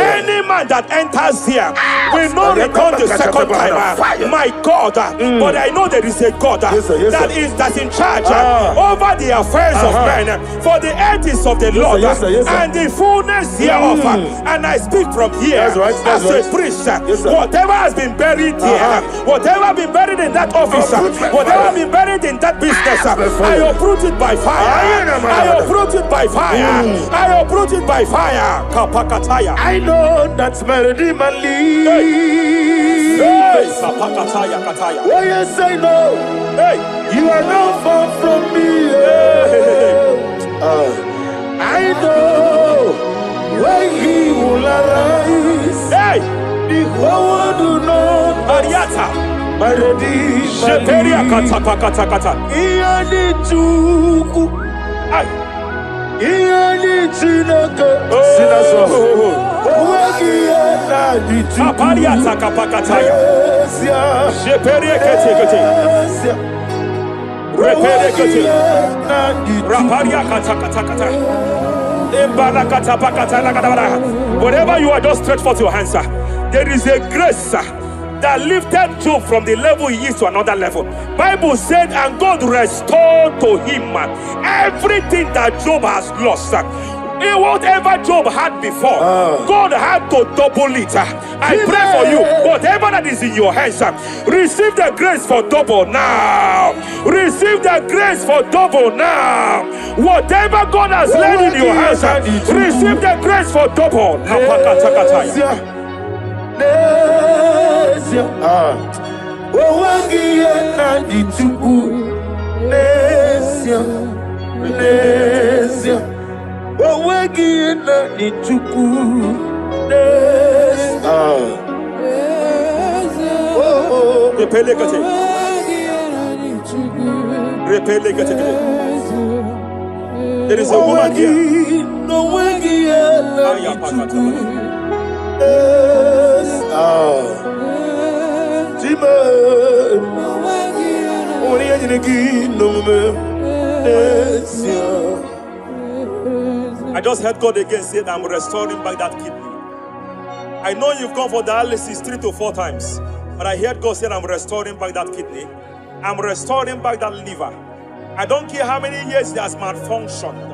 Any man that enters here will not return the second time. My God, but I know there is a God that's in charge over the affairs of men, for the earth is of the Lord and the fullness hereof. And I speak from here as a priest. Whatever has been buried here, whatever been buried in that office, whatever been buried in that business, I uproot it by fire. I uproot it by fire. I uproot it by fire. Kapakataya. I know that's my Redeemer lives. Kapakataya, kataya. Oh yes, I know. Hey, you are not far from me. I know when He will arise. Hey. The whole world do not Ariata. my Redeemer Sheperia kata. Iyani chuku. Ay. Iyani chinaka. Sinaso. Wagiana di chuku. Apariata kapakataya. Sheperia kete. Repere kete. Raparia kata. Whatever you are, just stretch forth your hands, sir. There is a grace that lifted Job from the level he is to another level. Bible said, and God restored to him everything that Job has lost. Whatever Job had before, God had to double it. I pray for you, whatever that is in your hands, receive the grace for double now. Receive the grace for double now. Whatever God has laid in your hands, receive the grace for double. Owagiye na dituku Nesia Nesia Owagiye na dituku Nesia Repele kate. Repele kate. There is a woman here. No Owagiye na dituku I just heard God again say that I'm restoring back that kidney. I know you've gone for dialysis 3 to 4 times, but I heard God say I'm restoring back that kidney. I'm restoring back that liver. I don't care how many years it has malfunctioned.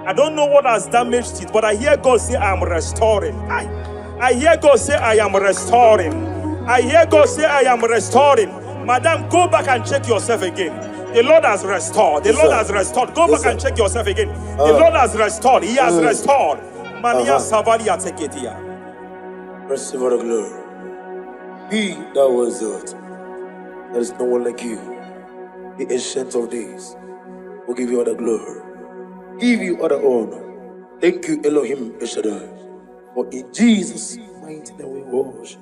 I don't know what has damaged it, but I hear God say I'm restoring. I hear God say I am restoring. I hear God say I am restoring. Madam, go back and check yourself again. The Lord has restored. The Lord has restored. Go back and check yourself again. The Lord has restored. He has restored. Mania Savalia Teketia. Receive all the glory. He that was it. There is no one like you. The ancient of days will give you all the glory. Give you all the honor. Thank you, Elohim El Shaddai. For in Jesus' mighty name we worship.